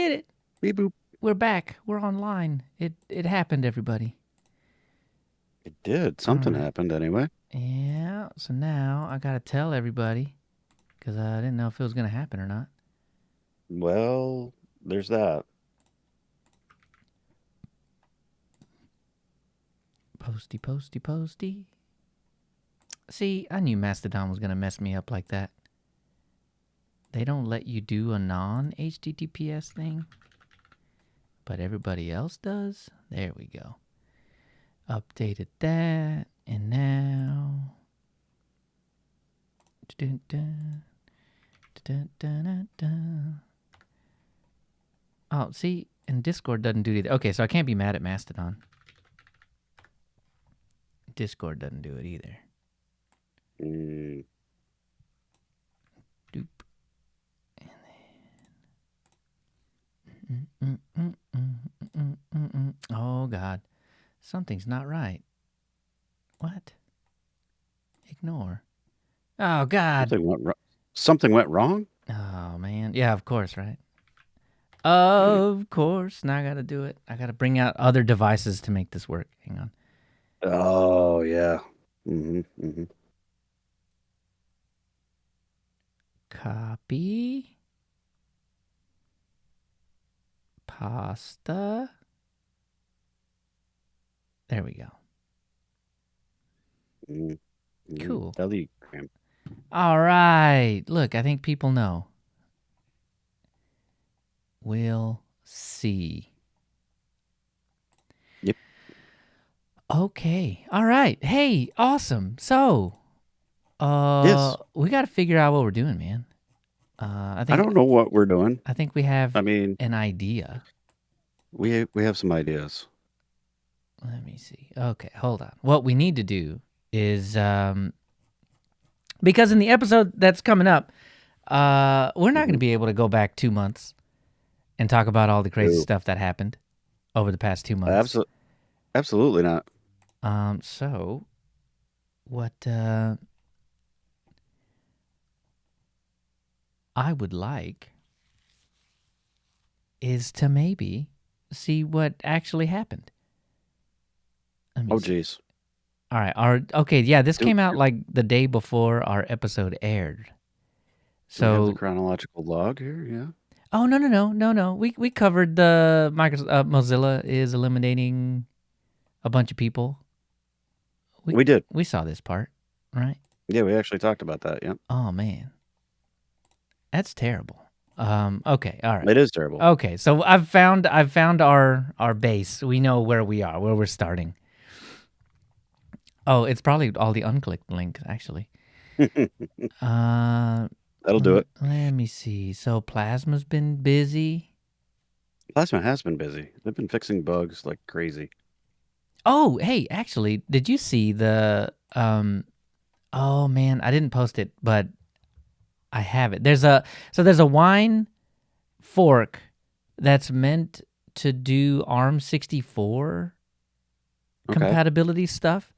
did it. Beep boop. We're back. We're online. It happened, everybody. It did. Something happened anyway. Yeah, so now I got to tell everybody because I didn't know if it was going to happen or not. Well, there's that. Posty. See, I knew Mastodon was going to mess me up like that. They don't let you do a non-HTTPS thing, but everybody else does. There we go. Updated that, and now... Oh, see, and Discord doesn't do it either. Okay, so I can't be mad at Mastodon. Discord doesn't do it either. Doop. And then... Oh, God. Something's not right. What? Ignore. Oh, God. Something went wrong? Oh, man. Yeah, of course, right? Of course. Now I got to do it. I got to bring out other devices to make this work. Hang on. Oh, yeah. Mm-hmm. Copy. Pasta. There we go. Cool. Telegram. All right. Look, I think people know. We'll see. Yep. Okay. All right. Hey, awesome. So, yes. we got to figure out what we're doing, man. I don't know what we're doing. I think we have an idea. We have some ideas. Let me see. Okay, hold on. What we need to do is because in the episode that's coming up, we're not going to be able to go back 2 months and talk about all the crazy stuff that happened over the past 2 months. Absolutely not. So what I would like is to maybe see what actually happened. Oh, jeez. All right. This came out like the day before our episode aired. So we have the chronological log here, yeah. Oh, no. We covered the Mozilla is eliminating a bunch of people. We did. We saw this part, right? Yeah, we actually talked about that, yeah. Oh, man. That's terrible. Okay, all right. It is terrible. Okay, so I've found our base. We know where we are, where we're starting. Oh, it's probably all the unclicked links, actually. That'll do it. Let me see. So Plasma's been busy. Plasma has been busy. They've been fixing bugs like crazy. Oh, hey, actually, did you see the oh man, I didn't post it, but I have it. There's a wine fork that's meant to do ARM64 compatibility stuff.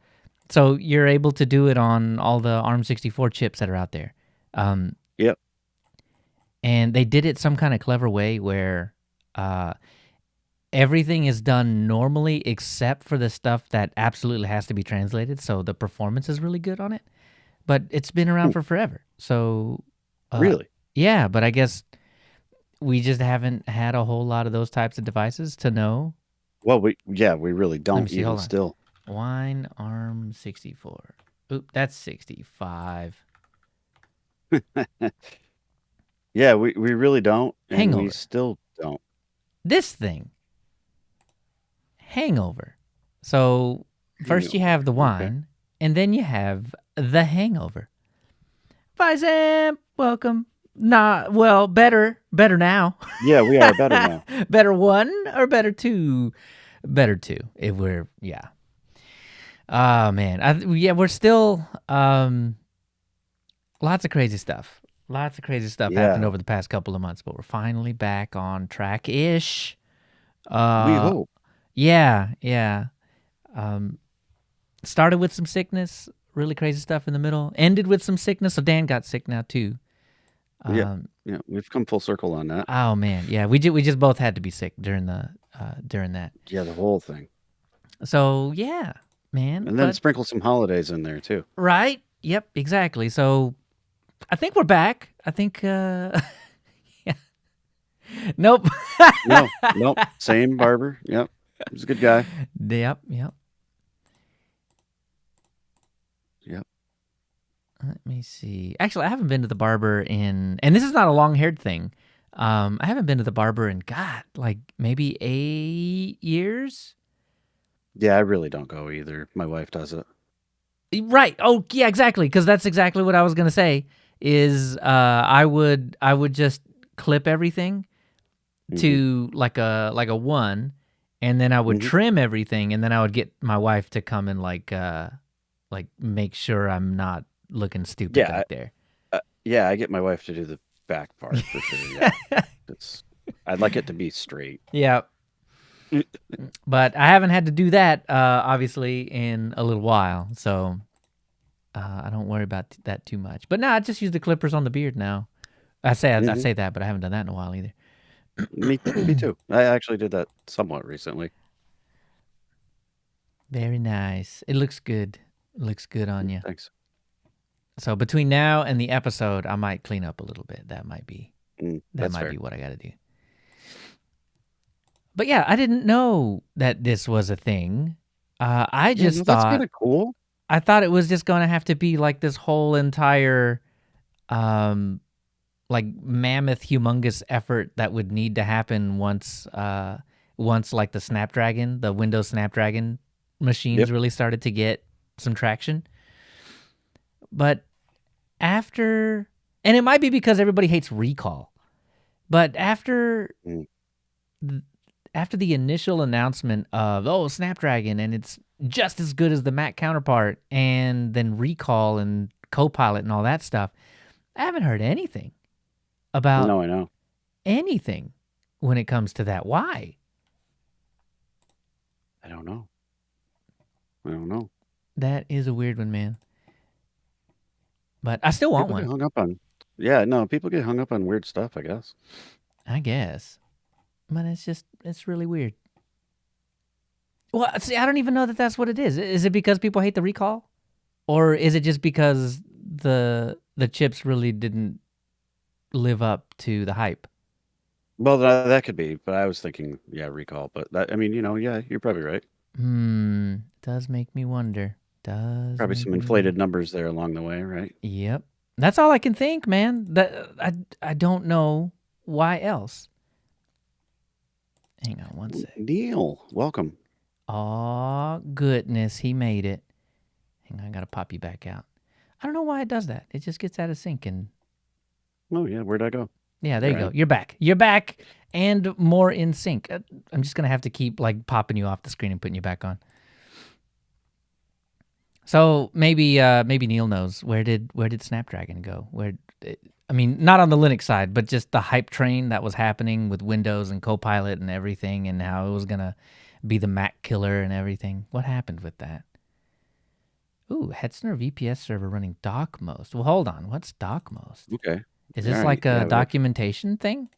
So you're able to do it on all the ARM64 chips that are out there. Yep. And they did it some kind of clever way where everything is done normally except for the stuff that absolutely has to be translated. So the performance is really good on it. But it's been around for forever. So really? Yeah, but I guess we just haven't had a whole lot of those types of devices to know. Well, we really don't even still. Wine ARM64. Oop, that's 65. Yeah, we really don't. And Hangover. We still don't. This thing. Hangover. So first you have the wine, and then you have the hangover. Visam, welcome. Well, better now. Yeah, we are better now. Better one or better two? Better two. If we're, yeah. Oh, man. We're still, lots of crazy stuff. Happened over the past couple of months, but we're finally back on track-ish. We hope. Yeah. Started with some sickness, really crazy stuff in the middle. Ended with some sickness, so Dan got sick now too. Yeah, we've come full circle on that. Oh man, yeah, we just both had to be sick during that. Yeah, the whole thing. So yeah, man. And then But sprinkle some holidays in there too. right, yep, exactly. So I think we're back. I think yeah. Nope. No, nope. Same barber. Yep. He's a good guy. Yep. Yep. Let me see. Actually, I haven't been to the barber and this is not a long-haired thing. I haven't been to the barber in God, like maybe 8 years. Yeah, I really don't go either. My wife does it. Right. Oh, yeah, exactly. Because that's exactly what I was gonna say. Is I would just clip everything Hmm. to like a one, and then I would Hmm. trim everything, and then I would get my wife to come and like make sure I'm not looking stupid Yeah, back there. yeah. I get my wife to do the back part for sure. Yeah, it's. I'd like it to be straight. Yeah, but I haven't had to do that obviously in a little while, so I don't worry about that too much. But no, I just use the clippers on the beard now. I Hmm. say that, but I haven't done that in a while either. Me too. I actually did that somewhat recently. Very nice. It looks good. It looks good on you. Thanks. So between now and the episode, I might clean up a little bit. That That's might fair. be what I got to do. But yeah, I didn't know that this was a thing. I Yeah, no, just that's kind thought of cool. I thought it was just going to have to be like this whole entire um like mammoth humongous effort that would need to happen once like the Windows Snapdragon machines Yep. really started to get some traction. But after and it might be because everybody hates recall. But Mm. after the initial announcement of Snapdragon and it's just as good as the Mac counterpart and then recall and Copilot and all that stuff, I haven't heard anything about No, I know. anything when it comes to that. Why? I don't know. I don't know. That is a weird one, man. But I still want People get one, hung up on. Yeah, no, people get hung up on weird stuff, I guess. I guess. But it's really weird. Well, see, I don't even know that that's what it is. Is it because people hate the recall? Or is it just because the chips really didn't live up to the hype? Well, that could be, but I was thinking, yeah, recall. But that, I mean, yeah, you're probably right. Does make me wonder. Does Probably make some me wonder. inflated numbers there along the way, right? Yep. That's all I can think, man. I don't know why else. Hang on one sec. Neal, welcome. Oh goodness, he made it. Hang on, I gotta pop you back out. I don't know why it does that. It just gets out of sync and Oh yeah, where'd I go? yeah, there you There I go. am. You're back. You're back and more in sync. I'm just gonna have to keep like popping you off the screen and putting you back on. So maybe Neil knows where did Snapdragon go? I mean, not on the Linux side, but just the hype train that was happening with Windows and Copilot and everything, and how it was gonna be the Mac killer and everything. What happened with that? Ooh, Hetzner VPS server running Docmost. Well, hold on. What's Docmost? Okay. Is All this right. like a Yeah, we got documentation thing?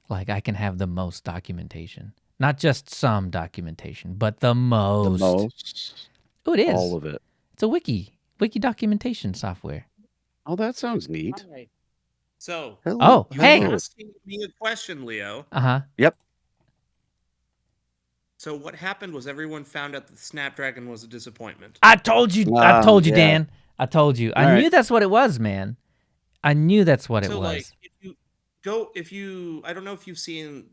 Like I can have the most documentation, not just some documentation, but the the most. most, Oh, it all is. of it. It's a wiki documentation software. Oh, that sounds neat. Hi. So, Hello, Oh, you were hey. hello. asking me a question, Leo. Uh huh. Yep. So, what happened was everyone found out that the Snapdragon was a disappointment. I told you. I Ah, told you, yeah. Dan. I told you. I All right. knew that's what it was, man. I knew that's what it So, like, was. I don't know if you've seen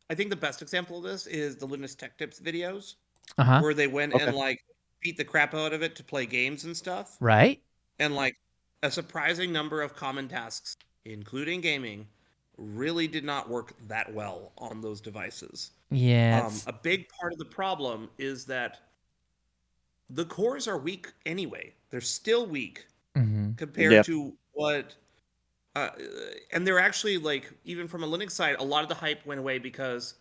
I think the best example of this is the Linus Tech Tips videos, Uh huh. where they went Okay. and, like, beat the crap out of it to play games and stuff. Right? And, like, a surprising number of common tasks, including gaming, really did not work that well on those devices. Yeah. It's, A big part of the problem is that the cores are weak anyway. They're still weak mm-hmm. compared Yeah. to what, uh, and they're actually like even from a Linux side, a lot of the hype went away because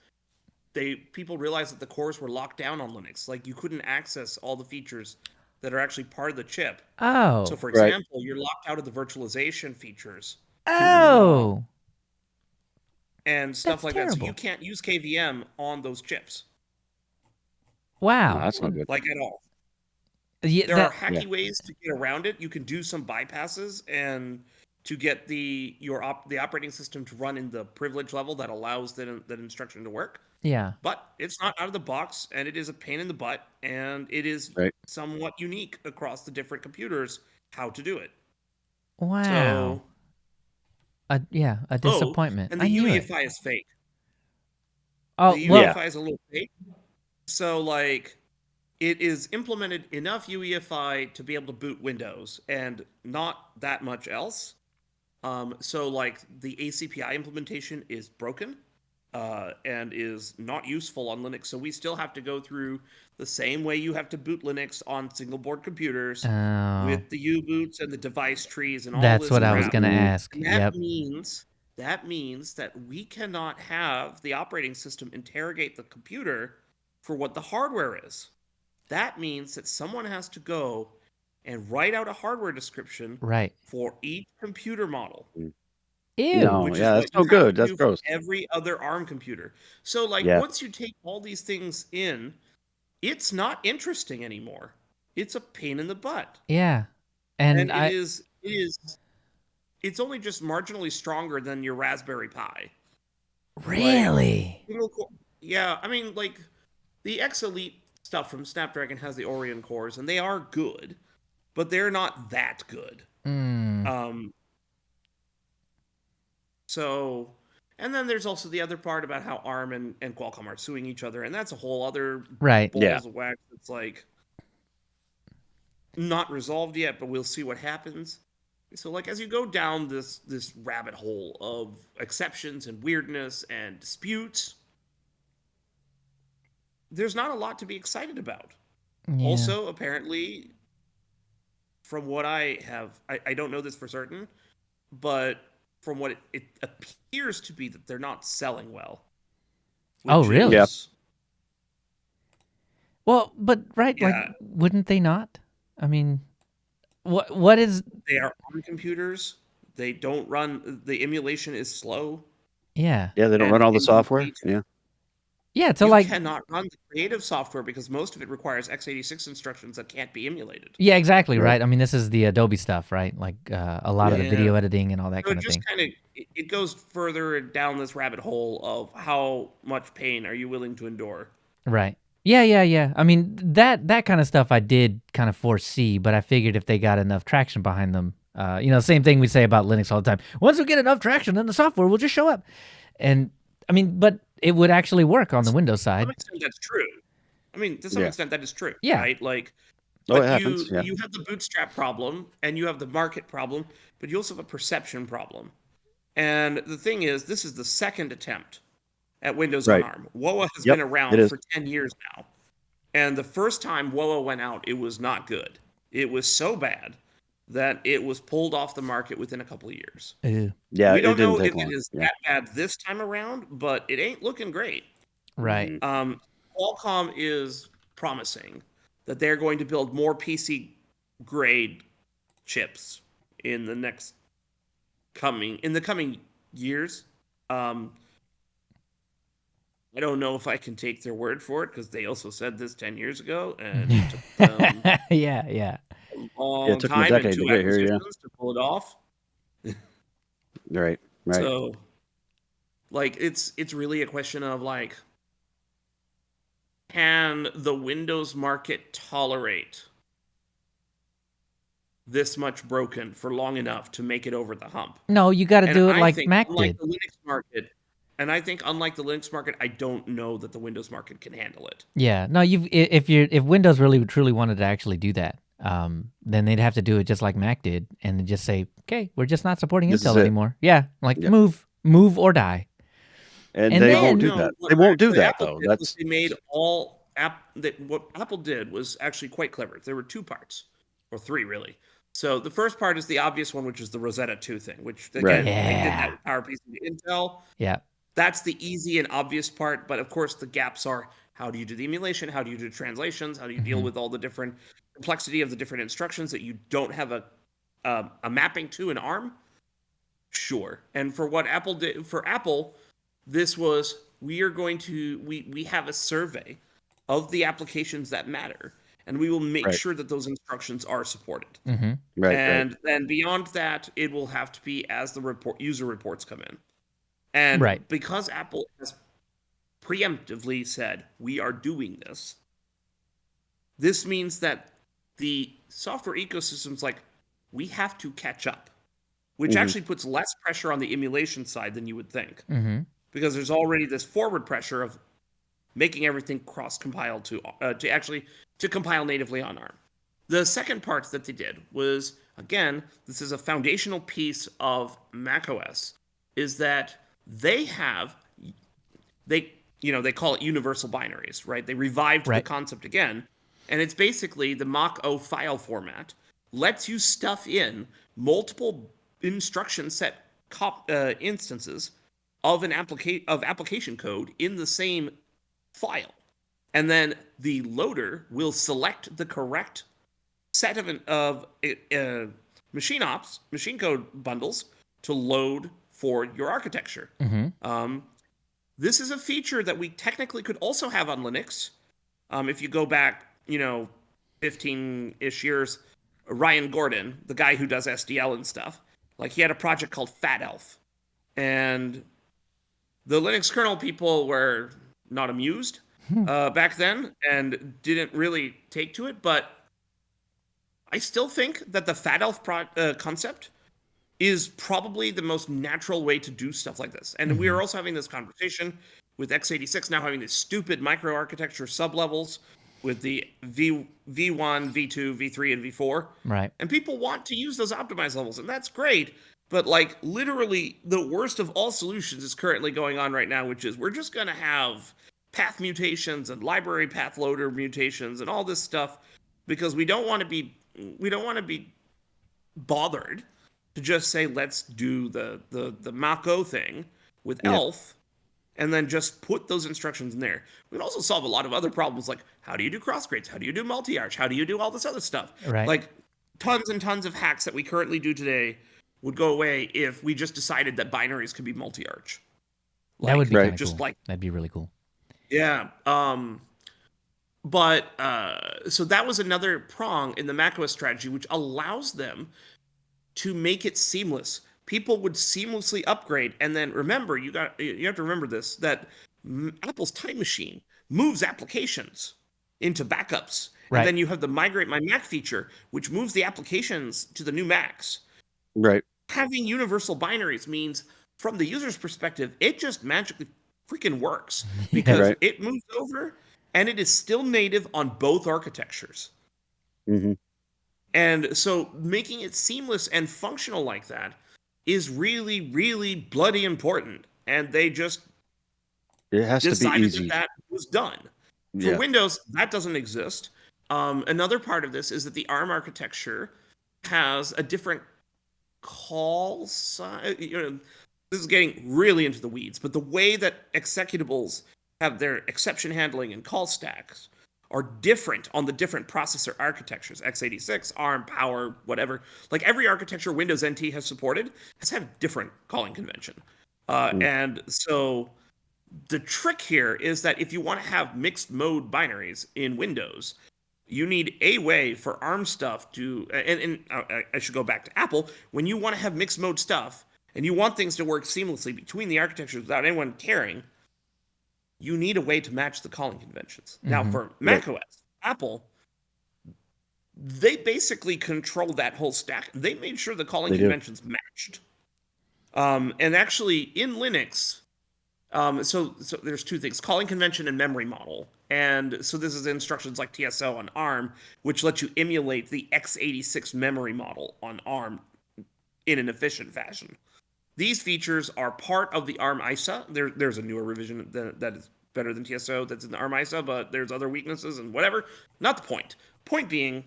people realized that the cores were locked down on Linux. Like you couldn't access all the features that are actually part of the chip. So, Oh. for Right. example, you're locked out of the virtualization features. Oh, and stuff that's like that. So you terrible. can't use KVM on those chips, No, Wow. that's not good. like at all. Yeah, There are that. Yeah. hacky ways to get around it. You can do some bypasses and to get the operating system to run in the privilege level that allows that instruction to work. Yeah. But it's not out of the box, and it is a pain in the butt, and it is Right. somewhat unique across the different computers how to do it. Wow. So, Yeah, a oh, disappointment. and I the knew it. UEFI is fake. Oh, The well, Yeah. UEFI is a little fake. So, like, it is implemented enough UEFI to be able to boot Windows and not that much else. So like the ACPI implementation is broken and is not useful on Linux. So we still have to go through the same way you have to boot Linux on single board computers oh, with the U-boots and the device trees and all that's this what I was crap. gonna Mhm. ask. And Yep. that means that we cannot have the operating system interrogate the computer for what the hardware is. That means that someone has to go and write out a hardware description Right. for each computer model, Ew. No, which is yeah, what that's you no have to good. That's do for gross. every other ARM computer. So, like, Yeah. once you take all these things in, it's not interesting anymore. It's a pain in the butt. Yeah. And And I it's only just marginally stronger than your Raspberry Pi. Like, really. yeah, I mean, like, the X Elite stuff from Snapdragon has the Orion cores, and they are good, but they're not that good. Mm, Um, so, and then there's also the other part about how ARM and Qualcomm are suing each other, and that's a whole other right. Yeah. balls of wax that's like not resolved yet, but we'll see what happens. So, like, as you go down this rabbit hole of exceptions and weirdness and disputes, there's not a lot to be excited about. Yeah. Also, apparently, from what I don't know this for certain, but from what it appears to be that they're not selling well, Oh, which really? Yeah. is Well, but right, like, yeah, wouldn't they not? I mean, what is? they are on computers. They don't run. The emulation is slow, Yeah. Yeah, they don't run and all the software. incomplete. Yeah. Yeah. So You like, cannot run the creative software because most of it requires x86 instructions that can't be emulated. yeah, exactly. Right. Right. I mean, this is the Adobe stuff, right? Like a lot of Yeah. the Yeah. video editing and all that So kind it of just thing. kind of it goes further down this rabbit hole of how much pain are you willing to endure. Right. Yeah, yeah, yeah. I mean, that kind of stuff I did kind of foresee, but I figured if they got enough traction behind them, same thing we say about Linux all the time. Once we get enough traction, then the software will just show up. And I mean, but it would actually work on the Windows To some side. extent, that's true. I mean, to some Yeah. extent, that is true, Yeah. right? Like, Oh, it but happens. Yeah. you have the bootstrap problem and you have the market problem, but you also have a perception problem. And the thing is, this is the second attempt at Windows on Right. ARM. WOA has Yep. been It around is. for 10 years now. And the first time WOA went out, it was not good. It was so bad that it was pulled off the market within a couple of years. Ew. Yeah. We It don't didn't know take if it long. is Yeah. that bad this time around, but it ain't looking great. Right. Mhm. Qualcomm is promising that they're going to build more PC grade chips in the coming years. Um, I don't know if I can take their word for it because they also said this 10 years ago, and it took them Yeah, yeah. a Yeah. It long took them a time and decade to two get here. Yeah. acquisitions to pull it off. Right. Right. So, like, it's really a question of like, can the Windows market tolerate this much broken for long enough to make it over the hump? No, you got to And do it I like think, Mac unlike did. the Linux market, I don't know that the Windows market can handle it. Yeah. No, if Windows really truly wanted to actually do that, then they'd have to do it just like Mac did, and then just say, "Okay, we're just not supporting This is Intel it. anymore." Yeah, like Yeah. move or die. And And they No, won't do then no. that. What They won't do actually that Apple though. did was That's they made all app that what Apple did was actually quite clever. There were two parts, or three really. So the first part is the obvious one, which is the Rosetta 2 thing, which right. again they did that yeah, with PowerPC to Intel. yeah, That's the easy and obvious part, but of course the gaps are how do you do the emulation, how do you do translations, how do you deal hmm with all the different complexity of the different instructions that you don't have a mapping to in ARM. Sure. And for what Apple did for Apple, this was we have a survey of the applications that matter, and we will make Right. sure that those instructions are supported. Mm-hmm. Right. Right. And then beyond that, it will have to be as the user reports come in. And Right. because Apple has preemptively said we are doing this, this means that the software ecosystem's like, we have to catch up, which Mhm. actually puts less pressure on the emulation side than you would think, Mm-hmm. because there's already this forward pressure of making everything cross-compiled to compile natively on ARM. The second part that they did was, again, this is a foundational piece of macOS, is that they they call it universal binaries, right? They revived the Right. concept again, and it's basically the Mach-O file format lets you stuff in multiple instruction set instances of application code in the same file, and then the loader will select the correct set of machine code bundles to load for your architecture. Mm-hmm. This is a feature that we technically could also have on Linux. If you go back, 15-ish years, Ryan Gordon, the guy who does SDL and stuff, like he had a project called Fat Elf, and the Linux kernel people were not amused back then and didn't really take to it. But I still think that the Fat Elf concept is probably the most natural way to do stuff like this. And we are also having this conversation with x86 now having these stupid microarchitecture sublevels with the V1, V2, V3, and V4. Right. And people want to use those optimized levels, and that's great. But like literally the worst of all solutions is currently going on right now, which is we're just going to have path mutations and library path loader mutations and all this stuff because we don't want to be bothered to just say let's do the Mach-O thing with Yeah. Elf and then just put those instructions in there. We'd also solve a lot of other problems like how do you do cross grades? How do you do multi-arch? How do you do all this other stuff? Right. Like tons and tons of hacks that we currently do today would go away if we just decided that binaries could be multi-arch. That would be Right. kind of just cool. like That'd be really cool. yeah. But so that was another prong in the macOS strategy, which allows them to make it seamless. People would seamlessly upgrade, and then remember, you have to remember this that Apple's Time Machine moves applications into backups, Right. and then you have the Migrate My Mac feature, which moves the applications to the new Macs. Right. Having universal binaries means, from the user's perspective, it just magically freaking works because Right. it moves over and it is still native on both architectures. Hmm. And so making it seamless and functional like that is really, really bloody important. And they just It has to be decided easy. that was done. For Yeah. Windows, that doesn't exist. Another part of this is that the ARM architecture has a different call size. This is getting really into the weeds, but the way that executables have their exception handling and call stacks are different on the different processor architectures. x86, ARM, Power, whatever. Like every architecture Windows NT has supported has had a different calling convention. And so the trick here is that if you want to have mixed mode binaries in Windows, you need a way for ARM stuff to, and I should go back to Apple. When you want to have mixed mode stuff and you want things to work seamlessly between the architectures without anyone caring, you need a way to match the calling conventions. Now, for macOS, Apple, they basically control that whole stack. They made sure the calling They do. conventions matched. And actually, in Linux, so there's two things: calling convention and memory model. And so this is instructions like TSO on ARM, which lets you emulate the x86 memory model on ARM in an efficient fashion. These features are part of the ARM ISA. There's a newer revision that is better than TSO that's in the ARM ISA, but there's other weaknesses and whatever. Not the point. Point being,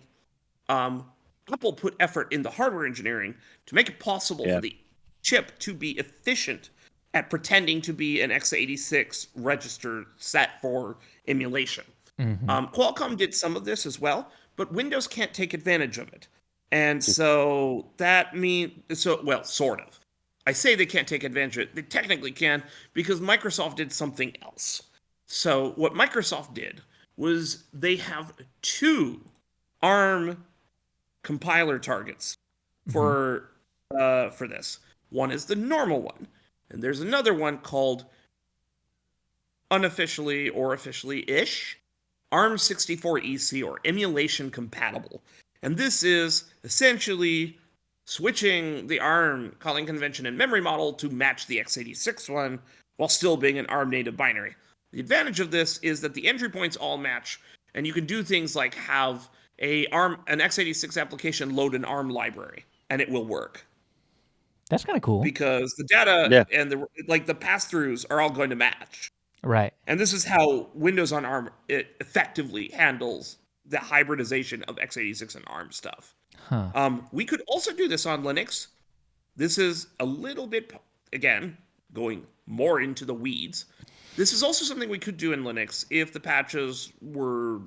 Apple put effort in the hardware engineering to make it possible for the chip to be efficient at pretending to be an x86 register set for emulation. Qualcomm did some of this as well, but Windows can't take advantage of it. And so that means, well, sort of. I say they can't take advantage of it. They technically can because Microsoft did something else. So what Microsoft did was they have 2 ARM compiler targets for this. One is the normal one, and there's another one called unofficially or officially-ish ARM64EC or emulation compatible. And this is essentially switching the ARM calling convention and memory model to match the x86 one while still being an ARM native binary. The advantage of this is that the entry points all match, and you can do things like have an x86 application load an ARM library, and it will work. That's kind of cool. Because the data and the pass-throughs are all going to match. Right. And this is how Windows on ARM effectively handles the hybridization of x86 and ARM stuff. Huh. We could also do this on Linux. This is a little bit, again, going more into the weeds. This is also something we could do in Linux if the patches were...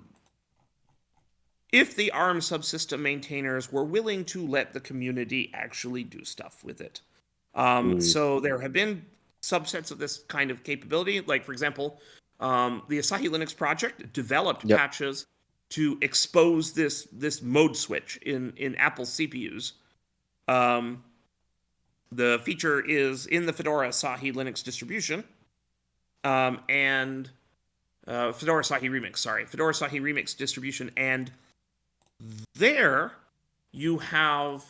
if the ARM subsystem maintainers were willing to let the community actually do stuff with it. So there have been subsets of this kind of capability. Like, for example, the Asahi Linux project developed patches to expose this mode switch in Apple CPUs. The feature is in the Fedora Asahi Linux distribution, and Fedora Asahi Remix distribution, and there you have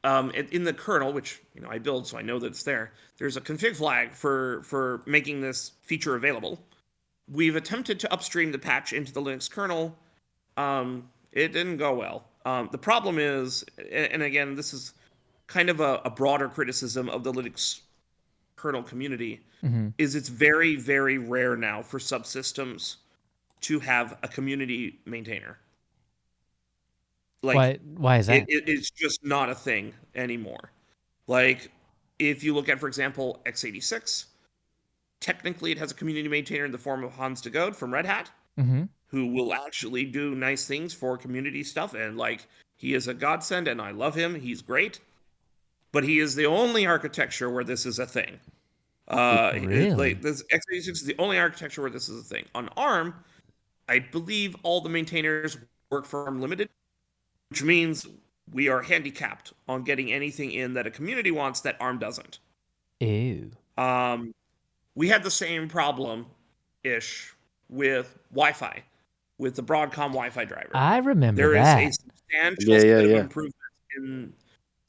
in the kernel, which I build, so I know that it's there. There's a config flag for making this feature available. We've attempted to upstream the patch into the Linux kernel. It didn't go well. The problem is, and again, this is kind of a broader criticism of the Linux kernel community, is it's very, very rare now for subsystems to have a community maintainer. Like, why is that? It's just not a thing anymore. Like, if you look at, for example, x86, technically it has a community maintainer in the form of Hans de Gode from Red Hat, who will actually do nice things for community stuff, and like, he is a godsend, and I love him. He's great. But he is the only architecture where this is a thing. Really? This x86 is the only architecture where this is a thing. On ARM, I believe all the maintainers work for ARM Limited, which means we are handicapped on getting anything in that a community wants that ARM doesn't. Ew. We had the same problem-ish with Wi-Fi, with the Broadcom Wi-Fi driver. I remember there that. There is a substantial set of improvements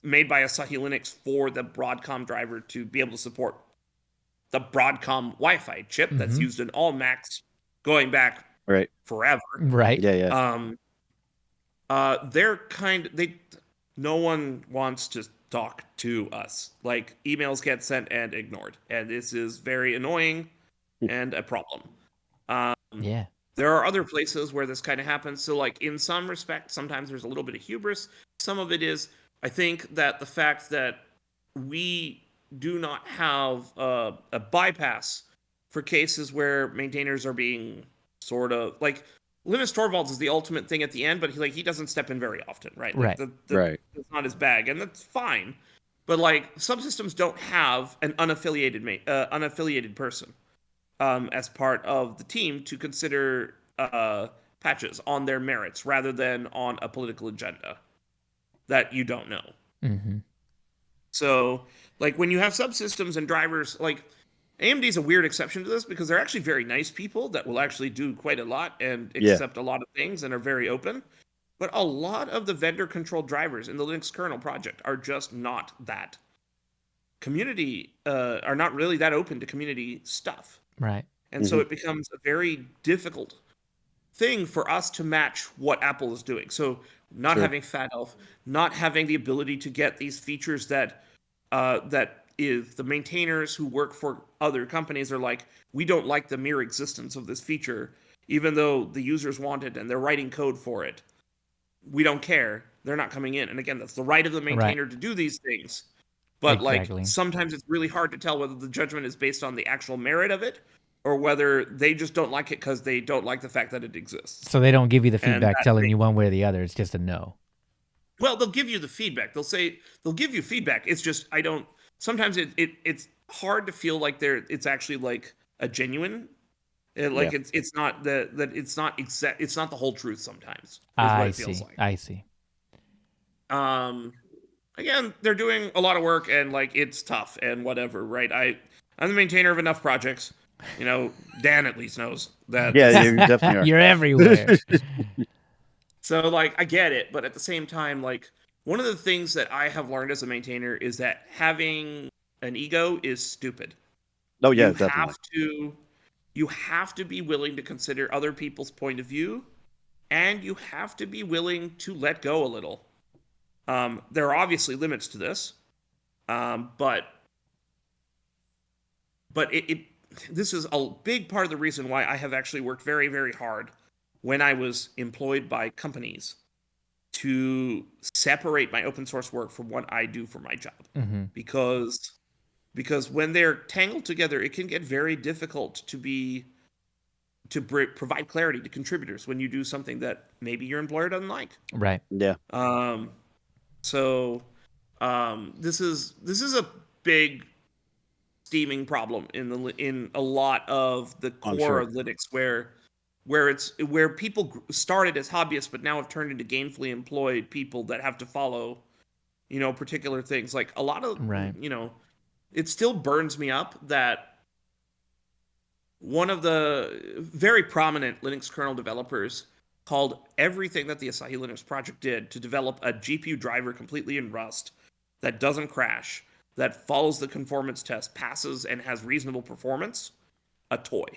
made by Asahi Linux for the Broadcom driver to be able to support the Broadcom Wi-Fi chip that's used in all Macs going back forever. Right. Yeah. No one wants to talk to us. Like, emails get sent and ignored, and this is very annoying and a problem. Yeah. There are other places where this kind of happens. So, like, in some respects, sometimes there's a little bit of hubris. Some of it is, I think, that the fact that we do not have a bypass for cases where maintainers are being sort of like, Linus Torvalds is the ultimate thing at the end, but he doesn't step in very often, right? Like, it's not his bag, and that's fine. But like, subsystems don't have an unaffiliated person as part of the team to consider patches on their merits rather than on a political agenda that you don't know. So, like, when you have subsystems and drivers, like, AMD is a weird exception to this because they're actually very nice people that will actually do quite a lot and accept a lot of things and are very open. But a lot of the vendor-controlled drivers in the Linux kernel project are just not that are not really that open to community stuff. Right. And so it becomes a very difficult thing for us to match what Apple is doing. So not having FatElf, not having the ability to get these features that is the maintainers who work for other companies are like, we don't like the mere existence of this feature, even though the users want it and they're writing code for it. We don't care. They're not coming in. And again, that's the right of the maintainer to do these things. But like, sometimes it's really hard to tell whether the judgment is based on the actual merit of it or whether they just don't like it because they don't like the fact that it exists. So they don't give you the feedback telling you one way or the other. It's just a no. Well, they'll give you the feedback. They'll give you feedback. It's just, sometimes it's hard to feel like it's actually like a genuine. Like Yeah. it's not that it's not the whole truth sometimes is what I it feels see. like. I see. Um, again, they're doing a lot of work and like it's tough and whatever, right? I'm the maintainer of enough projects. You know, Dan at least knows that Yeah, this is you definitely You're everywhere. so like I get it, but at the same time, like one of the things that I have learned as a maintainer is that having an ego is stupid. Oh yeah, You definitely. have to you have to be willing to consider other people's point of view, and you have to be willing to let go a little. There are obviously limits to this, but it this is a big part of the reason why I have actually worked very very hard when I was employed by companies to separate my open source work from what I do for my job, Hmm. because when they're tangled together, it can get very difficult to provide clarity to contributors when you do something that maybe your employer doesn't like. Right. Yeah, Um, so this is a big steaming problem in a lot of the I'm core sure. of Linux where people started as hobbyists but now have turned into gainfully employed people that have to follow particular things. Like a lot of Right. it still burns me up that one of the very prominent Linux kernel developers called everything that the Asahi Linux project did to develop a GPU driver completely in Rust that doesn't crash, that follows the conformance test, passes, and has reasonable performance, a toy.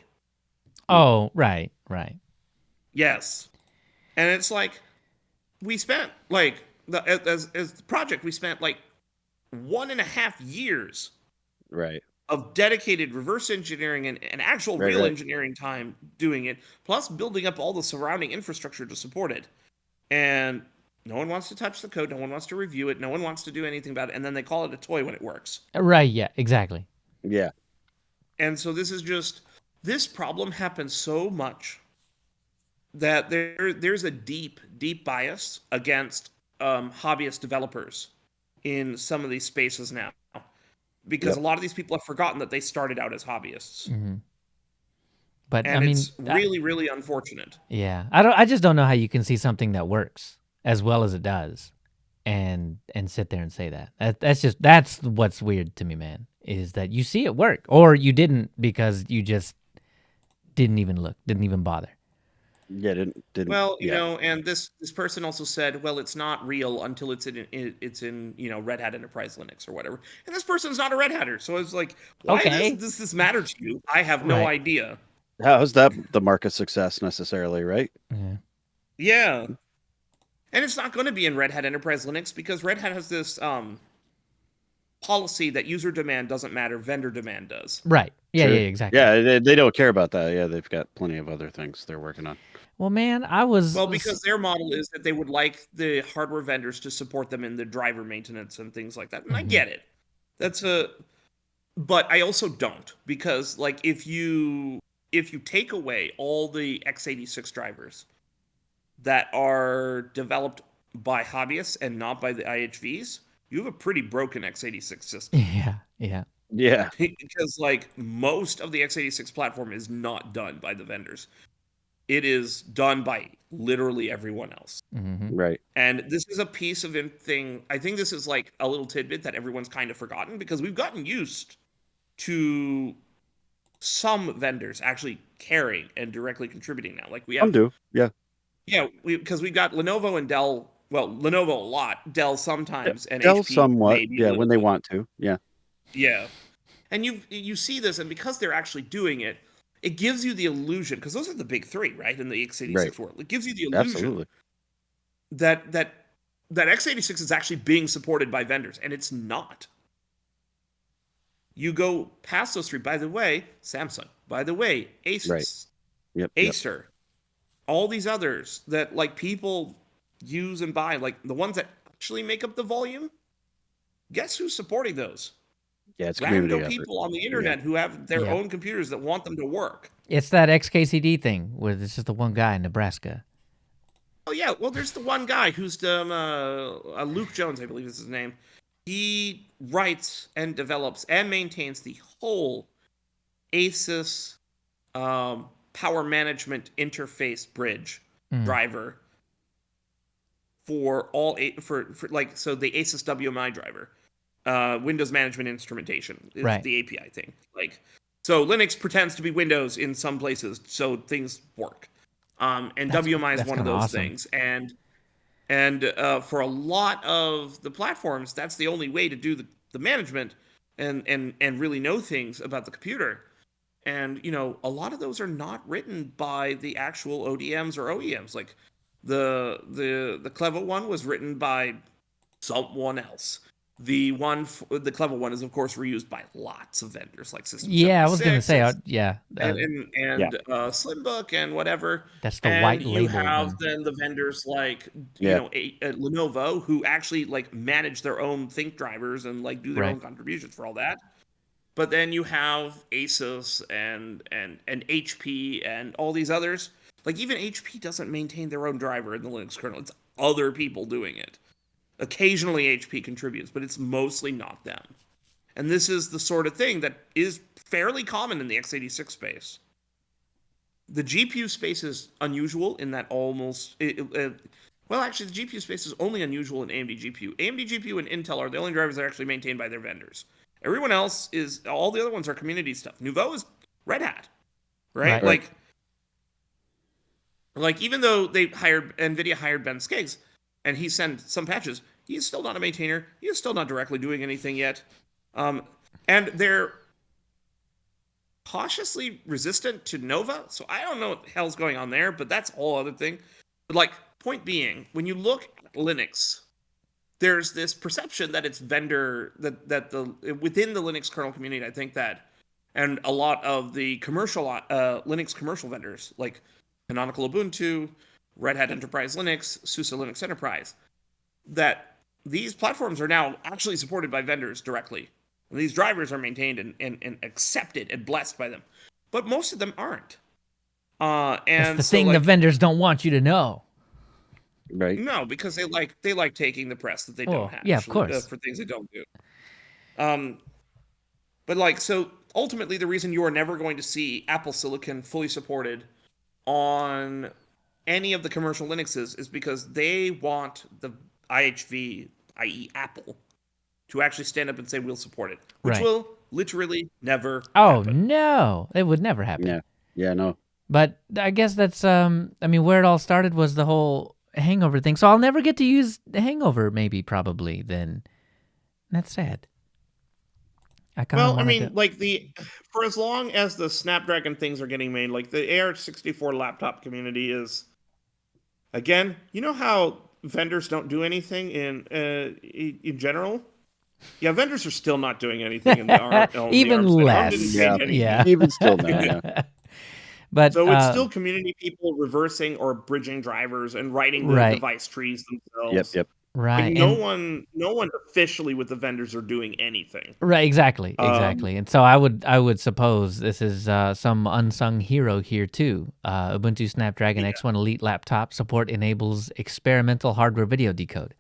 Oh, right. Right. Yes. And it's like, we spent, like, as the project, we spent, like, 1.5 years Right. of dedicated reverse engineering and actual Right. real Right. engineering time doing it, plus building up all the surrounding infrastructure to support it. And no one wants to touch the code, no one wants to review it, no one wants to do anything about it, and then they call it a toy when it works. Right. Yeah. Exactly. Yeah. And so this problem happens so much that there's a deep bias against hobbyist developers in some of these spaces now, because Yep. a lot of these people have forgotten that they started out as hobbyists. Hmm. But I And mean, it's really really unfortunate. yeah. I don't. I just don't know how you can see something that works as well as it does, and sit there and say that. That's what's weird to me, man. Is that you see it work, or you didn't because you just didn't even look, didn't even bother. Yeah. Didn't. Well, Yeah. and this person also said, well, it's not real until it's in Red Hat Enterprise Linux or whatever. And this person's not a Red Hatter, so it's like, why Okay. does this matter to you? I have no Right. idea. How's that the mark of success necessarily? Right. Yeah. Yeah, and it's not going to be in Red Hat Enterprise Linux because Red Hat has this policy that user demand doesn't matter, vendor demand does. Right. Yeah. Sure. Yeah. Exactly. Yeah. They don't care about that. Yeah. They've got plenty of other things they're working on. Well, man, I was. Well, because their model is that they would like the hardware vendors to support them in the driver maintenance and things like that. And I Mhm. get it. But I also don't, because like if you take away all the x86 drivers that are developed by hobbyists and not by the IHVs, you have a pretty broken x86 system. Yeah. Yeah. Yeah. Because like most of the x86 platform is not done by the vendors. It is done by literally everyone else. Hmm. Right. And this is a piece of thing. I think this is like a little tidbit that everyone's kind of forgotten, because we've gotten used to some vendors actually caring and directly contributing now. Like we Some have, do. Yeah. yeah, because we've got Lenovo and Dell. Well, Lenovo a lot, Dell sometimes, and They'll HP somewhat. maybe a Yeah. little When they bit. want to. Yeah. Yeah, and you see this, and because they're actually doing it, it gives you the illusion, because those are the big three, right, in the x86 Right. world. It gives you the illusion Absolutely. that x86 is actually being supported by vendors, and it's not. You go past those three. By the way, Samsung. By the way, Right. Asus, Yep. Yep. Acer, all these others that like people use and buy, like the ones that actually make up the volume. Guess who's supporting those? Yeah. It's community Rando effort. people on the Yeah. internet who have their Yeah. own computers that want them to work. It's that XKCD thing where it's just the one guy in Nebraska. Oh yeah, well there's the one guy who's Luke Jones, I believe is his name. he writes and develops and maintains the whole ASUS power management interface bridge driver for all for like, so the ASUS WMI driver, Windows Management Instrumentation is Right. the API thing. Like, so Linux pretends to be Windows in some places, so things work. And WMI is one of kinda those awesome. things, and for a lot of the platforms, that's the only way to do the management and really know things about the computer. And a lot of those are not written by the actual ODMs or OEMs. Like the Clever one was written by someone else. The Clever one is of course reused by lots of vendors like System Yeah, I was gonna 76 say, and yeah, Yeah. Slimbook and whatever. that's the And white you label have one. then the vendors like Yeah. Lenovo, who actually like manage their own Think drivers and like do their Right. own contributions for all that. But then you have Asus and HP and all these others. Like even HP doesn't maintain their own driver in the Linux kernel. It's other people doing it. Occasionally HP contributes, but it's mostly not them. And this is the sort of thing that is fairly common in the x86 space. The GPU space is unusual in that well, actually, the GPU space is only unusual in AMD GPU. AMD GPU and Intel are the only drivers that are actually maintained by their vendors. Everyone else all the other ones are community stuff. Nouveau is Red Hat, right? Right. Like even though NVIDIA hired Ben Skiggs, and he sent some patches, he's still not a maintainer. He is still not directly doing anything yet. And they're cautiously resistant to Nova, so I don't know what the hell's going on there, but that's a whole other thing. But like, point being, when you look at Linux, there's this perception that it's vendor that the within the Linux kernel community, I think that, and a lot of the commercial Linux commercial vendors like Canonical Ubuntu, Red Hat Enterprise Linux, SUSE Linux Enterprise, that these platforms are now actually supported by vendors directly. And these drivers are maintained and accepted and blessed by them. But most of them aren't. That's And the so thing like, the vendors don't want you to know. Right. no, because they like taking the press that they don't have, Yeah, of course. for things they don't do. But like, so ultimately, the reason you are never going to see Apple Silicon fully supported on any of the commercial Linuxes is because they want the IHV, i.e., Apple, to actually stand up and say we'll support it, which Right. will literally never Oh happen. no, it would never happen. Yeah. Yeah. No. But I guess that's I mean, where it all started was the whole Hangover thing. So I'll never get to use Hangover, probably then. That's sad. I kind of Well, I wanted mean, to. like for as long as the Snapdragon things are getting made, like the AR64 laptop community is, again, you know how vendors don't do anything in general. Yeah, vendors are still not doing anything in the ARM. The Even ARM side. ARM didn't less. Yeah. change Yeah. anything. Even still now. Yeah. But So it's still community people reversing or bridging drivers and writing the right, device trees Yep. themselves. Yep. Like right, no and one officially with the vendors are doing anything. right, exactly, Um, exactly. And so I would suppose this is some unsung hero here too. Ubuntu Snapdragon yeah. X1 Elite laptop support enables experimental hardware video decode.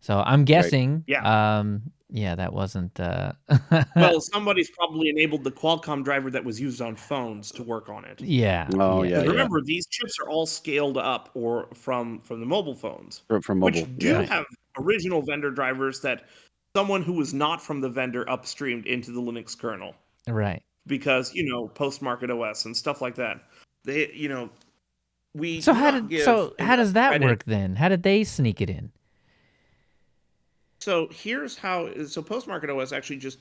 So I'm Right. guessing, Yeah. yeah, that wasn't. Well, somebody's probably enabled the Qualcomm driver that was used on phones to work on it. Yeah, Oh yeah, yeah. Because Yeah. remember, these chips are all scaled up or from the mobile phones, From which mobile. do Yeah. right, have original vendor drivers that someone who was not from the vendor upstreamed into the Linux kernel. right. Because post-market OS and stuff like that. They, we So do not give how enough does that credit. work then? How did they sneak it in? So here's how. So post-market OS actually just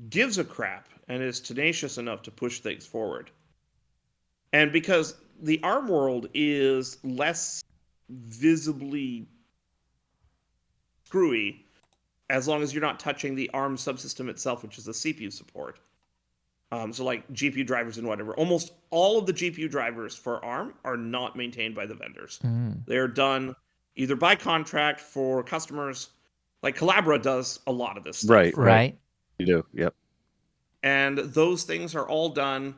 gives a crap and is tenacious enough to push things forward. And because the ARM world is less visibly screwy, as long as you're not touching the ARM subsystem itself, which is the CPU support. So like GPU drivers and whatever. Almost all of the GPU drivers for ARM are not maintained by the vendors. Mm, They're done either by contract for customers. Like Collabora does a lot of this stuff. Right. Right. right, You do. Yep. And those things are all done.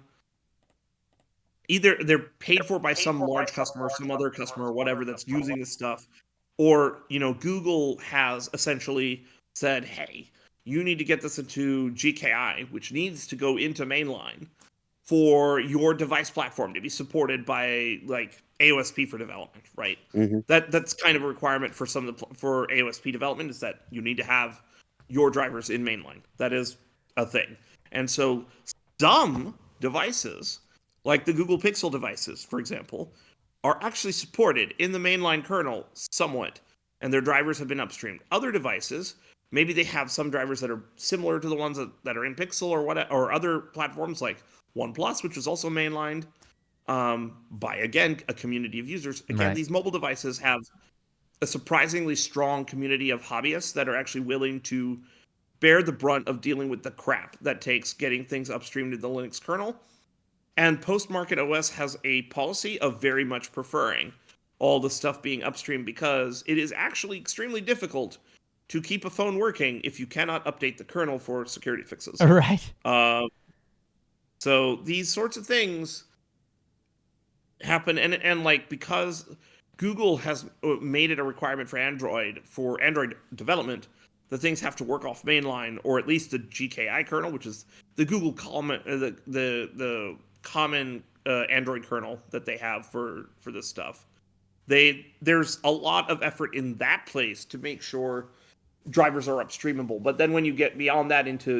Either they're paid for by some large customer, some other customer, or whatever that's using this stuff, Or, Google has essentially said, hey, you need to get this into GKI, which needs to go into mainline for your device platform to be supported by like AOSP for development, right? Hmm. That's kind of a requirement for for AOSP development, is that you need to have your drivers in mainline. That is a thing. And so some devices, like the Google Pixel devices, for example, are actually supported in the mainline kernel somewhat, and their drivers have been upstreamed. Other devices, maybe they have some drivers that are similar to the ones that are in Pixel or other platforms like OnePlus, which is also mainlined by, again, a community of users. Again, Right. these mobile devices have a surprisingly strong community of hobbyists that are actually willing to bear the brunt of dealing with the crap that takes getting things upstreamed to the Linux kernel. And post-market OS has a policy of very much preferring all the stuff being upstream, because it is actually extremely difficult to keep a phone working if you cannot update the kernel for security fixes. Right. So these sorts of things happen, and like, because Google has made it a requirement for Android development, the things have to work off mainline, or at least the GKI kernel, which is the Google common the common Android kernel that they have for this stuff. There's a lot of effort in that place to make sure drivers are upstreamable. But then when you get beyond that into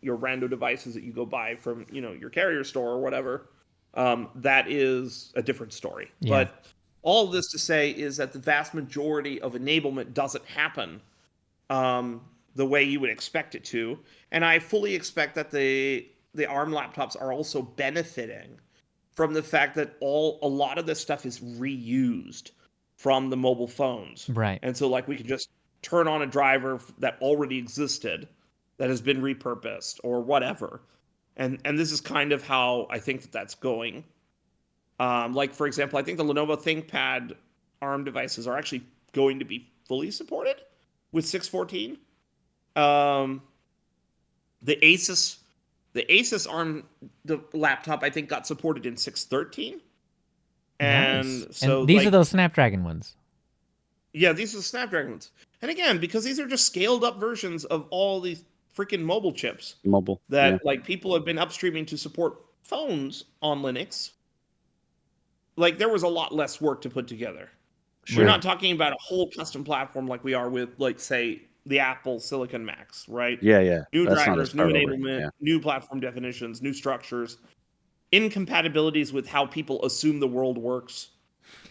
your rando devices that you go buy from your carrier store or whatever, that is a different story. Yeah. But all of this to say is that the vast majority of enablement doesn't happen the way you would expect it to, and I fully expect that the ARM laptops are also benefiting from the fact that a lot of this stuff is reused from the mobile phones. Right. And so, like, we can just turn on a driver that already existed, that has been repurposed or whatever. And this is kind of how I think that's going. Like, for example, I think the Lenovo ThinkPad ARM devices are actually going to be fully supported with 614. The Asus ARM laptop, I think, got supported in 613. And Nice. so, and these like, are those Snapdragon ones. yeah, these are the Snapdragon ones. And again, because these are just scaled up versions of all these freaking mobile chips Mobile. that Yeah. like people have been upstreaming to support phones on Linux, like, there was a lot less work to put together. Sure. We're not talking about a whole custom platform like we are with, like, say, the Apple Silicon Macs, right? Yeah, yeah. New That's not drivers, as new far over. enablement, Yeah. new platform definitions, new structures, incompatibilities with how people assume the world works.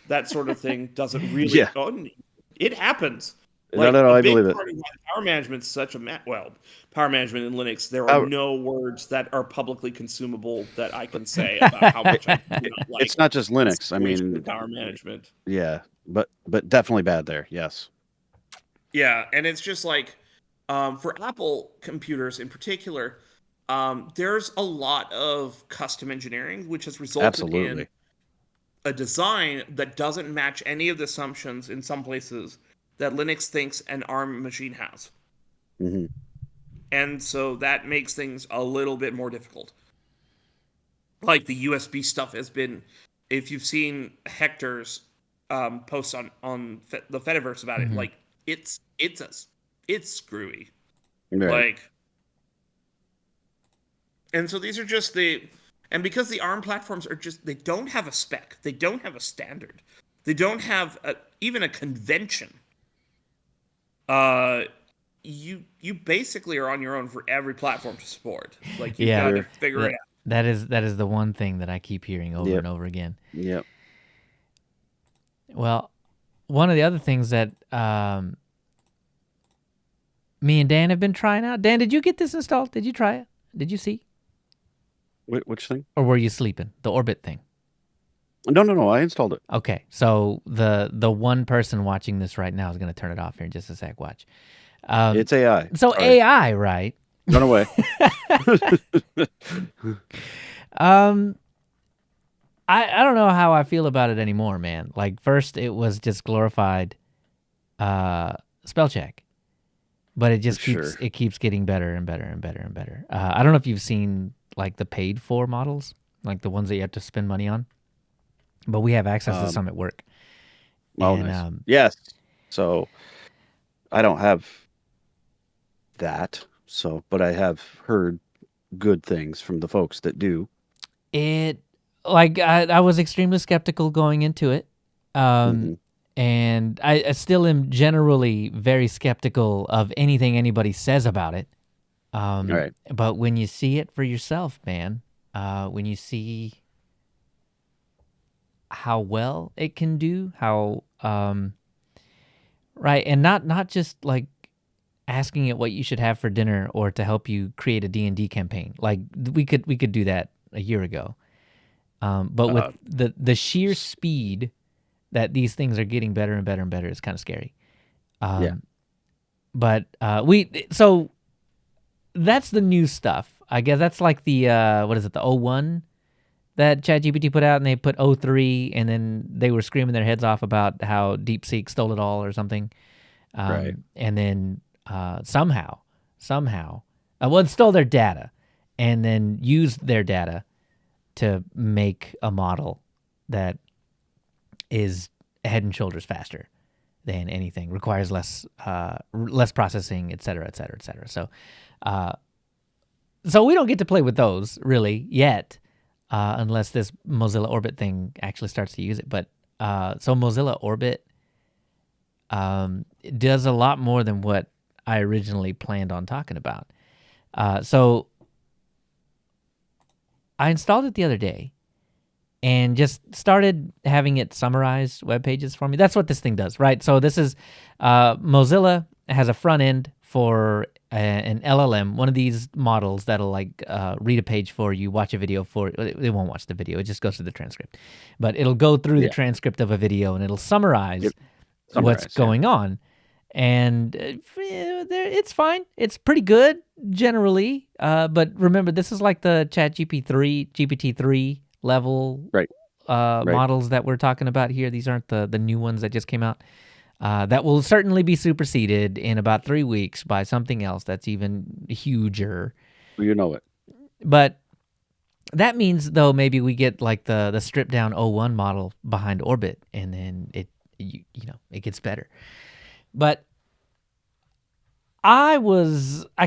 That sort of thing doesn't really. Yeah. It happens. No, Like, I a big believe it. part of why power management's such a power management in Linux, there are no words that are publicly consumable that I can say about how much I do not like. It's not just Linux. I mean, power management. yeah, but definitely bad there. Yes. Yeah, and it's just like, for Apple computers in particular, there's a lot of custom engineering, which has resulted Absolutely. in a design that doesn't match any of the assumptions in some places that Linux thinks an ARM machine has. Hmm. And so that makes things a little bit more difficult. Like, the USB stuff has been, if you've seen Hector's posts on the Fediverse about it, like, it's screwy. Right. Like, and so these are just and because the ARM platforms are just, they don't have a spec, they don't have a standard, they don't have even a convention. You basically are on your own for every platform to support. Like, you got to figure it out. That is the one thing that I keep hearing over and over again. Yep. Well, one of the other things that me and Dan have been trying out. Dan, did you get this installed? Did you try it? Did you see? Which thing? Or were you sleeping? The Orbit thing. No. I installed it. Okay, so the one person watching this right now is going to turn it off here in just a sec. Watch. It's AI. So Sorry. AI, right? Run away. I don't know how I feel about it anymore, man. Like, first it was just glorified spell check, but it just keeps getting better and better and better and better. I don't know if you've seen like the paid for models, like the ones that you have to spend money on, but we have access to some at work. Oh, and, nice. Yes. So I don't have that. So, but I have heard good things from the folks that do. It like I was extremely skeptical going into it, Mhm. and I still am generally very skeptical of anything anybody says about it. All right. But when you see it for yourself, man, when you see how well it can do, how right, and not just like asking it what you should have for dinner or to help you create a D&D campaign. Like we could do that a year ago. But with Uh, the sheer speed that these things are getting better and better and better is kind of scary. yeah. But so that's the new stuff. I guess that's like the what is it, the O1 that ChatGPT put out, and they put O3, and then they were screaming their heads off about how DeepSeek stole it all or something. Right. And then somehow, well, it stole their data, and then used their data to make a model that is head and shoulders faster than anything, requires less processing, et cetera, et cetera, et cetera. So we don't get to play with those really yet, unless this Mozilla Orbit thing actually starts to use it. But so Mozilla Orbit does a lot more than what I originally planned on talking about. So I installed it the other day and just started having it summarize web pages for me. That's what this thing does, right? So this is Mozilla has a front end for an LLM, one of these models that'll like read a page for you, watch a video for it won't watch the video, it just goes through the transcript. But it'll go through the Yeah. transcript of a video and it'll summarize Yep. what's Summarize, yeah. going on. And it's fine. It's pretty good generally. But remember, this is like the GPT-3 level Right. Right. models that we're talking about here. These aren't the new ones that just came out. That will certainly be superseded in about 3 weeks by something else that's even huger. Well, you know it. But that means, though, maybe we get like the stripped down O1 model behind Orbit, and then it gets better. But I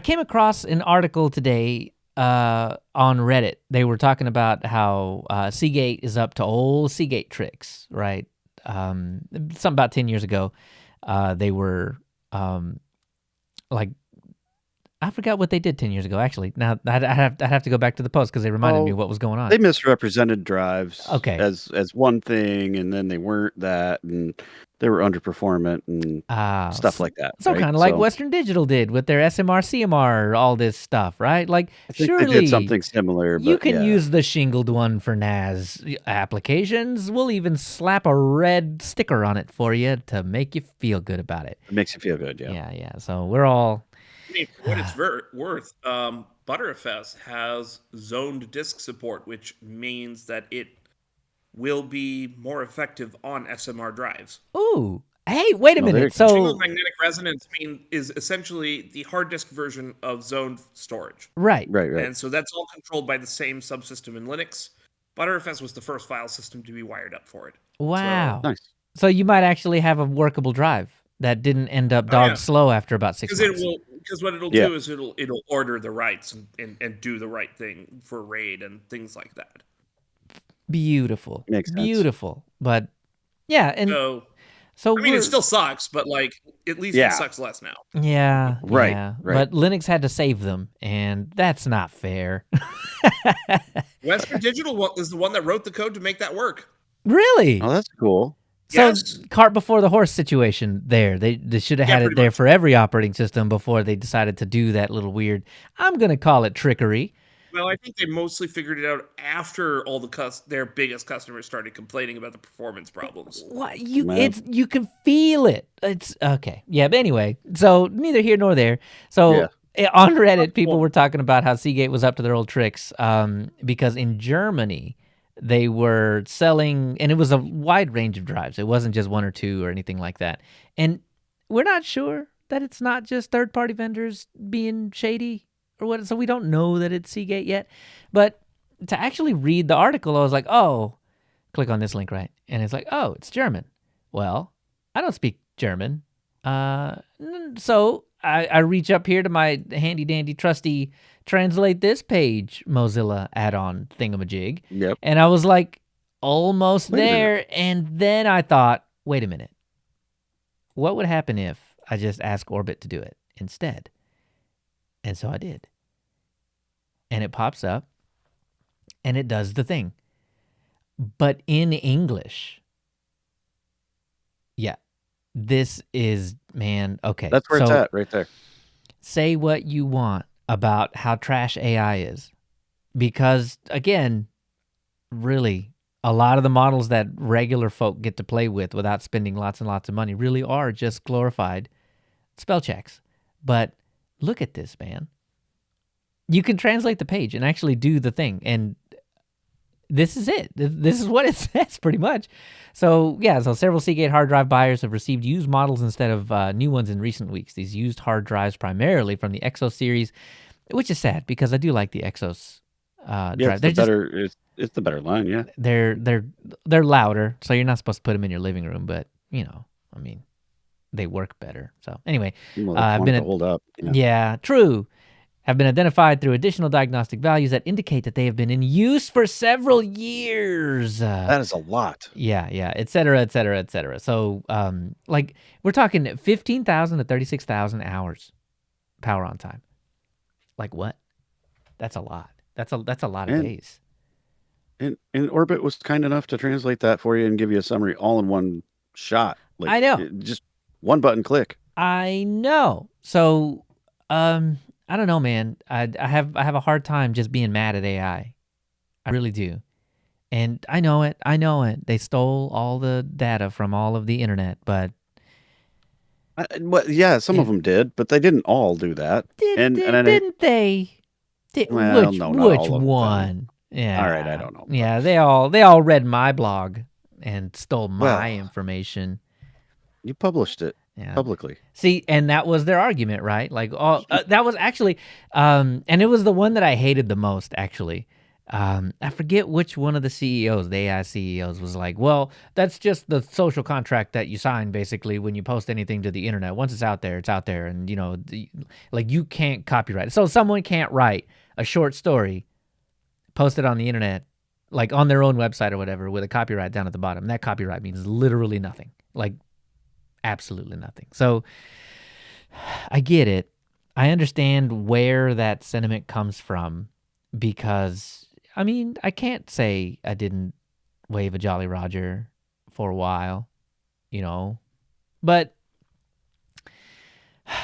came across an article today on Reddit. They were talking about how Seagate is up to old Seagate tricks, right? Something about 10 years ago, they were like, I forgot what they did 10 years ago, actually. Now, I'd have to go back to the post because they reminded me what was going on. They misrepresented drives Okay. as one thing, and then they weren't that, and they were underperformant and stuff like that. So right? kind of like Western Digital did with their SMR, CMR, all this stuff, right? Like, I think surely they did something similar, you but can yeah. use the shingled one for NAS applications. We'll even slap a red sticker on it for you to make you feel good about it. It makes you feel good, yeah. Yeah. So we're all... I mean, for what it's worth, Butterfs has zoned disk support, which means that it will be more effective on SMR drives. Ooh. Hey, wait a minute. So Shingled magnetic resonance is essentially the hard disk version of zoned storage. Right. And so that's all controlled by the same subsystem in Linux. Butterfs was the first file system to be wired up for it. Wow. Nice. So you might actually have a workable drive that didn't end up dog slow after about 6 months. Because what it'll do is it'll order the writes and do the right thing for RAID and things like that. Beautiful. Makes sense. Beautiful. But yeah, and so I mean, it still sucks, but like at least it sucks less now. Yeah. Right. Yeah. But Linux had to save them, and that's not fair. Western Digital is the one that wrote the code to make that work. Really? Oh, that's cool. So Yes. cart before the horse situation there. They should have had it there for every operating system before they decided to do that little weird, I'm going to call it trickery. Well, I think they mostly figured it out after all their biggest customers started complaining about the performance problems. What you can feel it. It's okay. Yeah, but anyway, so neither here nor there. So on Reddit, people were talking about how Seagate was up to their old tricks because in Germany they were selling, and it was a wide range of drives. It wasn't just one or two or anything like that. And we're not sure that it's not just third-party vendors being shady or what. So we don't know that it's Seagate yet. But to actually read the article, I was like, oh, click on this link, right? And it's like, oh, it's German. Well, I don't speak German. So I reach up here to my handy dandy trusty translate this page Mozilla add-on thingamajig, Yep. and I was like almost Wait a minute. there, and then I thought, wait a minute, what would happen if I just ask Orbit to do it instead? And so I did, and it pops up, and it does the thing, but in English. Yeah, this is, man, okay. That's where it's So at, right there. say what you want about how trash AI is, because again, really, a lot of the models that regular folk get to play with without spending lots and lots of money really are just glorified spell checks. But look at this, man. You can translate the page and actually do the thing, and this is it. This is what it says, pretty much. So, yeah, so several Seagate hard drive buyers have received used models instead of new ones in recent weeks. These used hard drives primarily from the Exos series, which is sad because I do like the Exos drive. It's the better line, yeah. They're louder, so you're not supposed to put them in your living room, but, I mean, they work better. So, anyway, Well, I've they been want it to hold up. yeah, true. Have been identified through additional diagnostic values that indicate that they have been in use for several years. That is a lot. Yeah, et cetera, et cetera, et cetera. So, like, we're talking 15,000 to 36,000 hours power on time. Like what? That's a lot. That's a lot of And- days. And Orbit was kind enough to translate that for you and give you a summary all in one shot. Like, I know. Just one button click. I know. So, I don't know, man. I have a hard time just being mad at AI. I really do. And I know it. They stole all the data from all of the internet, but Well, yeah, some of them did, but they didn't all do that. didn't they? Well, no, not which all of them. one? Yeah. All right, I don't know. Yeah, they all read my blog and stole my Well, information. You published it Yeah. publicly. See, and that was their argument, right? Like, that was actually, and it was the one that I hated the most, actually. I forget which one of the CEOs, the AI CEOs, was like, well, that's just the social contract that you sign, basically, when you post anything to the internet. Once it's out there, and, like, you can't copyright it. So someone can't write a short story, post it on the internet, like on their own website or whatever, with a copyright down at the bottom. That copyright means literally nothing. Like, absolutely nothing. So I get it. I understand where that sentiment comes from, because I mean, I can't say I didn't wave a Jolly Roger for a while, but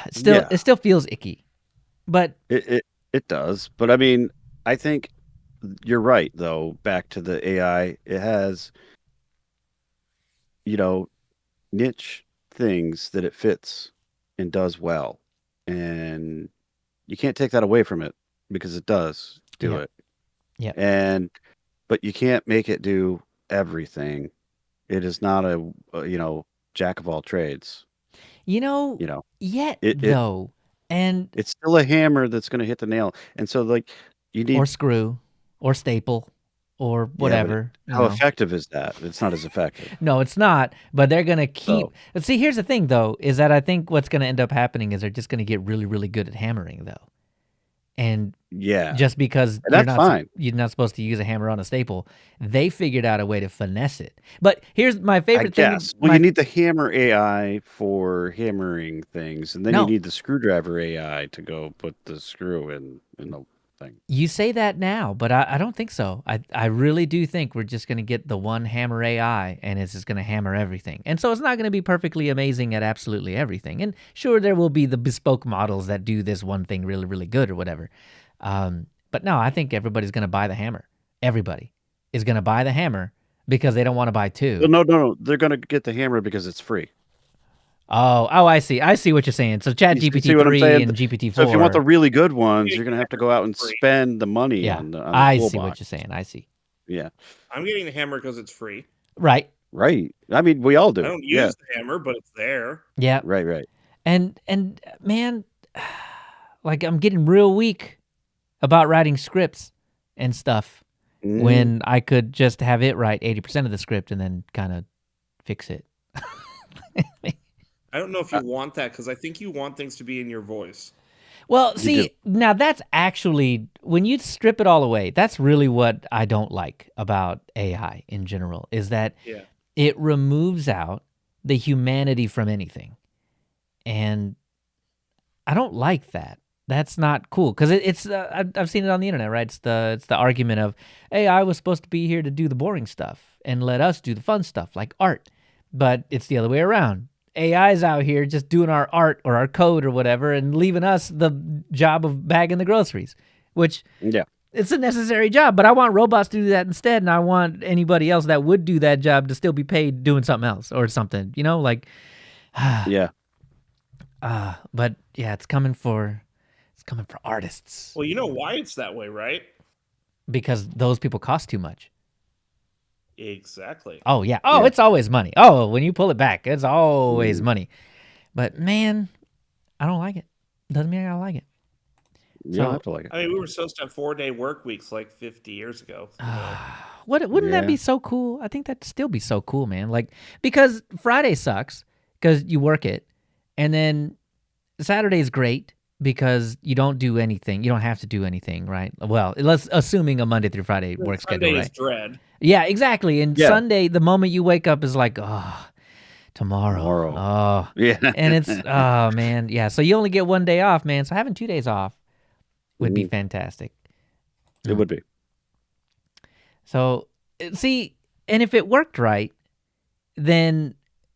it still feels icky. But it does. But I mean, I think you're right though. Back to the AI, it has niche things that it fits and does well, and you can't take that away from it because it does do it. Yeah. But you can't make it do everything. It is not a jack of all trades. Though, and it's still a hammer that's going to hit the nail. And so, like, you need or screw or staple or whatever. How effective is that? It's not as effective. No, it's not. But they're gonna keep. But see, here's the thing, though, is that I think what's gonna end up happening is they're just gonna get really, really good at hammering, though. And just because you're not supposed to use a hammer on a staple, they figured out a way to finesse it. But here's my favorite thing. Well, you need the hammer AI for hammering things, and then you need the screwdriver AI to go put the screw in the thing. You say that now, but I don't think so. I really do think we're just going to get the one hammer AI, and it's just going to hammer everything. And so it's not going to be perfectly amazing at absolutely everything. And sure, there will be the bespoke models that do this one thing really, really good or whatever. But no, I think everybody's going to buy the hammer. Everybody is going to buy the hammer because they don't want to buy two. Well, no. They're going to get the hammer because it's free. Oh, I see. I see what you're saying. So ChatGPT-3 and GPT-4. So if you want the really good ones, you're going to have to go out and spend the money on the I toolbox. see what you're saying. I see. Yeah. I'm getting the hammer because it's free. Right. I mean, we all do. I don't use the hammer, but it's there. Yeah. Right. And man, like, I'm getting real weak about writing scripts and stuff when I could just have it write 80% of the script and then kind of fix it. I don't know if you want that because I think you want things to be in your voice. Well, You see, do. now that's actually, when you strip it all away, that's really what I don't like about AI in general, is that Yeah. it removes out the humanity from anything. And I don't like that. That's not cool because it's I've seen it on the internet, right? It's the argument of AI was supposed to be here to do the boring stuff and let us do the fun stuff like art, but it's the other way around. AI's out here just doing our art or our code or whatever and leaving us the job of bagging the groceries, which Yeah. it's a necessary job, but I want robots to do that instead, and I want anybody else that would do that job to still be paid doing something else or something, like Yeah. but yeah, it's coming for artists Well, you know why it's that way, right? because those people cost too much. Exactly. Oh yeah. Oh, Yeah. it's always money. Oh, when you pull it back, it's always Mm. money. But man, I don't like it. Doesn't mean I don't like it. You don't So- have to like it. I mean, we were supposed to have 4-day work weeks like 50 years ago. Wouldn't that Yeah. be so cool? I think that'd still be so cool, man. Like, because Friday sucks because you work it, and then Saturday's great because you don't do anything. You don't have to do anything, right? Well, let's assuming a Monday through Friday work schedule, Sunday right? is dread. Yeah, exactly. And Yeah. Sunday, the moment you wake up is like, oh, tomorrow. Oh, Yeah. and it's, oh man. Yeah. So you only get one day off, man. So having 2 days off would be Mhm. fantastic. It would be. So see, and if it worked right, then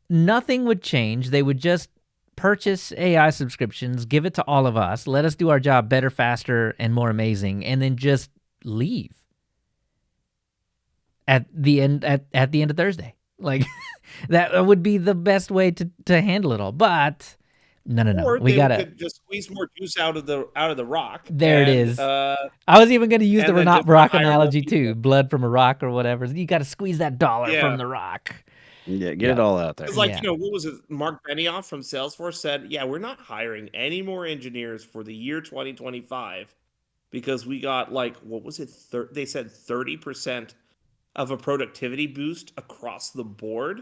nothing would change. They would just purchase AI subscriptions, give it to all of us, let us do our job better, faster, and more amazing, and then just leave at the end at the end of Thursday. Like that would be the best way to handle it all. But no. Or We they gotta. could just squeeze more juice out of the rock. There it and, is. I was even going to use the and then just rock hire more analogy people. too. Blood from a rock or whatever. You got to squeeze that dollar Yeah. from the rock. Yeah. Get it all out there. Because, like, Yeah. what was it? Mark Benioff from Salesforce said, yeah, we're not hiring any more engineers for the year 2025 because we got, like, what was it? They said 30% of a productivity boost across the board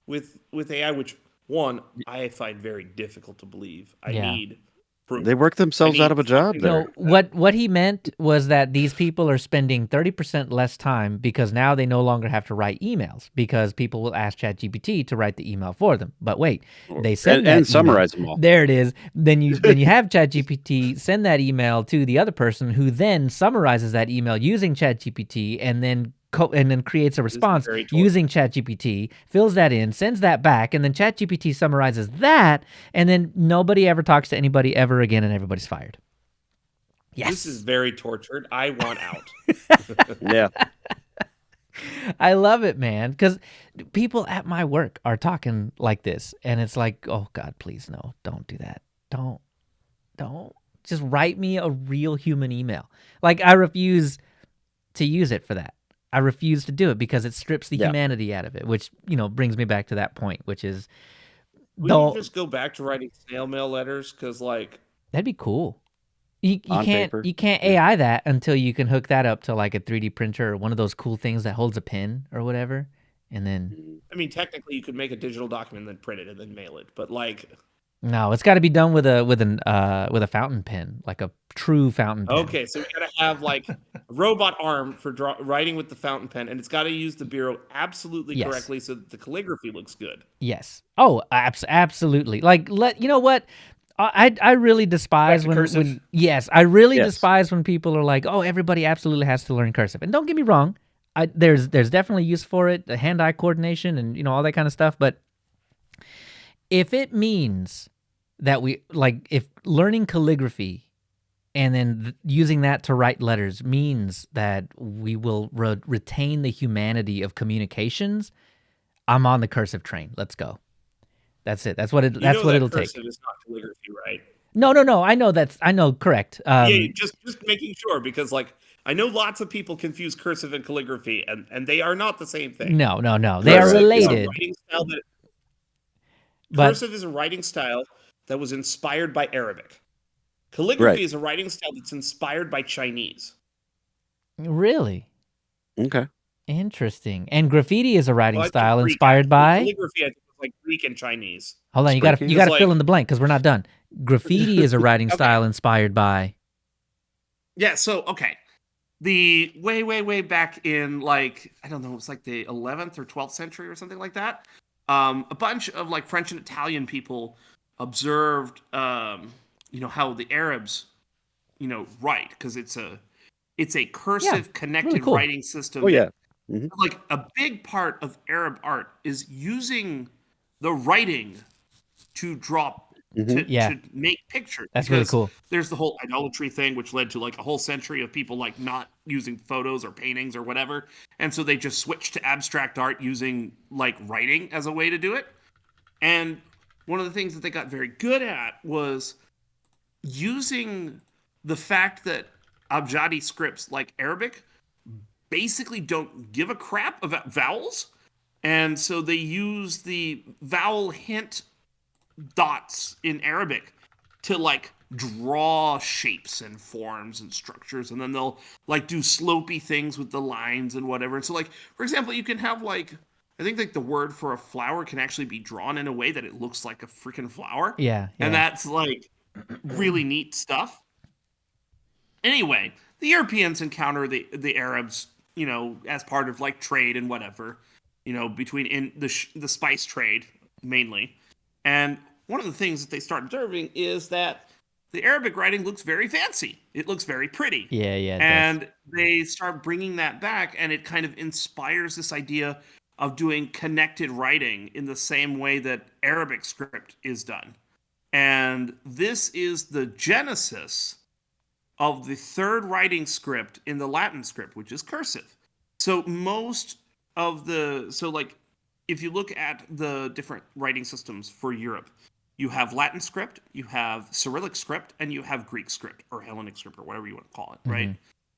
with AI, which, one, I find very difficult to believe. I Yeah. need proof. They work themselves out of a job fucking- there. No, what he meant was that these people are spending 30% less time because now they no longer have to write emails because people will ask ChatGPT to write the email for them. But wait, they send that and email. summarize them all. There it is. Then you have ChatGPT send that email to the other person who then summarizes that email using ChatGPT and then creates a response very torture. using ChatGPT, fills that in, sends that back, and then ChatGPT summarizes that, and then nobody ever talks to anybody ever again, and everybody's fired. Yes, This is very tortured. I want out. Yeah. I love it, man, because people at my work are talking like this, and it's like, oh God, please no, don't do that. Don't. Just write me a real human email. Like, I refuse to use it for that. I refuse to do it because it strips the Yeah. humanity out of it, which, brings me back to that point, which is, We can just go back to writing snail mail letters because, like, that'd be cool. You On can't paper. you can't AI that until you can hook that up to like a 3D printer or one of those cool things that holds a pen or whatever, and then I mean, technically, you could make a digital document, then print it, and then mail it. But, like, no, it's got to be done with a fountain pen, like a true fountain pen. okay, so we gotta have like a robot arm for writing with the fountain pen, and it's got to use the bureau absolutely Yes. correctly so that the calligraphy looks good. Yes. Oh, absolutely. Like, you know what? I really despise Back to cursive? when yes, I really Yes. despise when people are like, oh, everybody absolutely has to learn cursive. And don't get me wrong, there's definitely use for it, the hand-eye coordination and all that kind of stuff. But if it means that if learning calligraphy and then using that to write letters means that we will retain the humanity of communications, I'm on the cursive train. Let's go. That's it. That's what it'll take. Cursive is not calligraphy, right? No. I know. Correct. Yeah, just making sure because, like, I know lots of people confuse cursive and calligraphy, and they are not the same thing. No. They are Cursive is a related. writing style But cursive is a writing style that was inspired by Arabic. Calligraphy is a writing style that's inspired by Chinese. really Okay. interesting. And graffiti is a writing Well, I think style Greek, inspired by. calligraphy. I think was like Greek and Chinese. Hold on, you Spanking? got to It's fill like- in the blank because we're not done. Graffiti is a writing Okay. style inspired by. Yeah, so okay. The way back in like I don't know, it was like the 11th or 12th century or something like that. A bunch of like French and Italian people observed how the Arabs write, because it's a cursive connected cool. writing system. Oh yeah. Mm-hmm. Like a big part of Arab art is using the writing to draw to make pictures. That's really Because cool. there's the whole idolatry thing, which led to like a whole century of people like not using photos or paintings or whatever, and so they just switched to abstract art using like writing as a way to do it. And one of the things that they got very good at was using the fact that Abjadi scripts like Arabic basically don't give a crap about vowels. And so they use the vowel hint dots in Arabic to like draw shapes and forms and structures, and then they'll like do slopey things with the lines and whatever. And so like, for example, you can have like, I think like the word for a flower can actually be drawn in a way that it looks like a freaking flower. Yeah. And that's like really neat stuff. Anyway, the Europeans encounter the Arabs, as part of like trade and whatever, between in the spice trade mainly. And one of the things that they start observing is that the Arabic writing looks very fancy. It looks very pretty. Yeah, it And does. they start bringing that back, and it kind of inspires this idea of doing connected writing in the same way that Arabic script is done. And this is the genesis of the third writing script in the Latin script, which is cursive. So if you look at the different writing systems for Europe, you have Latin script, you have Cyrillic script, and you have Greek script or Hellenic script or whatever you want to call it, right?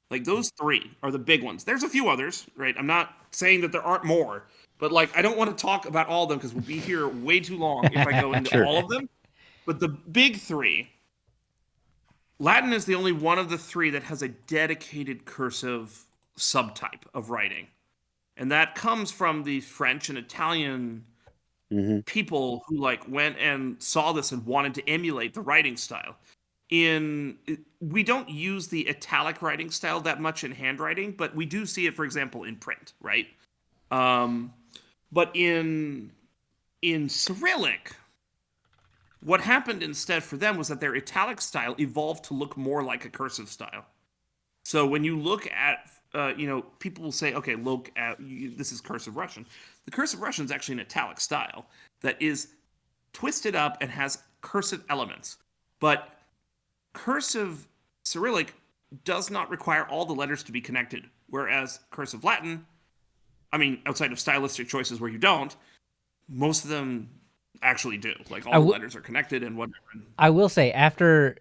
Like those three are the big ones. There's a few others, right? I'm not saying that there aren't more, but like I don't want to talk about all of them because we'll be here way too long if I go into all of them. But the big three, Latin is the only one of the three that has a dedicated cursive subtype of writing. And that comes from the French and Italian people who like went and saw this and wanted to emulate the writing style. We don't use the italic writing style that much in handwriting, but we do see it, for example, in print, right? But in Cyrillic, what happened instead for them was that their italic style evolved to look more like a cursive style. So when you look at, people will say, okay, look at, this is cursive Russian. The cursive Russian is actually an italic style that is twisted up and has cursive elements. But cursive Cyrillic does not require all the letters to be connected, whereas cursive Latin, outside of stylistic choices where you don't, most of them actually do. Like all the letters are connected and whatever. I will say after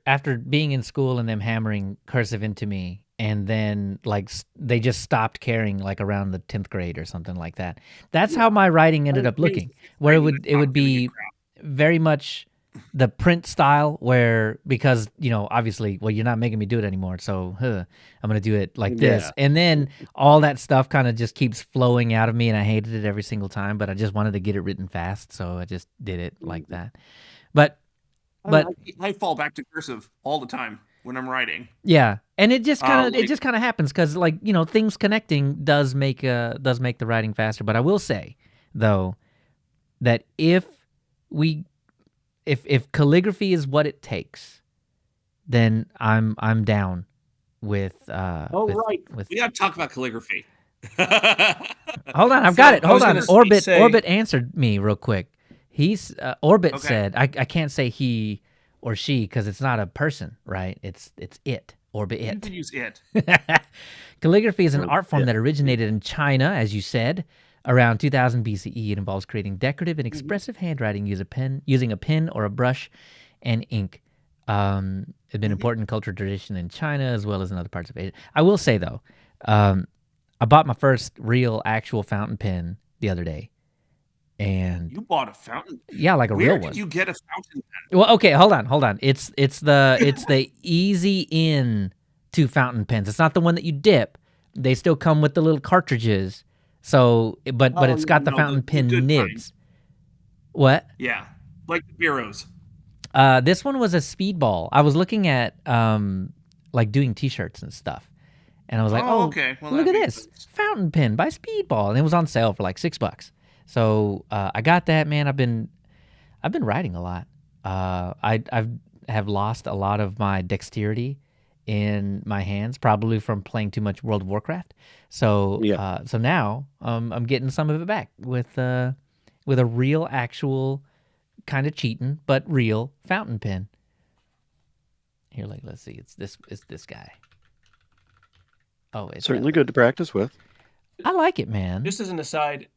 being in school and them hammering cursive into me, and then like they just stopped caring like around the 10th grade or something like that. That's how my writing ended up looking, where it would be very much the print style, where because obviously, well, you're not making me do it anymore, so I'm gonna do it like this, and then all that stuff kind of just keeps flowing out of me, and I hated it every single time, but I just wanted to get it written fast, so I just did it like that. But I fall back to cursive all the time when I'm writing. Yeah, and it just kind of happens because things connecting does make the writing faster. But I will say though that if calligraphy is what it takes, then I'm down with. We got to talk about calligraphy. Hold on, I've got it. Hold on. Orbit answered me real quick. Orbit said I can't say he or she because it's not a person, right? It's it. Orbit it. You can use it. Calligraphy is an art form that originated in China, as you said, around 2000 BCE. It involves creating decorative and expressive handwriting using a pen or a brush and ink. It's been an important cultural tradition in China as well as in other parts of Asia. I will say though, I bought my first real actual fountain pen the other day. And you bought a fountain? Yeah, like a real one. Where did you get a fountain pen? Well, okay, hold on. It's the easy in to fountain pens. It's not the one that you dip. They still come with the little cartridges. So, but it's got the fountain pen nibs. What? Yeah, like the bureaus. This one was a speedball. I was looking at like doing T-shirts and stuff, and I was like, Oh, "Oh, okay. Well, look that at makes this sense. fountain pen by Speedball," and it was on sale for like $6. So I got that. Man, I've been writing a lot. I've have lost a lot of my dexterity in my hands, probably from playing too much World of Warcraft. So Yeah. so now I'm getting some of it back with a real, actual kind of cheating, but real fountain pen. Here, like, let's see. It's this guy. Oh, it's Certainly good to practice with. I like it, man. Just as an aside,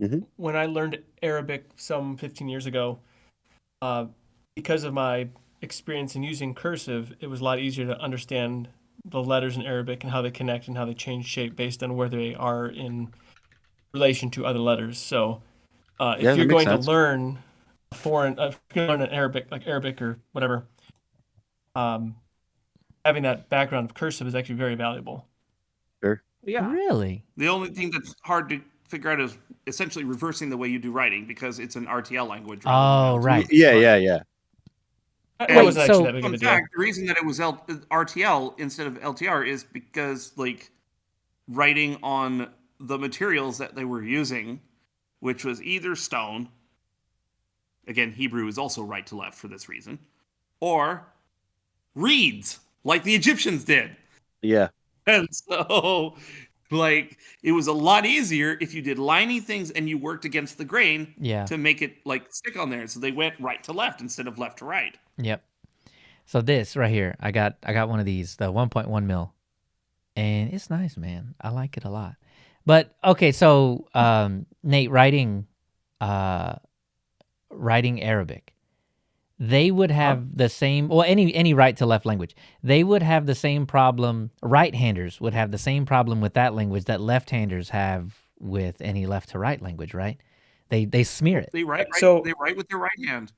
Mhm. when I learned Arabic some 15 years ago, uh, because of my experience in using cursive, it was a lot easier to understand the letters in Arabic and how they connect and how they change shape based on where they are in relation to other letters. So, if Yeah, that you're makes going to sense. learn a foreign, if you're going to learn an Arabic, like Arabic or whatever, um, having that background of cursive is actually very valuable. Sure. Yeah. Really? The only thing that's hard to figure out is essentially reversing the way you do writing because it's an RTL language. Rather Oh, than right. Yeah. That And wasn't actually so- that big of fun a deal. fact, the reason that it was RTL instead of LTR is because like writing on the materials that they were using, which was either stone, again Hebrew is also right to left for this reason, or reeds like the Egyptians did. Yeah. And so like it was a lot easier if you did liney things and you worked against the grain Yeah. to make it like stick on there. So they went right to left instead of left to right. Yep. So this right here, I got one of these, the 1.1 mil, and it's nice, man. I like it a lot. But okay, so Nate, writing Arabic, they would have the same. Well, any right to left language, they would have the same problem. Right-handers would have the same problem with that language that left-handers have with any left to right language, right? They smear it. They write So- they write with their right hand.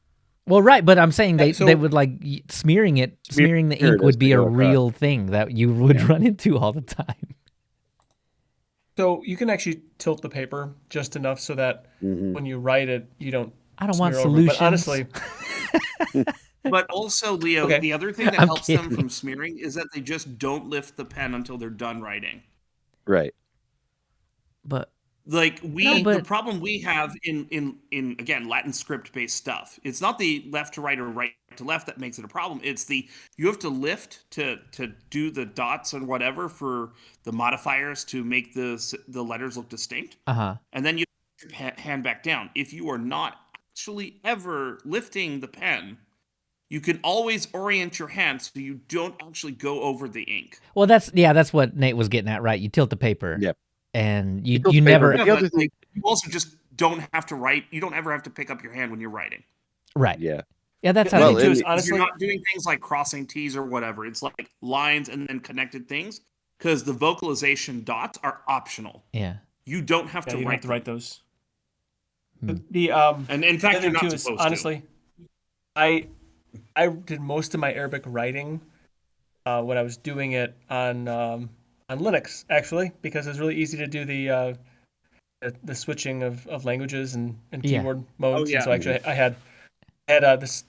Well, right, but I'm saying they so- would like smearing the Smear it ink as would they be a go across. real thing that you would Yeah. run into all the time. So you can actually tilt the paper just enough so that Mhm. when you write it, you don't. I don't want smear over. solutions. But honestly, But also, Leo, Okay. the other thing that I'm helps them kidding. from smearing is that they just don't lift the pen until they're done writing. Right. But Like No, the but- problem we have in again Latin script based stuff. It's not the left to right or right to left that makes it a problem. It's the you have to lift to do the dots and whatever for the modifiers to make the letters look distinct, and then you hand back down. If you are not actually ever lifting the pen, you can always orient your hand so you don't actually go over the ink. well, that's what Nate was getting at, right? You tilt the paper. Yep. And you tilt the paper, never but Yeah, the other but, thing- like, you also just don't have to write. You don't ever have to pick up your hand when you're writing. right. Yeah. Yeah, that's the how Well, they thing do too it. is 'Cause honestly, you're not doing things like crossing T's or whatever. It's like lines and then connected things because the vocalization dots are optional. Yeah. You don't have yeah, to you don't write have to write them. those. Hmm. The And in the fact, other you're thing not too is supposed honestly, I did most of my Arabic writing when I was doing it on Linux actually because it's really easy to do the switching of languages and Yeah. keyboard modes. yeah. And so actually I had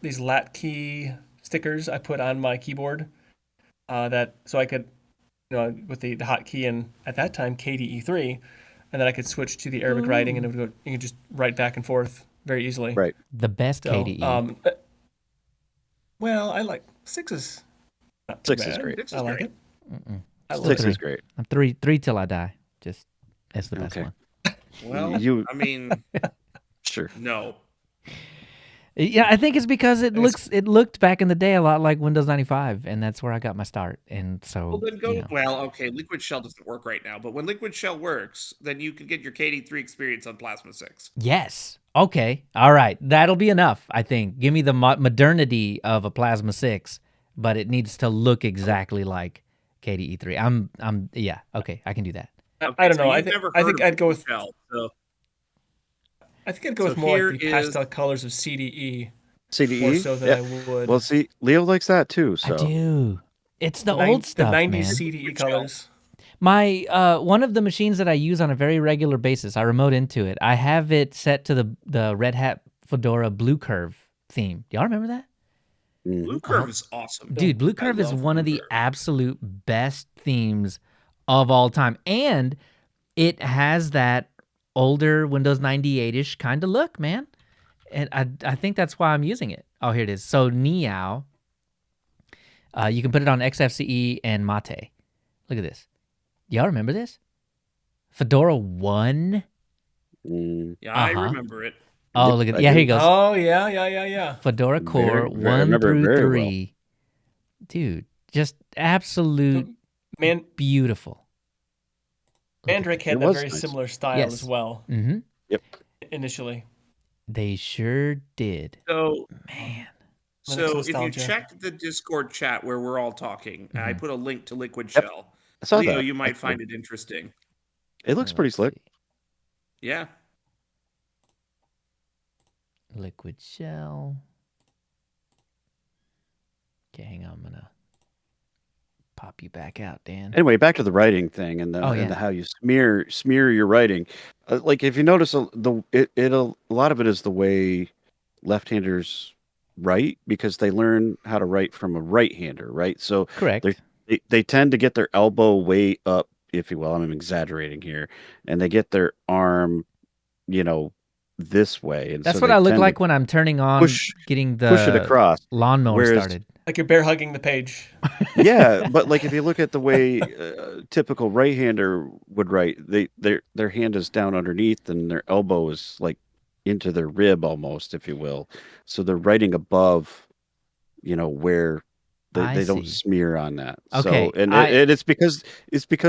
these lat key stickers I put on my keyboard that so I could with the hotkey and at that time KDE3, and then I could switch to the Arabic writing and it would go. You could just write back and forth very easily. Right. The best So, KDE. well, I like 6 is not too 6 is bad. great. 6 is I like great. it. I love 6 it. is great. I'm three till I die. Just that's the best Okay. one. Well, You- I mean, Sure. no. Yeah, I think it's because it looked back in the day a lot like Windows 95, and that's where I got my start. And so, Well, then go. you know. Well, okay, Liquid Shell doesn't work right now, but when Liquid Shell works, then you can get your KD3 experience on Plasma 6. Yes. Okay. All right. That'll be enough, I think. Give me the modernity of a Plasma 6, but it needs to look exactly like KDE3. Yeah. Okay. I can do that. I don't so know. I you've think never I heard think of I'd go Liquid with Shell, so more here like the is- pastel colors of CDE CDE. more so than Yeah. I would. Well, see, Leo likes that too. So I do. It's the nine- old stuff, the 90s man. CDE Liquid Shell. colors. My one of the machines that I use on a very regular basis, I remote into it. I have it set to the Red Hat Fedora Blue Curve theme. Do y'all remember that? Blue Curve is awesome. Dude, Blue I Curve is love one of Blue the Curve. absolute best themes of all time. And it has that older Windows 98-ish kind of look, man. And I think that's why I'm using it. Oh, here it is. So Neal, you can put it on XFCE and Mate. Look at this. Y'all remember this? Fedora 1? Mm, Yeah, I Uh-huh. remember it. Oh, Yep, look at I Yeah, here do. he goes. Oh yeah. Fedora Core I 1 remember it through very 3. Dude, just absolute Man, beautiful. Look at Mandrake that. had It a was very nice. similar style Yes. as well Mm-hmm. Yep. initially. They sure did. So, Man. Linux so if you nostalgia. check the Discord chat where we're all talking, I Mhm. put a link to Liquid Yep. Shell. I saw Leo, that. you might That's cool. find it interesting. It looks pretty Let's slick. see. Yeah. Liquid Shell. Okay, hang on. I'm going to pop you back out, Dan. Anyway, back to the writing thing and Oh, yeah. how you smear your writing. Like if you notice, a lot of it is the way left-handers write because they learn how to write from a right-hander, right? So Correct. they tend to get their elbow way up, if you will. I'm exaggerating here, and they get their arm, this way, and That's so what they I look tend like to when I'm turning on push getting push it the across. lawnmower Whereas started. Like you're bear hugging the page. Yeah, but like if you look at the way typical right-hander would write, their hand is down underneath and their elbow is like into their rib almost, if you will. So they're writing above, where I they don't see. smear on that. So Okay. and it's because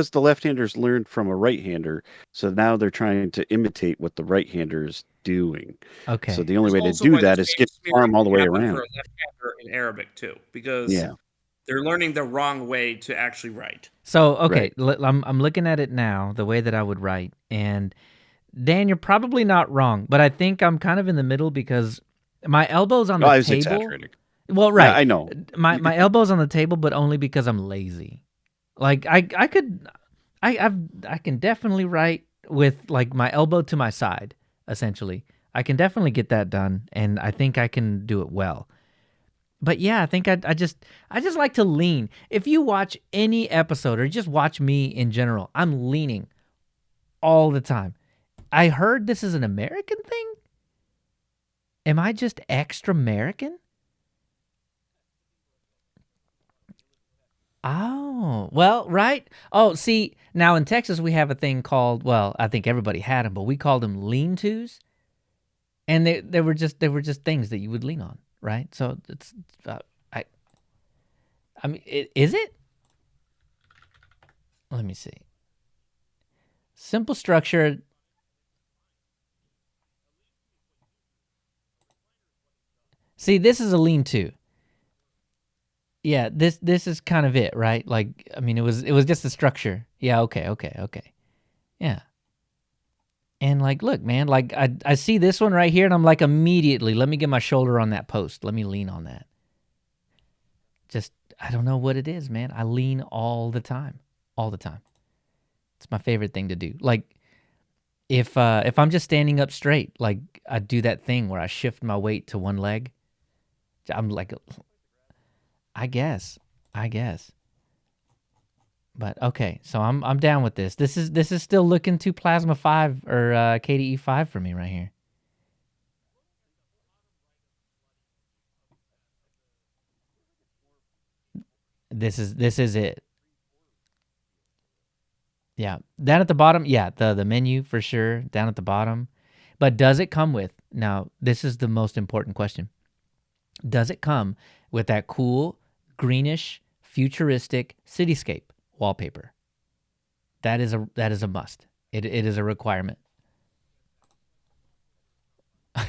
the left-handers learned from a right-hander, so now they're trying to imitate what the right-hander is doing. So Okay. the only That's way to also do why the that is same get the arm smearing all the can way happen for around. a left-hander in Arabic too, because Yeah, they're learning the wrong way to actually write. So, okay, right. I'm looking at it now, the way that I would write. And Dan, you're probably not wrong, but I think I'm kind of in the middle because my elbow's on Oh, the I was table. exaggerating. Well, Yeah, right. I know. My elbow's on the table, but only because I'm lazy. Like I could I can definitely write with like my elbow to my side, essentially. I can definitely get that done, and I think I can do it well. But yeah, I think I just like to lean. If you watch any episode or just watch me in general, I'm leaning all the time. I heard this is an American thing. Am I just extra American? Oh, well, right. Oh, see, now in Texas we have a thing called, well, I think everybody had them, but we called them lean-tos, and they were just things that you would lean on, right? So it's I I mean, is it? Let me see. Simple structure. See, this is a lean-to. Yeah, this is kind of it, right? Like, I mean, it was just the structure. Yeah, okay. Yeah. And like, look, man, like I see this one right here and I'm like immediately, let me get my shoulder on that post. Let me lean on that. Just I don't know what it is, man. I lean all the time. All the time. It's my favorite thing to do. Like if I'm just standing up straight, like I do that thing where I shift my weight to one leg. I'm like I guess. I guess. But okay, so I'm down with this. This is still looking too Plasma 5 or KDE 5 for me right here. This is it. Yeah. Down at the bottom, yeah, the menu for sure, down at the bottom. But does it come with? Now, this is the most important question. Does it come with that cool greenish futuristic cityscape wallpaper? That is a must. It is a requirement. I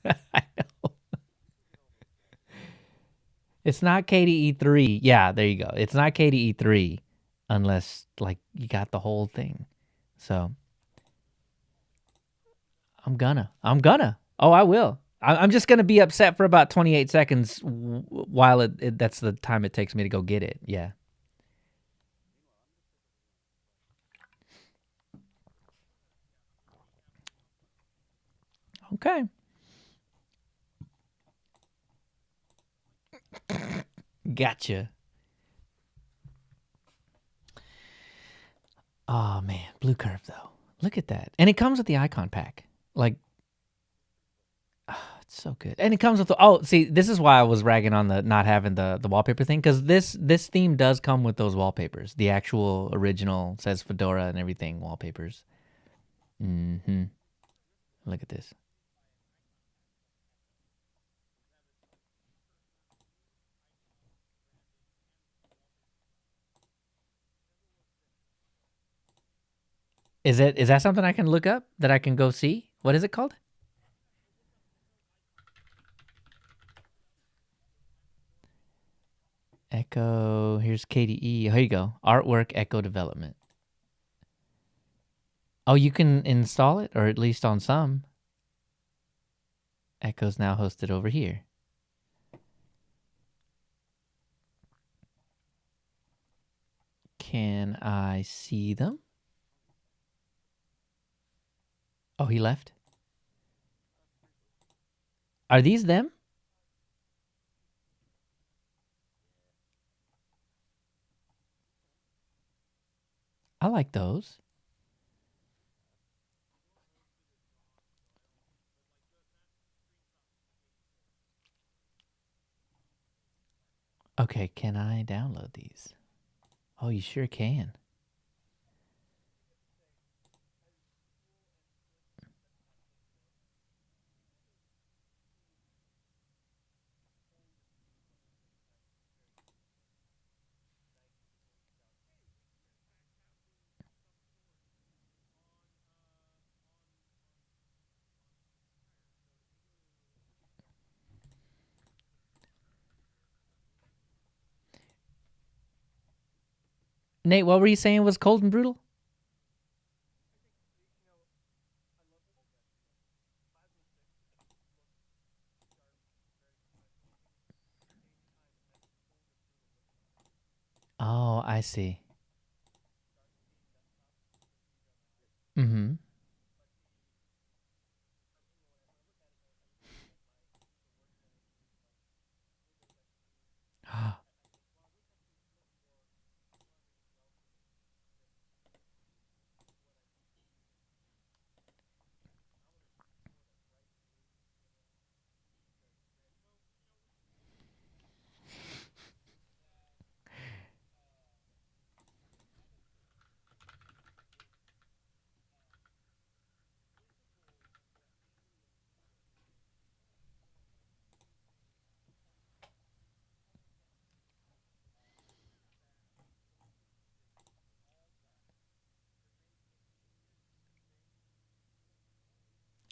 know. It's not KDE 3. Yeah, there you go. It's not KDE 3 unless like you got the whole thing. So I'm gonna. Oh, I will. I'm just gonna be upset for about 28 seconds while that's the time it takes me to go get it. Yeah. Okay. Gotcha. Oh man, Blue Curve though. Look at that, and it comes with the icon pack. Like, it's so good, and it comes with the. Oh, see, this is why I was ragging on the not having the wallpaper thing, because this theme does come with those wallpapers. The actual original says Fedora and everything wallpapers. Mm-hmm. Look at this. Is that something I can look up that I can go see? What is it called? Echo. Here's KDE. Here you go. Artwork Echo Development. Oh, you can install it, or at least on some. Echo's now hosted over here. Can I see them? Oh, he left. Are these them? I like those. Okay, can I download these? Oh, you sure can. Nate, what were you saying was cold and brutal? Oh, I see. Mm-hmm.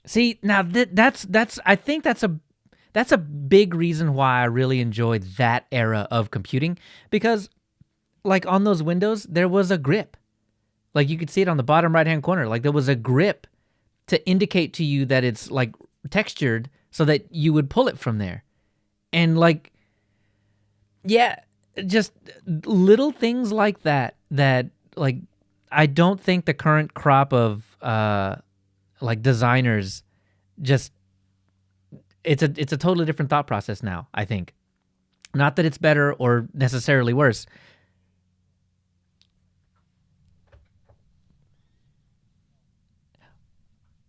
See, now that's I think that's a big reason why I really enjoyed that era of computing, because like on those windows there was a grip. Like you could see it on the bottom right-hand corner. Like there was a grip to indicate to you that it's like textured so that you would pull it from there. And like, yeah, just little things like that like I don't think the current crop of like designers just it's a totally different thought process now, I think. Not that it's better or necessarily worse.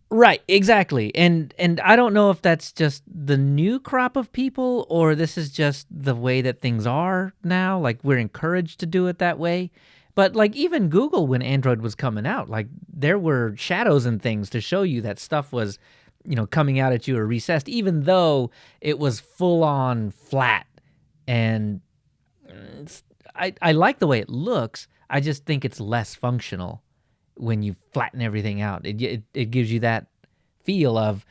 Right, exactly. And I don't know if that's just the new crop of people or this is just the way that things are now. Like we're encouraged to do it that way. But like even Google when Android was coming out, like there were shadows and things to show you that stuff was, coming out at you or recessed, even though it was full on flat. And I like the way it looks. I just think it's less functional when you flatten everything out. It gives you that feel of,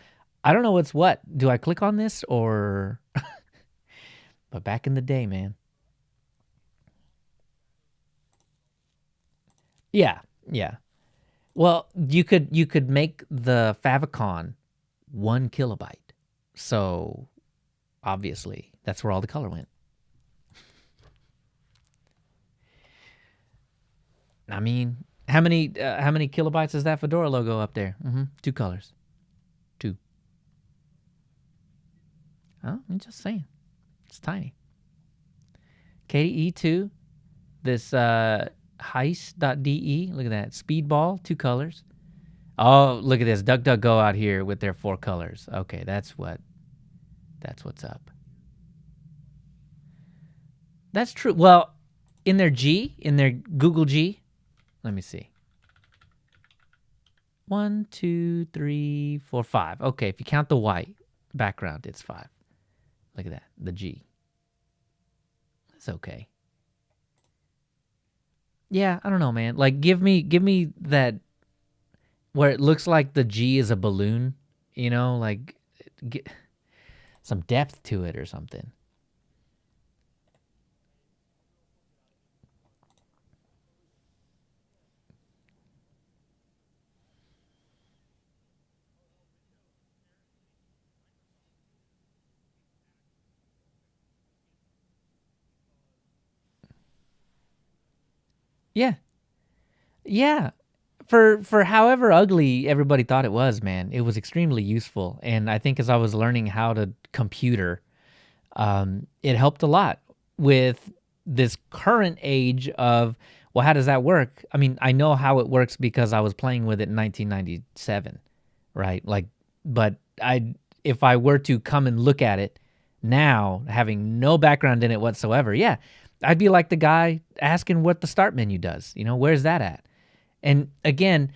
I don't know what's what. Do I click on this or? But back in the day, man. Yeah, yeah. Well, you could make the favicon 1 kilobyte. So obviously that's where all the color went. I mean, how many kilobytes is that Fedora logo up there? 2 colors. 2. Oh, I'm just saying. It's tiny. KDE2. This heist.de. Look at that. Speedball, 2 colors. Oh, look at this. DuckDuckGo out here with their 4 colors. Okay, that's what's up. That's true. Well, in their Google G, let me see. 1, 2, 3, 4, 5. Okay, if you count the white background, it's 5. Look at that, the G. That's okay. Yeah, I don't know, man. Like, give me that where it looks like the G is a balloon, like get some depth to it or something. Yeah. Yeah. For however ugly everybody thought it was, man, it was extremely useful. And I think as I was learning how to computer, it helped a lot with this current age of, well, how does that work? I mean, I know how it works because I was playing with it in 1997, right? Like, but if I were to come and look at it now, having no background in it whatsoever, yeah, I'd be like the guy asking what the start menu does. Where's that at? And again,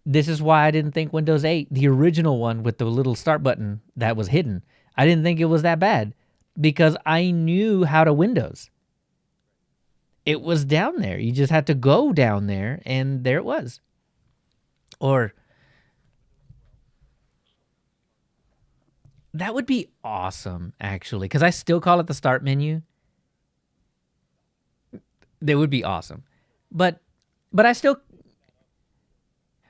this is why I didn't think Windows 8, the original one with the little start button that was hidden, I didn't think it was that bad because I knew how to Windows. It was down there. You just had to go down there, and there it was. Or that would be awesome, actually, because I still call it the start menu. That would be awesome. But I still...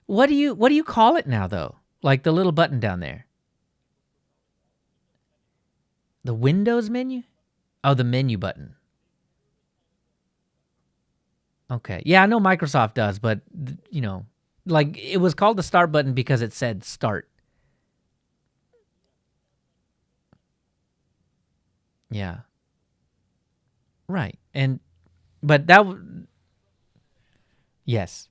What do you call it now, though? Like the little button down there. The Windows menu? Oh, the menu button. Okay. Yeah, I know Microsoft does, but, like it was called the start button because it said start. Yeah. Right. But yes.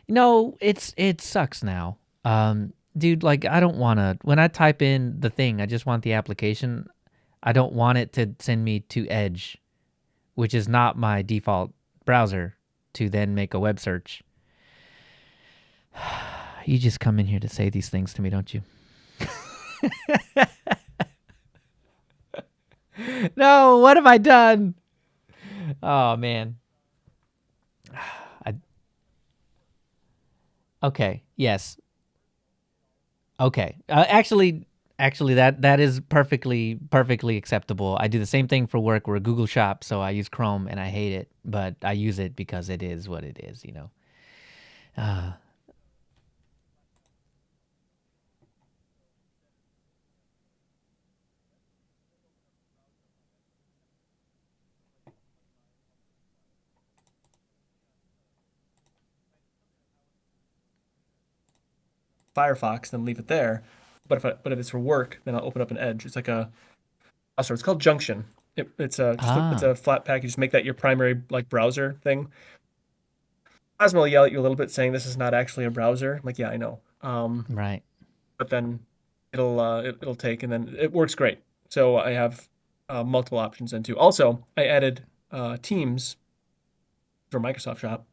No, it sucks now. Dude, like I don't want to, when I type in the thing, I just want the application. I don't want it to send me to Edge, which is not my default browser, to then make a web search. You just come in here to say these things to me, don't you? No, what have I done? Oh, man. Okay, yes. Okay. Actually, that is perfectly acceptable. I do the same thing for work. We're a Google shop, so I use Chrome, and I hate it, but I use it because it is what it is, Firefox, then leave it there. But if it's for work, then I'll open up an Edge. It's like it's called Junction. It's a flat package. Just make that your primary like browser thing. Osmo will yell at you a little bit saying this is not actually a browser. I'm like, yeah, I know. Right. But then it'll take, and then it works great. So I have multiple options then too. Also, I added Teams for Microsoft Shop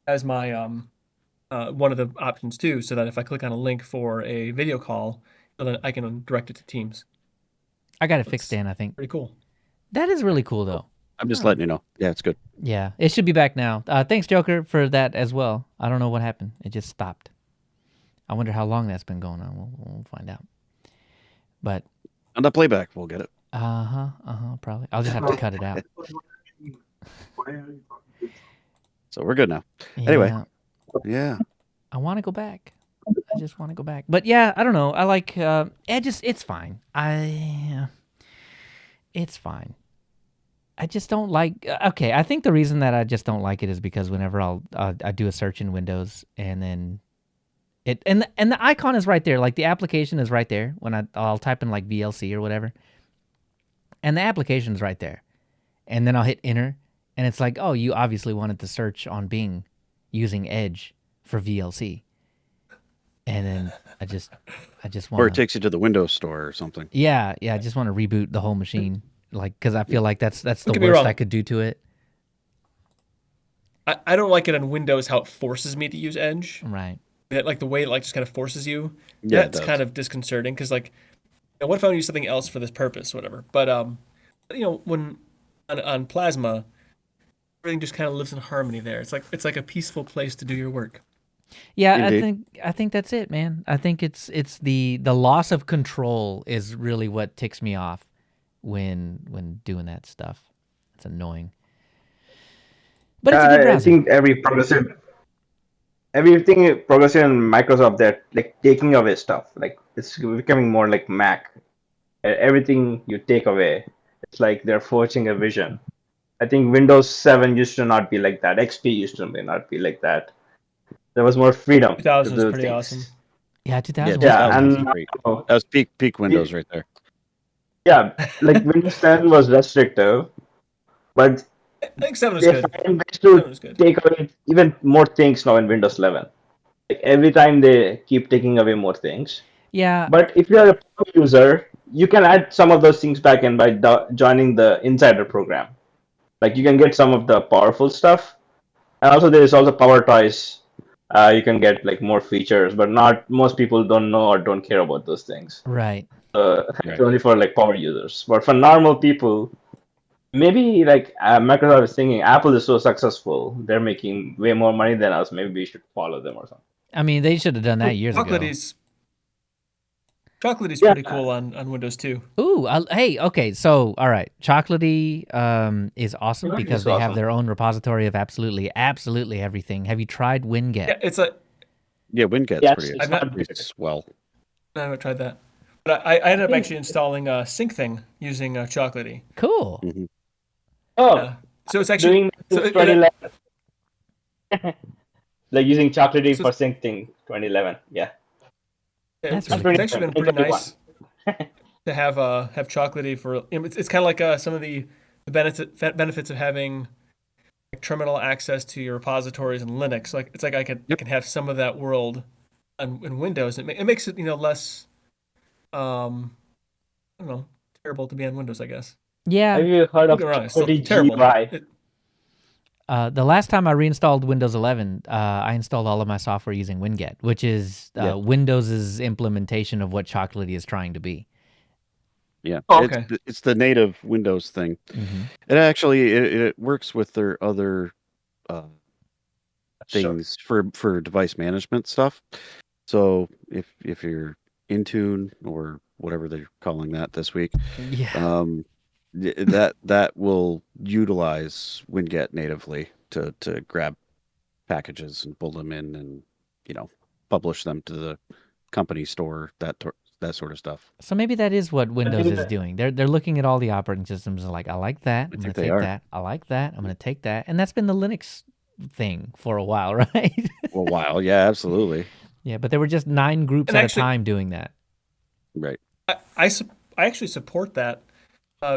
as my one of the options too, so that if I click on a link for a video call, then I can direct it to Teams. I got it fixed, Dan, I think. Pretty cool. That is really cool, though. I'm just letting you know. Yeah, it's good. Yeah, it should be back now. Thanks, Joker, for that as well. I don't know what happened. It just stopped. I wonder how long that's been going on. We'll find out. But on the playback, we'll get it. Probably. I'll just have to cut it out. So we're good now. Yeah. Anyway, yeah. I want to go back. I just want to go back. But yeah, I don't know. I like Edge. It's fine. It's fine. I just don't like. Okay, I think the reason that I just don't like it is because whenever I do a search in Windows and then And the icon is right there. Like the application is right there when I'll type in like VLC or whatever, and the application is right there, and then I'll hit enter, and it's like, oh, you obviously wanted to search on Bing using Edge for VLC, and then I just Or it want to, takes you to the Windows Store or something. yeah, I just want to reboot the whole machine, like because I feel like that's the Don't get me worst wrong. I could do to it. I don't like it on Windows how it forces me to use Edge. Right. Like the way it like just kind of forces you. Yeah, it That's does. kind of disconcerting because like, what if I want to use something else for this purpose, whatever. But when on Plasma, everything just kind of lives in harmony there. It's like a peaceful place to do your work. Yeah, Indeed. I think that's it, man. I think it's the loss of control is really what ticks me off when doing that stuff. It's annoying. But it's a good I browser. think everything progressive in Microsoft, they're like taking away stuff. Like it's becoming more like Mac. Everything you take away, it's like they're forging a vision. I think Windows 7 used to not be like that. XP used to not be like that. There was more freedom to 2000 is do pretty things. awesome. Yeah, 2000 Yeah, was 2000 crazy. was great. now, That was peak Windows right there. yeah, like Windows 10 was restrictive, but I think 7 is they good. find ways 7 to is good. take away even more things now in Windows 11. Like every time they keep taking away more things. Yeah, But if you're a power user, you can add some of those things back in by joining the Insider program. Like you can get some of the powerful stuff, and also there is also Power Toys. You can get like more features, but not most people don't know or don't care about those things. right. It's Right. only for like power users. But for normal people, maybe like Microsoft is thinking Apple is so successful, they're making way more money than us. Maybe we should follow them or something. I mean, they should have done that years ago. Chocolatey's Yeah. pretty cool on Windows too. Ooh, hey, okay, so all right, Chocolatey is awesome Chocolatey because is they have awesome. their own repository of absolutely everything. Have you tried WinGet? Yeah, it's a Yeah, WinGet's Yes, pretty, it's I've not- not pretty swell. I haven't tried that, but I ended up actually installing SyncThing using Chocolatey. Cool. Mhm. Oh, Yeah. So it's actually doing so since it- 2011. Like using Chocolatey So- for syncing 2011. Yeah. That's it's really actually been cool. pretty nice to have Chocolatey for. It's kind of like some of the benefits of having like terminal access to your repositories in Linux. Like it's like I can have some of that world in Windows. It makes it less I don't know, terrible to be on Windows, I guess. Yeah. Have you heard Don't of get me wrong, it's still Chocolatey terrible. GUI? The last time I reinstalled Windows 11, I installed all of my software using WinGet, which is Yeah. Windows's implementation of what Chocolatey is trying to be. Yeah. Oh, okay. It's the native Windows thing. Mm-hmm. It actually it works with their other Sure. things for device management stuff. So if you're Intune or whatever they're calling that this week, Yeah. that will utilize WinGet natively to grab packages and pull them in and publish them to the company store, that sort of stuff. So maybe that is what Windows think is that- doing. They're looking at all the operating systems and like, I like that. I'm going to think they take are. that. I like that. I'm going to take that. And that's been the Linux thing for a while, right? Well, wow, yeah, absolutely, Yeah, but there were just 9 groups And at actually- a time doing that. right. I actually support that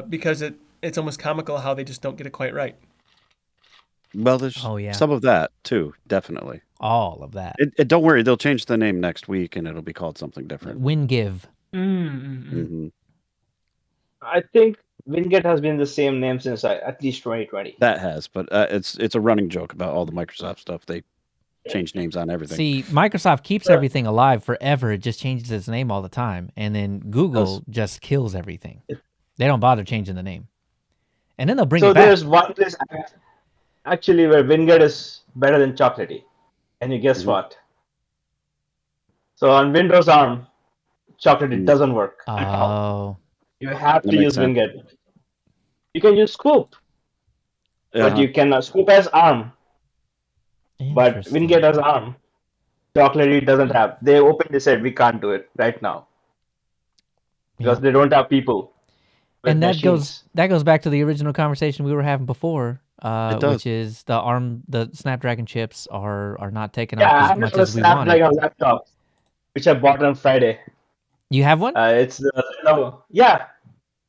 because it's almost comical how they just don't get it quite right. Well, there's Oh, yeah. some of that too, definitely. All of that. Don't worry, they'll change the name next week and it'll be called something different. WinGive. Hmm I think WinGet has been the same name since at least 2020. That has, but it's a running joke about all the Microsoft stuff. They change names on everything. See, Microsoft keeps Sure. everything alive forever. It just changes its name all the time. And then Google just kills everything. They don't bother changing the name. And then they'll bring So it back. there's one place actually where WinGet is better than Chocolatey. And you guess Mhm. what? So on Windows ARM, Chocolatey doesn't work at all. Oh. You have That to makes use sense. WinGet. You can use Scoop, but Uh-huh. you cannot. Scoop has ARM, but Interesting. WinGet has ARM. Chocolatey doesn't have. They openly said we can't do it right now because Yep. they don't have people. with And machines. that goes back to the original conversation we were having before, It does. which is the Snapdragon chips are not taken Yeah, off I as have much a as we wanted. Snapdragon laptop. which I bought on Friday. You have one? It's the Lenovo. Yeah,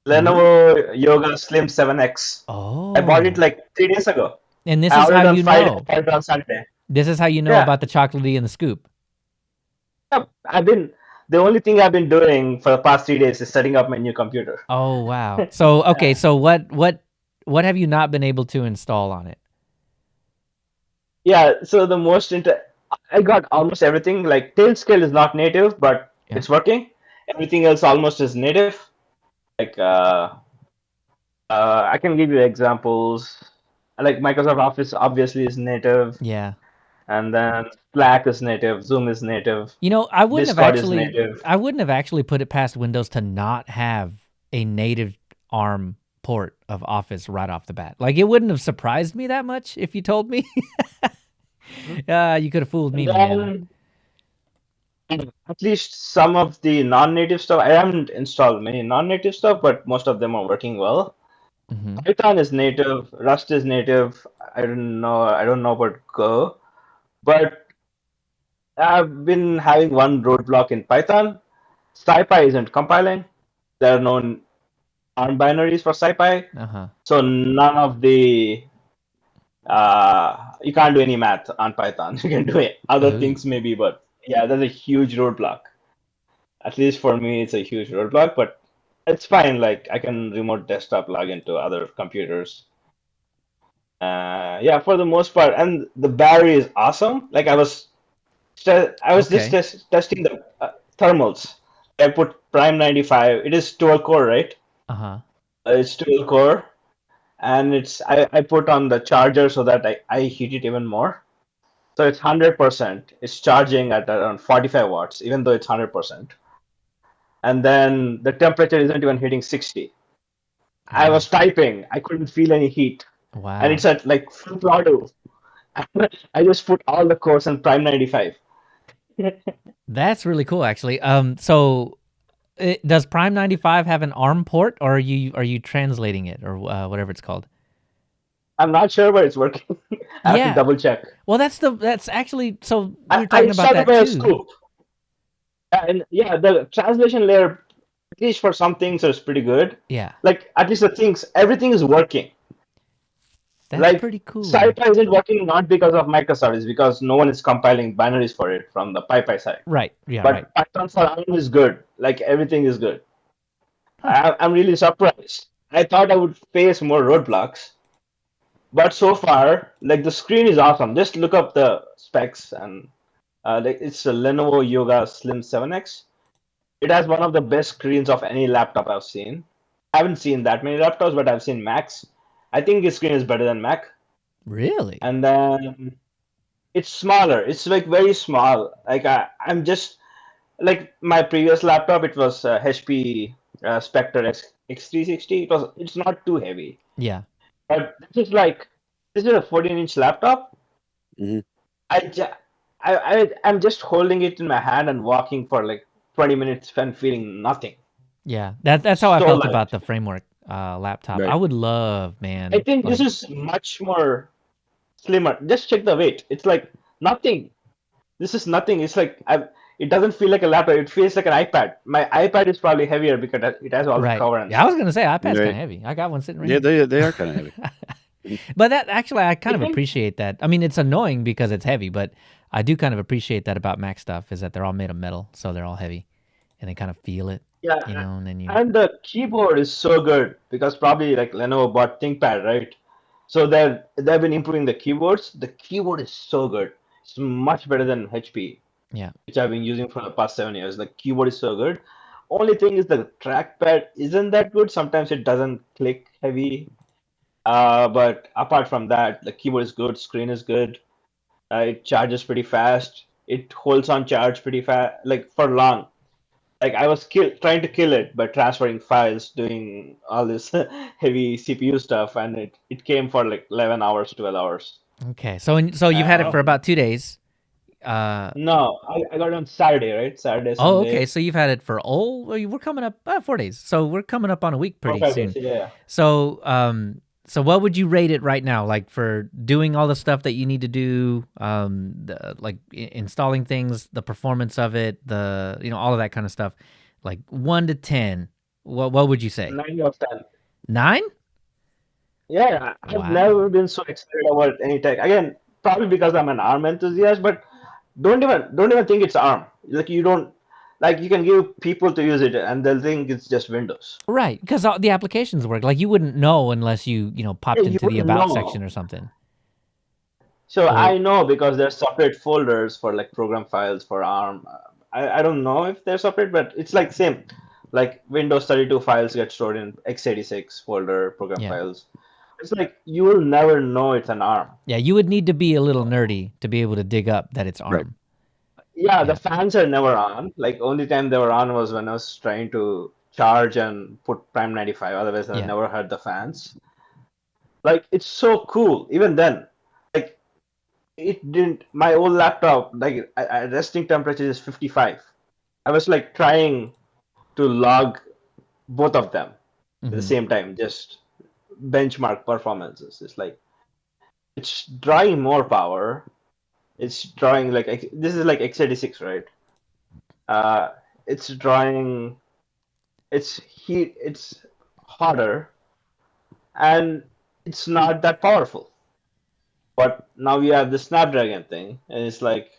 Really? Lenovo Yoga Slim 7X. I bought it Oh. like 3 days ago. And this I is how ordered on you Friday, know. got it on Sunday. This is how you know Yeah, about the chocolatey and the scoop. yeah. The only thing I've been doing for the past 3 days is setting up my new computer. Oh wow. So okay, so what have you not been able to install on it? Yeah, so I got almost everything. Like Tailscale is not native, but Yeah. it's working. Everything else almost is native. Like I can give you examples. Like Microsoft Office obviously is native, Yeah. and then Slack is native, Zoom is native, You know, Discord is native. I wouldn't have actually put it past Windows to not have a native ARM port of Office right off the bat. Like it wouldn't have surprised me that much if you told me. You could have fooled me, And man. then at least some of the non-native stuff. I haven't installed many non-native stuff, but most of them are working well. Hmm. Python is native, Rust is native. I don't know about Go, but I've been having one roadblock in Python. SciPy isn't compiling. There are no ARM binaries for SciPy, Uh-huh. so none of the you can't do any math on Python. You can do other Ooh. things maybe, but yeah, that's a huge roadblock. At least for me, it's a huge roadblock, but it's fine. Like I can remote desktop log into other computers. Yeah, for the most part, and the battery is awesome. Like I was just Okay. testing the thermals. I put Prime 95. It is 12 core, right? Uh-huh. It's 12 core, and I put on the charger so that I heat it even more. So it's 100%. It's charging at around 45 watts, even though it's 100%. And then the temperature isn't even hitting 60. I Wow. was typing. I couldn't feel any heat. And Wow. it's at like full throttle. I just put all the cores in Prime 95. That's really cool actually. So does Prime 95 have an ARM port or are you translating it or whatever it's called? I'm not sure, but it's working. I have to Yeah. double check. Well, that's actually so we were I talking about installed it that by a too. scoop. And yeah, the translation layer, at least for some things, is pretty good. Yeah. Like, at least everything is working. That's Like, pretty cool. SciPy isn't working not because of Microsoft, it's because no one is compiling binaries for it from the PyPy side. Right. Yeah, right. But Python for ARM is good. Like, everything is good. Huh. I'm really surprised. I thought I would face more roadblocks, but so far, like the screen is awesome. Just look up the specs, and like it's a Lenovo Yoga Slim 7X. It has one of the best screens of any laptop I've seen. I haven't seen that many laptops, but I've seen Macs. I think its screen is better than Mac. Really? And then it's smaller. It's like very small. Like I'm just like my previous laptop. It was HP Spectre X360. It's not too heavy. Yeah. But this is a 14-inch laptop. Mhm. I'm just holding it in my hand and walking for like 20 minutes and feeling nothing. Yeah. That's how I So felt light. about the Framework laptop. I Right. would love, I man, think like this is much more slimmer. Just check the weight. It's like nothing. This is nothing. It doesn't feel like a laptop. It feels like an iPad. My iPad is probably heavier because it has all the right. cover and Yeah, I was stuff. going to say iPad's kind Right. of heavy. I got one sitting right Yeah, here. they are kind of heavy. But that actually I kind I of think appreciate that. I mean, it's annoying because it's heavy, but I do kind of appreciate that about Mac stuff is that they're all made of metal, so they're all heavy and they kind of feel it, yeah, and then you and the keyboard is so good because probably like Lenovo bought ThinkPad, right? So they've been improving the keyboards. The keyboard is so good. It's much better than HP, yeah. which I've been using for the past 7 years. The keyboard is so good. Only thing is the trackpad isn't that good. Sometimes it doesn't click heavy. But apart from that, the keyboard is good. Screen is good. It charges pretty fast. It holds on charge pretty fast, like for long. Like I was trying to kill it by transferring files, doing all this heavy CPU stuff, and it came for like 11 hours, 12 hours. Okay. So you've had it Uh, for about 2 days. no, I got it on Saturday, right? Saturday, Oh, okay. Sunday. So you've had it for we're coming up 4 days. So we're coming up on a week Four, pretty 5 days. soon. Yeah. So So what would you rate it right now? Like for doing all the stuff that you need to do, installing things, the performance of it, all of that kind of stuff. Like 1 to 10, what would you say? 9 out of 10. 9? Yeah, I've Wow. never been so excited about any tech. Again, probably because I'm an ARM enthusiast, but don't even think it's ARM. Like you don't like you can give people to use it and they'll think it's just Windows. Right, because the applications work. Like you wouldn't know unless you popped Yeah, you into the wouldn't about know. section or something. So Or I know because there's separate folders for like program files for ARM. I don't know if they're separate, but it's like same. Like Windows 32 files get stored in x86 folder program yeah. files. It's like you will never know it's an ARM. Yeah, you would need to be a little nerdy to be able to dig up that it's ARM. Right. Yeah, Yeah. the fans are never on. Like only time they were on was when I was trying to charge and put Prime 95. Otherwise, I Yeah. never heard the fans. Like it's so cool. Even then, like it didn't. My old laptop, like resting temperature is 55. I was like trying to log both of them at the Mhm. same time, just benchmark performances. It's like it's drawing more power. It's drawing like this is like x86, right? It's drawing. It's heat. It's hotter, and it's not that powerful. But now we have the Snapdragon thing, and it's like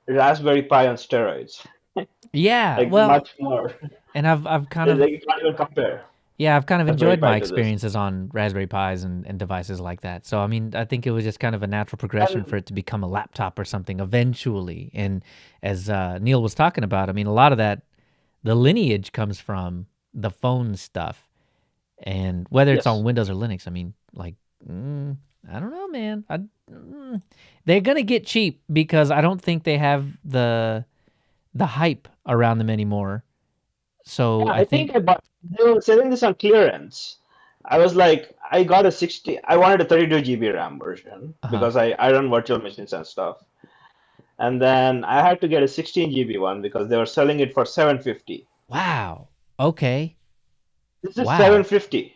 Raspberry Pi on steroids. Yeah, Like well, much more. and I've kind of Like you can't even compare I've kind of Raspberry enjoyed Pi my to this. experiences on Raspberry Pis and devices like that. So I mean, I think it was just kind of a natural progression for it to become a laptop or something eventually. And as Neal was talking about, I mean, a lot of that, the lineage comes from the phone stuff, and whether it's on Yes. Windows or Linux, I mean, like, I don't know, man. They're gonna get cheap because I don't think they have the hype around them anymore. So Yeah, I I think think they were selling this on clearance. I was like, I got a 60. I wanted a 32 GB RAM version because I run virtual machines and stuff. And then I had to get a 16 GB one because they were selling it for 750. wow. Okay. This is Wow. 750.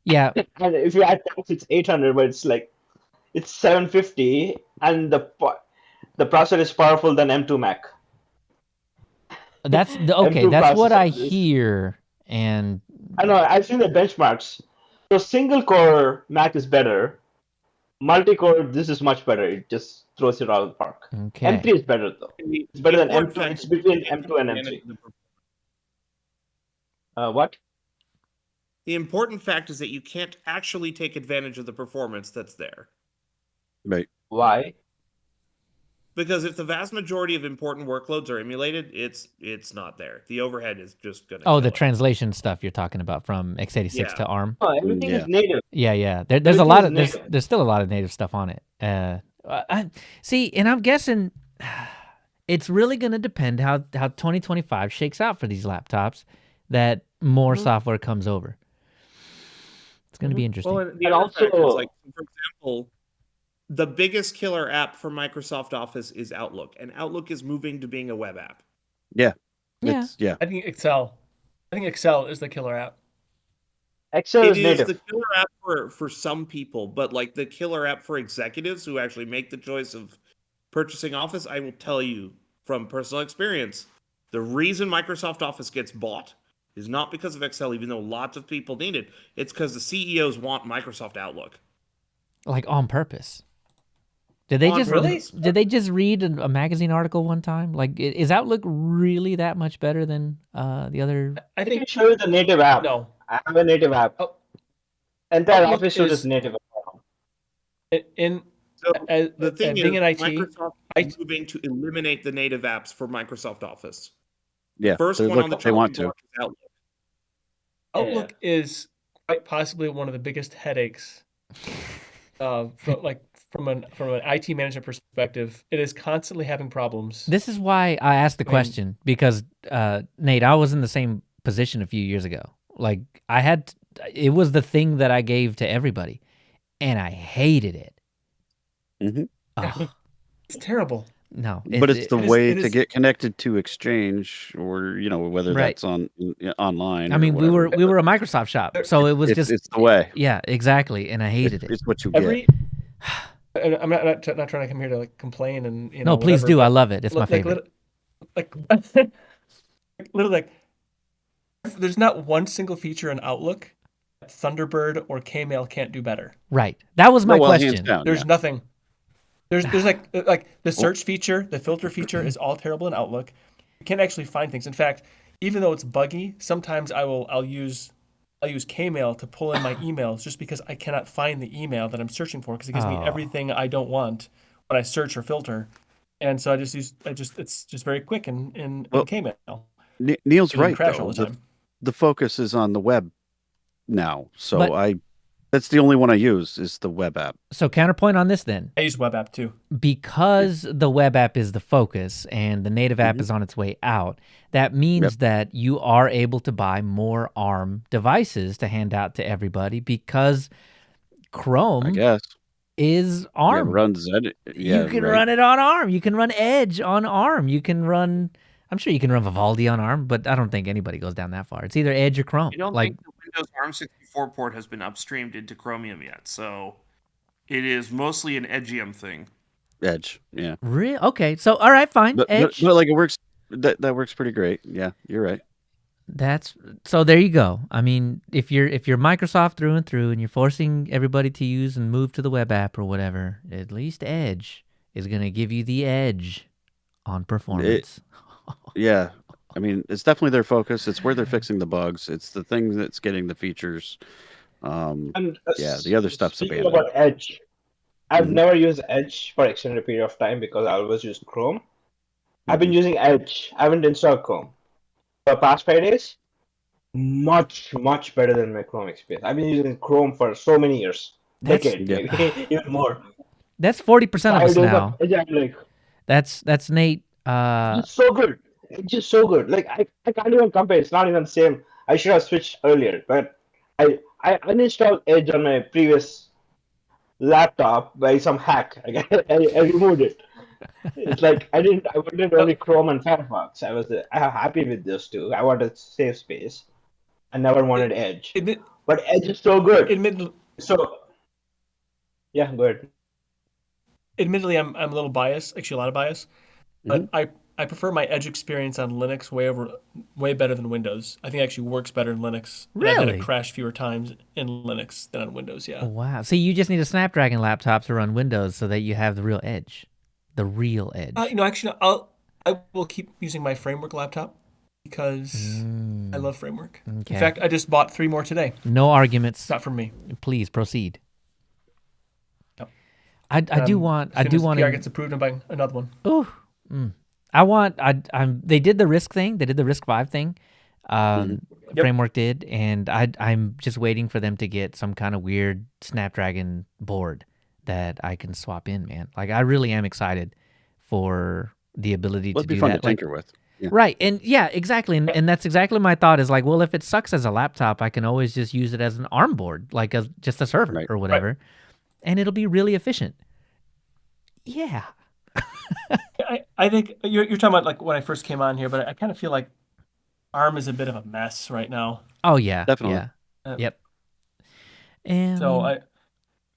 Yeah. And if you add tax, it's 800, but it's 750, and the processor is powerful than M2 Mac. That's okay. M2 That's what I processor is. hear. And I know I've seen the benchmarks. So single core Mac is better. Multi-core, this is much better. It just throws it out of the park. okay. M3 is better though. The It's better than important M2. fact It's is you between can't M2 take and advantage M3. of the performance. What? The important fact is that you can't actually take advantage of the performance that's there. Right. Why? Because if the vast majority of important workloads are emulated, it's not there. The overhead is just gonna. Oh, kill the it. translation stuff you're talking about from x86 Yeah. to ARM. Oh, everything Yeah. is native. Yeah. There's a Everything lot is of native. there's still a lot of native stuff on it. See, and I'm guessing it's really going to depend how 2025 shakes out for these laptops. That more software comes over. It's going to be interesting. Well, and the And other fact is, also, like, for example, the biggest killer app for Microsoft Office is Outlook, and Outlook is moving to being a web app. Yeah. Yeah. It's, yeah. I think Excel. I think Excel is the killer app. Excel It is is native. the killer app for some people, but like the killer app for executives who actually make the choice of purchasing Office, I will tell you from personal experience, the reason Microsoft Office gets bought is not because of Excel, even though lots of people need it. It's because the CEOs want Microsoft Outlook. Like on purpose. Did they On just purpose. did they just read a magazine article one time? Like, is Outlook really that much better than the other? I I can think show you the native app. no. I have a native app. Oh, Entire Outlook Office suite is- is native. In So as, the thing being is, in IT, Microsoft is moving to eliminate the native apps for Microsoft Office. Yeah. First They one look on the like they chopping want to. block is Outlook. Outlook is quite possibly one of the biggest headaches. From an IT management perspective, it is constantly having problems. This is why I asked the I mean- question because Nate, I was in the same position a few years ago. Like it was the thing that I gave to everybody, and I hated it. Mhm. Ugh. It's terrible. No, But it's the It is- way it to is- get connected to Exchange, or whether Right. that's online. I or mean, we whatever. were a Microsoft shop, so it was It's just it's the way. yeah, exactly, and I hated it. It's what you get. every. And I'm not trying to come here to like complain and No, please whatever, do. I but love it. It's my like favorite. like literally like there's not one single feature in Outlook that Thunderbird or Kmail can't do better. Right. That was my No, well, hands question. down. There's Yeah. nothing. There's like the search feature, the filter feature is all terrible in Outlook. You can't actually find things. In fact, even though it's buggy, sometimes I'll use Kmail to pull in my emails just because I cannot find the email that I'm searching for because it gives me Oh. everything I don't want when I search or filter. And so it's just very quick in Well, Kmail. Neal's It doesn't right crash though. all the time. The focus is on the web now, so But- that's the only one I use is the web app. So counterpoint on this then. I use web app too. Because the web app is the focus and the native app is on its way out, that means that you are able to buy more ARM devices to hand out to everybody because I Chrome guess. is ARM. Yeah, runs it. Yeah, you can right. run it on ARM. You can run Edge on ARM. You can run, I'm sure you can run Vivaldi on ARM, but I don't think anybody goes down that far. It's either Edge or Chrome. I don't Like, think the Windows ARM64 port has been upstreamed into Chromium yet, so it is mostly an Edgium thing. Edge. Yeah. real? Okay. So, all right, fine. But Edge. like it works. That works pretty great. Yeah, you're right. That's so there you go. I mean, if you're Microsoft through and through and you're forcing everybody to use and move to the web app or whatever, at least Edge is going to give you the edge on performance. Yeah. I mean, it's definitely their focus. It's where they're fixing the bugs. It's the thing that's getting the features. And Yeah, the other stuff's speaking abandoned. about Edge, I've Mhm. never used Edge for extended period of time because I always use Chrome. I've been Mhm. using Edge. I haven't installed Chrome for the past 5 days. Much better than my Chrome experience. I've been using Chrome for so many years, That's- decade, Yeah. maybe even more. That's 40% of 5 us days now. of Edge, I'm like, That's Nate. it's so good. It's just so good. Like I can't even compare. It's not even the same. I should have switched earlier, but I uninstalled Edge on my previous laptop by some hack. I removed it. It's like I wanted only Chrome and Firefox. I happy with those two. I wanted save space. I never wanted Edge. Admit, But Edge is so good. So yeah, good. admittedly, I'm a little biased, actually a lot of bias, but I prefer my Edge experience on Linux way better than Windows. I think it actually works better in Linux. And I've had Really? it crash fewer times in Linux than on Windows. Yeah. Wow. See, you just need a Snapdragon laptop to run Windows so that you have the real edge. The real edge. Actually, I will keep using my framework laptop because I love framework. Okay. In fact, I just bought 3 more today. No arguments. It's not from me. Please proceed. Yep. I do want As soon as to PR gets approved, I'm buying another one. Ooh. They did the Risk thing. They did the Risk 5 thing. Yep. Framework did, and I'm just waiting for them to get some kind of weird Snapdragon board that I can swap in, man. Like I really am excited for the ability It'd to be do fun that. to tinker with. Yeah. Right. And yeah, exactly. And that's exactly my thought is like, well, if it sucks as a laptop, I can always just use it as an ARM board, like just a server Right. or whatever. And it'll be really efficient. Yeah. I think you're talking about like when I first came on here, but I kind of feel like ARM is a bit of a mess right now. Oh yeah. Definitely. Yeah. Yep. And So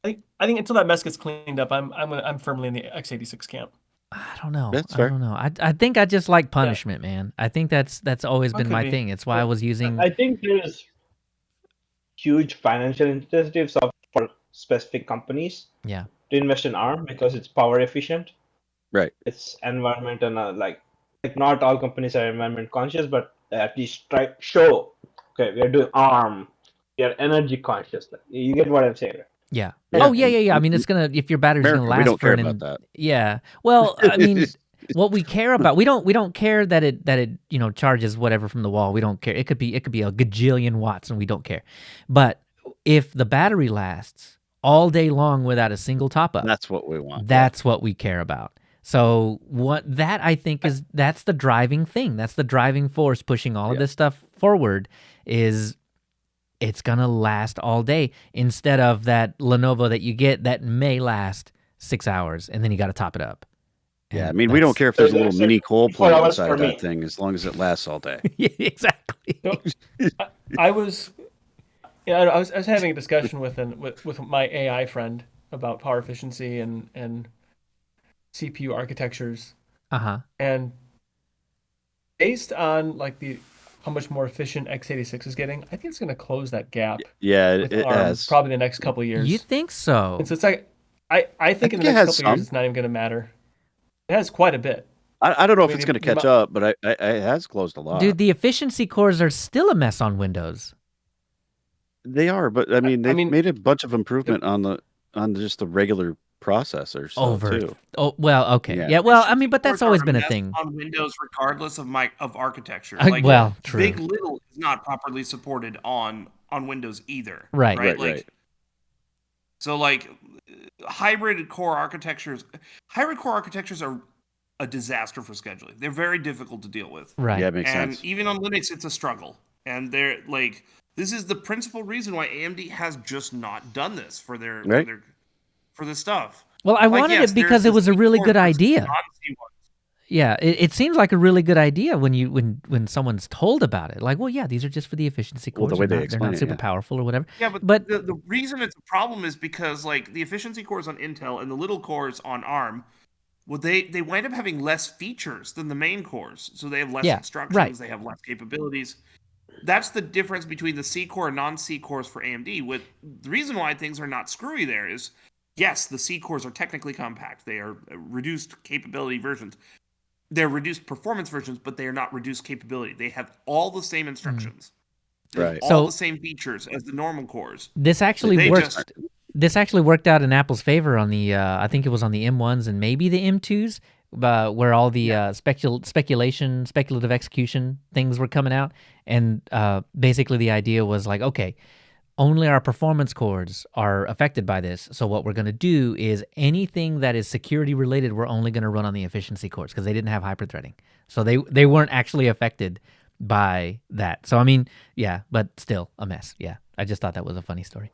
I think until that mess gets cleaned up, I'm firmly in the x86 camp. I don't know. That's I fair. don't know. I think I just like punishment, man. I think that's always been could my be. thing. It's why I was using I think there's huge financial incentives for specific companies yeah. to invest in ARM because it's power efficient. Right. It's environment and like not all companies are environment conscious, but at least try show okay we are doing ARM, we are energy conscious. Like, you get what I'm saying? Right? Yeah. Yeah. Oh yeah. I mean, it's gonna if your battery's America, gonna we last don't for care an about that. yeah. Well, I mean, what we care about we don't care that it charges whatever from the wall. We don't care. It could be a gajillion watts and we don't care. But if the battery lasts all day long without a single top up, That's what we want. that's what we care about. So I think that's the driving thing. That's the driving force pushing all of this stuff forward is it's going to last all day instead of that Lenovo that you get that may last 6 hours and then you got to top it up. Yeah, I And mean, we don't that's- care if there's a little That's mini coal 24 plant hours inside for of that me. thing, as long as it lasts all day. Yeah, exactly. So, I was, I was having a discussion with my AI friend about power efficiency and CPU architectures, Uh-huh. and based on like the how much more efficient x86 is getting, I think it's going to close that gap Yeah, with it ARM has. probably the next couple of years. You think so? And so it's like I think in think the it next has couple of years some. it's not even going to matter. It has quite a bit. I don't know I if mean, it's the- going to the catch amou- up, but it has closed a lot. Dude, the efficiency cores are still a mess on Windows. They are, but I mean, I they've mean, made a bunch of improvement on just the regular processor, so too. Oh, well, okay. Yeah. Yeah, well, I Efficiency mean, but that's cores are always a been a mess thing. on Windows, regardless of architecture. Uh, Like, well, true. Big Little is not properly supported on Windows either. Right. Right. So like hybrid core architectures are a disaster for scheduling. They're very difficult to deal with. Right. Yeah, it makes And sense. even on Linux it's a struggle. And they're like this is the principal reason why AMD has just not done this for their Right. for the stuff. Well, I Like, wanted yes, it because there's it was the a really C good core versus idea. non-C ones. Yeah, it seems like a really good idea when someone's told about it. Like, well, yeah, these are just for the efficiency Well, cores. the way they they're explain not it, super yeah. powerful or whatever. Yeah, But the reason it's a problem is because like the efficiency cores on Intel and the little cores on ARM, well, they wind up having less features than the main cores, so they have less Yeah, instructions, right. they have less capabilities. That's the difference between the C core and non-C cores for AMD. With the reason why things are not screwy there is, yes, the C cores are technically compact; they are reduced capability versions. They're reduced performance versions, but they are not reduced capability. They have all the same instructions. They have Right. all So- the same features as the normal cores. this actually They worked. just This actually worked out in Apple's favor on the. I think it was on the M1s and maybe the M2s, where all the speculative execution things were coming out, and basically the idea was like, okay, only our performance cores are affected by this. So what we're going to do is anything that is security related, we're only going to run on the efficiency cores because they didn't have hyperthreading. So they weren't actually affected by that. So I mean, yeah, but still a mess. Yeah, I just thought that was a funny story.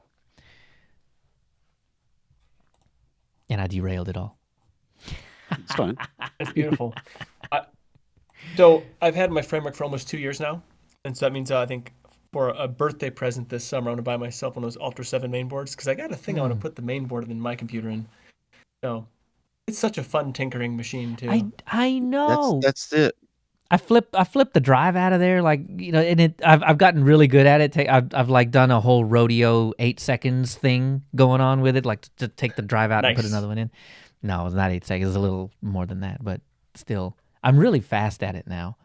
And I derailed it all. It's fine. It's beautiful. So I've had my framework for almost 2 years now, and so that means I think for a birthday present this summer, I'm gonna buy myself one of those Ultra 7 mainboards because I got a thing I want to put the mainboard in my computer in. So it's such a fun tinkering machine too. I know. That's it. I flip the drive out of there, like, you know, and I've gotten really good at it. I've like done a whole rodeo 8 seconds thing going on with it, like to take the drive out and put Nice. another one in. No, it's not 8 seconds. It's a little more than that, but still, I'm really fast at it now.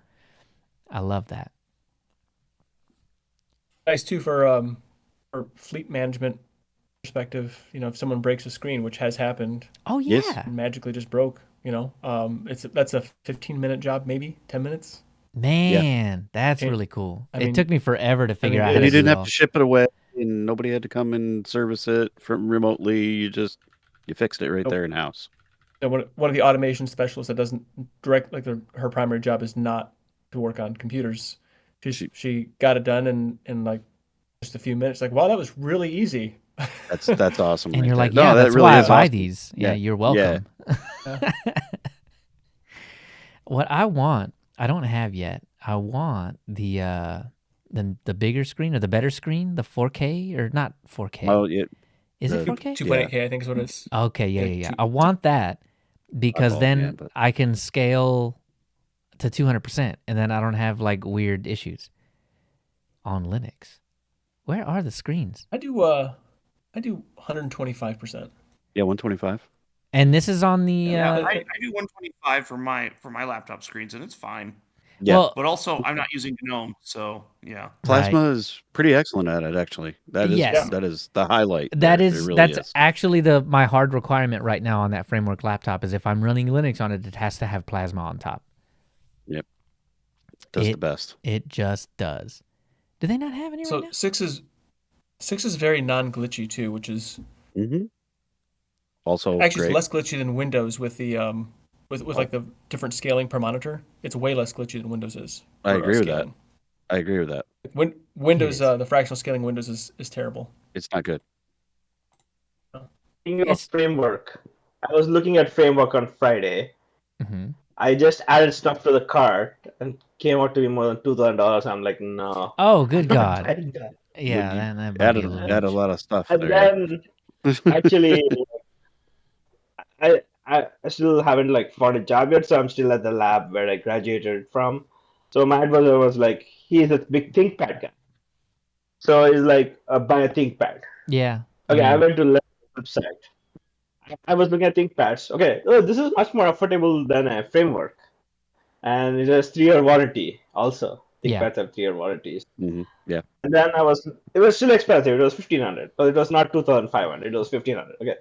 I love that. Nice too for fleet management perspective. You know, if someone breaks a screen, which has happened, Oh yeah, Yes. magically just broke. You know, that's a 15-minute job, maybe 10 minutes. man, that's Okay. really cool. I It mean- took me forever to figure out how And to you do didn't it have all. to ship it away, and nobody had to come and service it from remotely. You fixed it right Nope. there in house. And one of the automation specialists that doesn't her primary job is not to work on computers. She got it done in like just a few minutes. Like, wow, that was really easy. That's awesome. And right you're there. like, No, yeah, that that's really why I is buy awesome. these. Yeah, Yeah. you're welcome. What I want, I don't have yet. I want the bigger screen or the better screen, the 4K or not 4K. Well, yeah, Is it the- 4K? 2.8K, I think is what it is. Okay, yeah. Yeah, I want that because Oh, then yeah, but- I can scale to 200%, and then I don't have like weird issues on Linux. Where are the screens? I do 125%. yeah, 125. And this is on the. Yeah, I do 125 for my laptop screens, and it's fine. Yeah, Well, But also, I'm not using GNOME, so yeah. Plasma is pretty excellent at it. Actually, Yes. that is the highlight. That there. is It really that's is. actually my hard requirement right now on that framework laptop is if I'm running Linux on it, it has to have Plasma on top. Does it- the best. It just does. Do they not have any So right now? 6 is very non-glitchy too, which is Mm-hmm. Also, actually great. it's less glitchy than Windows with the with like the different scaling per monitor. It's way less glitchy than Windows is. I for, agree with that. scaling. I agree with that. Windows, is. the fractional scaling Windows is terrible. It's not good. Speaking of Yes. framework, I was looking at framework on Friday, Mm-hmm. I just added stuff to the cart and came out to be more than $2,000. I'm like, no, Oh, I'm good not God. buying that. Well, Yeah, you that might be added a little add a much. lot of stuff And there. then actually, I still haven't like found a job yet, so I'm still at the lab where I graduated from. So my advisor was like, he's a big ThinkPad guy. So he's like, buy a ThinkPad. Yeah. I Okay, I mean, went to the website. I was looking at ThinkPads. Okay, oh, this is much more affordable than a framework, and it has 3-year warranty also. yeah. ThinkPads have 3-year warranties. Yeah. And then it was still expensive. It was 1,500, but it was not 2,500. It was 1,500. Okay,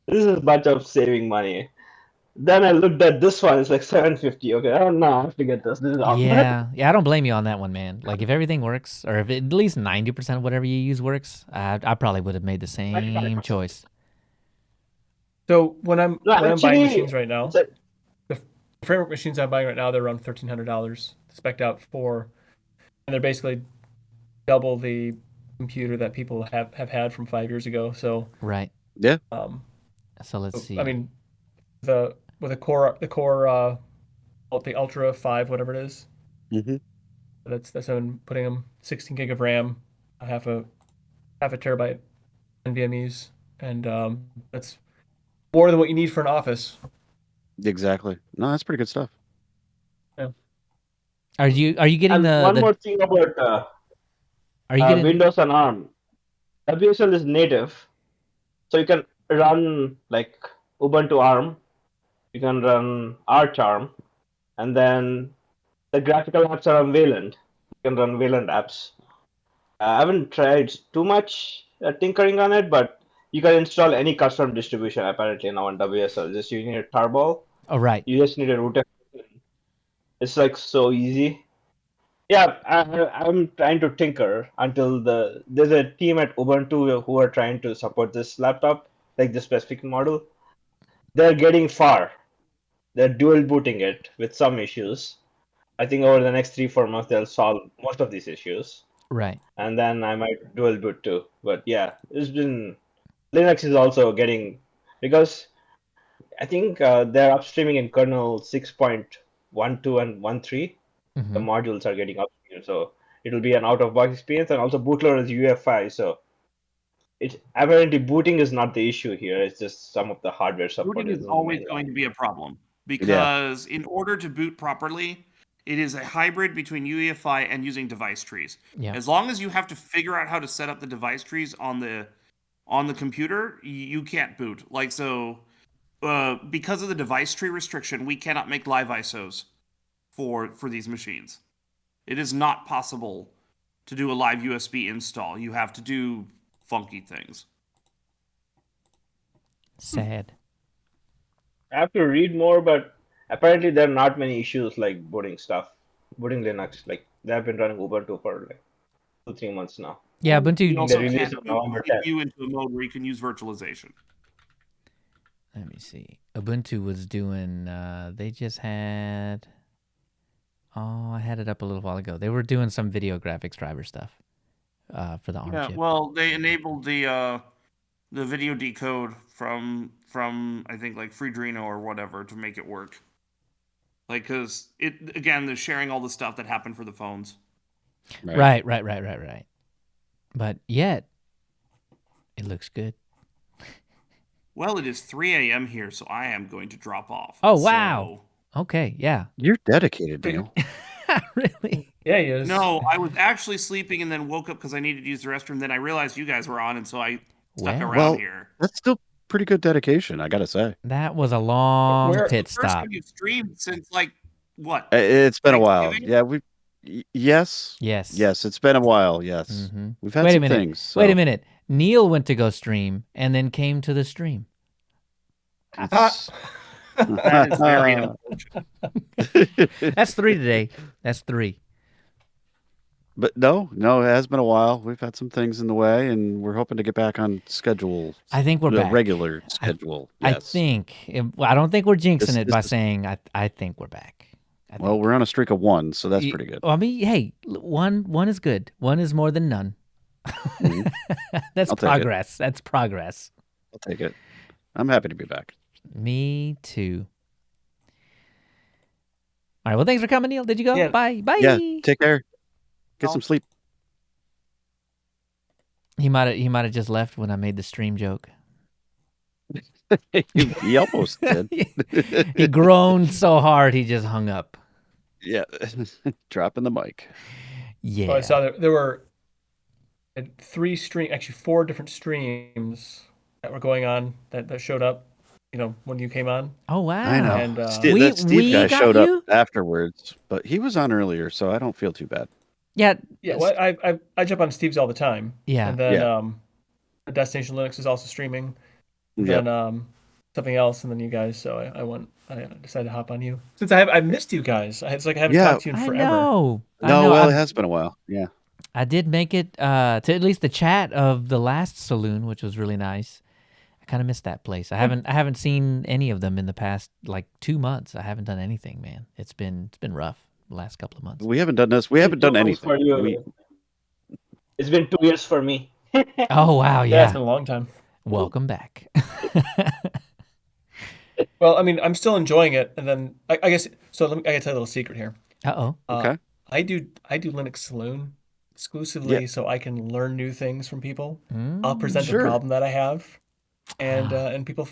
this is a bunch of saving money. Then I looked at this one. It's like 750. Okay, I don't know. I have to get this. This is awkward. Yeah. Yeah, I don't blame you on that one, man. Like, if everything works, or if at least 90% of whatever you use works, I probably would have made the same 95%. choice. So when I'm No, buying actually, machines right now, it's like, the framework machines I'm buying right now, they're around $1,300, spec'd out for, and they're basically double the computer that people have had from 5 years ago. So, Right. Yeah. um, So let's see. I mean, with the Ultra 5, whatever it is, hmm that's I'm putting them 16 gig of RAM, a half a terabyte NVMe's, and that's more than what you need for an office. Exactly. No, that's pretty good stuff. Yeah. Are you getting and one the more thing about are you getting Windows and ARM. WSL is native, so you can run like Ubuntu ARM. You can run Arch ARM, and then the graphical apps are on Wayland. You can run Wayland apps. I haven't tried too much tinkering on it, but you can install any custom distribution apparently now on WSL. Just you need a tarball. Oh, right. You just need a router. It's like so easy. Yeah, I'm trying to tinker until there's a team at Ubuntu who are trying to support this laptop, like this specific model. They're getting far. They're dual booting it with some issues. I think over the next 3-4 months they'll solve most of these issues, Right. and then I might dual boot too. But yeah, it's been Linux is also getting because I think they're upstreaming in kernel 6.12 and 1.3. The Mm-hmm. modules are getting upstreamed, so it'll be an out-of-box experience, and also bootloader is UEFI, so it apparently booting is not the issue here. It's just some of the hardware support Booting is isn't the always main going line. to be a problem Yeah. because in order to boot properly, it is a hybrid between UEFI and using device trees. Yeah. As long as you have to figure out how to set up the device trees on the computer, you can't boot. Like so, because of the device tree restriction, we cannot make live ISOs for these machines. It is not possible to do a live USB install. You have to do funky things. Sad. I have to read more, but apparently there are not many issues like booting stuff, booting Linux. Like they have been running Ubuntu for like 2-3 months now. Yeah, You Ubuntu. also They can't released on boot November the 10th. CPU into a mode where you can use virtualization. Let me see. Ubuntu was doing. They just had. Oh, I had it up a little while ago. They were doing some video graphics driver stuff for the ARM Yeah, chip. well, they enabled the video decode from I think like Freedreno or whatever to make it work. Like, because it again, they're sharing all the stuff that happened for the phones. Right. But yet, it looks good. Well, it is 3 a.m. here, so I am going to drop off. Oh, wow. So- Okay, yeah. You're dedicated, Neal. Really? Yeah, he is. No, I was actually sleeping and then woke up because I needed to use the restroom. Then I realized you guys were on, and so I stuck Wow. around Well, here. that's still pretty good dedication, I gotta say. That was a long Where- pit The first stop. time you've streamed since like what? It's been a while. Thanksgiving? Yeah, yes. Yes. Yes, it's been a while, yes. Mm-hmm. We've had Wait a some minute. things. Wait a so minute. Neal went to go stream and then came to the stream. it's- That is very unfortunate. That's 3 today. That's 3. But no, it has been a while. We've had some things in the way, and we're hoping to get back on schedule. I think we're the back. regular schedule. I Yes. think. I don't think we're jinxing This- it this by is- saying I think we're back. I Well, think. we're on a streak of 1, so that's pretty good. I mean, hey, one is good. One is more than none. Mhm. That's I'll take it. progress. That's progress. I'll take it. I'm happy to be back. Me too. All right. Well, thanks for coming, Neal. Did you go? Yeah. Bye. Bye. Yeah, take care. Get Oh. some sleep. He might have just left when I made the stream joke. He almost did. He groaned so hard he just hung up. Yeah, dropping the mic. Yeah. Oh, I saw there were 4 different streams that were going on that showed up, when you came on. Oh wow. I know. And, that we Steve guy got showed you? up afterwards, but he was on earlier, so I don't feel too bad. Yeah. Yeah, well, I jump on Steve's all the time. Yeah. And then Yeah. Destination Linux is also streaming. Yep. Then something else, and then you guys. So I decided to hop on you since I missed you guys. It's like I haven't Yeah. talked to you in I forever. know. No, well, it has been a while. Yeah. I did make it to at least the chat of the last saloon, which was really nice. I kind of missed that place. I haven't seen any of them in the past like 2 months. I haven't done anything, man. It's been rough the last couple of months. We haven't done this. We haven't done anything. For you. It's been 2 years for me. Oh wow, Yeah, yeah. it's been a long time. Welcome back. Well, I mean, I'm still enjoying it, and then I guess so. I gotta tell you a little secret here. Uh-oh. Okay. I do Linux Saloon exclusively so I can learn new things from people. I'll present Sure. the problem that I have, and people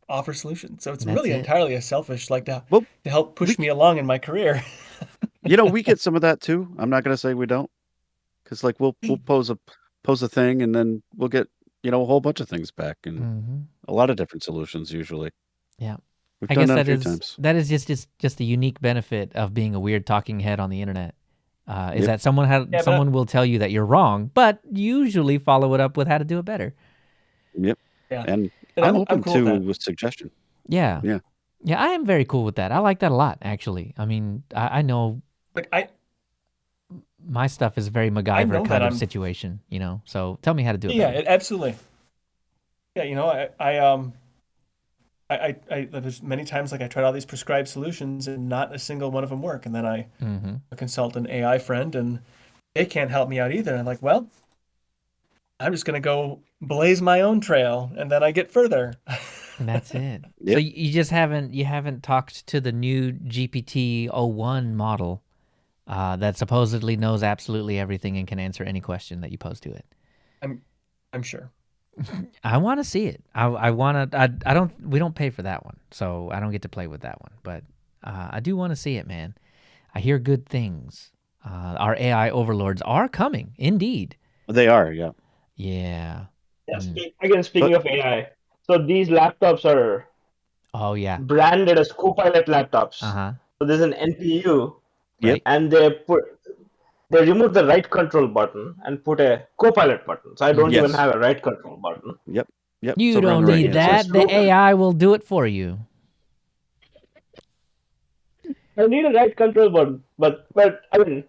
offer solutions. So it's That's really it. entirely a selfish, like to Well, help push me along in my career. we get some of that too. I'm not going to say we don't, because like we'll pose a thing, and then we'll get a whole bunch of things back, and a lot of different solutions usually. Yeah. We've I done guess that a few times. that is just a unique benefit of being a weird talking head on the internet. Is Yep. that someone will tell you that you're wrong, but usually follow it up with how to do it better. Yep. Yeah. And And I'm open cool with to that. a suggestion. Yeah. Yeah. Yeah, I am very cool with that. I like that a lot, actually. I mean, I know Like my stuff is very know MacGyver that kind of I'm- situation, so tell me how to do it yeah, better. absolutely. Yeah, there's many times like I tried all these prescribed solutions and not a single one of them work, and then I consult an AI friend and they can't help me out either. And I'm like, well, I'm just gonna go blaze my own trail, and then I get further. And that's it. Yep. So you haven't talked to the new GPT-01 model that supposedly knows absolutely everything and can answer any question that you pose to it. I'm sure. I want to see it. I want to. I don't. We don't pay for that one, so I don't get to play with that one. But I do want to see it, man. I hear good things. Our AI overlords are coming, indeed. They are, yeah. Yeah. Yeah, speaking of AI, so these laptops are Oh yeah. branded as Copilot laptops. Uh-huh. So there's an NPU, Right. and they remove the right control button and put a Copilot button. So I don't Yes. even have a right control button. Yep. You So we're on don't the right need hand side. that. The AI will do it for you. I need a right control button, but I mean,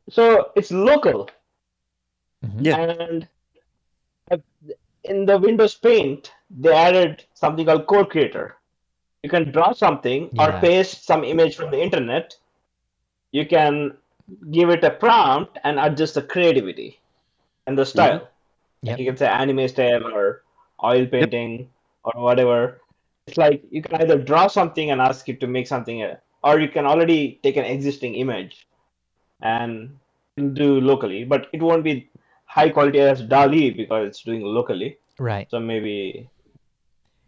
so it's local, Yeah. and in the Windows Paint they added something called Code Creator. You can draw something or Yeah. paste some image from the internet. You can give it a prompt and adjust the creativity and the style. Yep. Like you can say anime style or oil painting or whatever. It's like you can either draw something and ask it to make something, or you can already take an existing image and do locally, but it won't be high quality as DALL-E because it's doing locally. Right. So maybe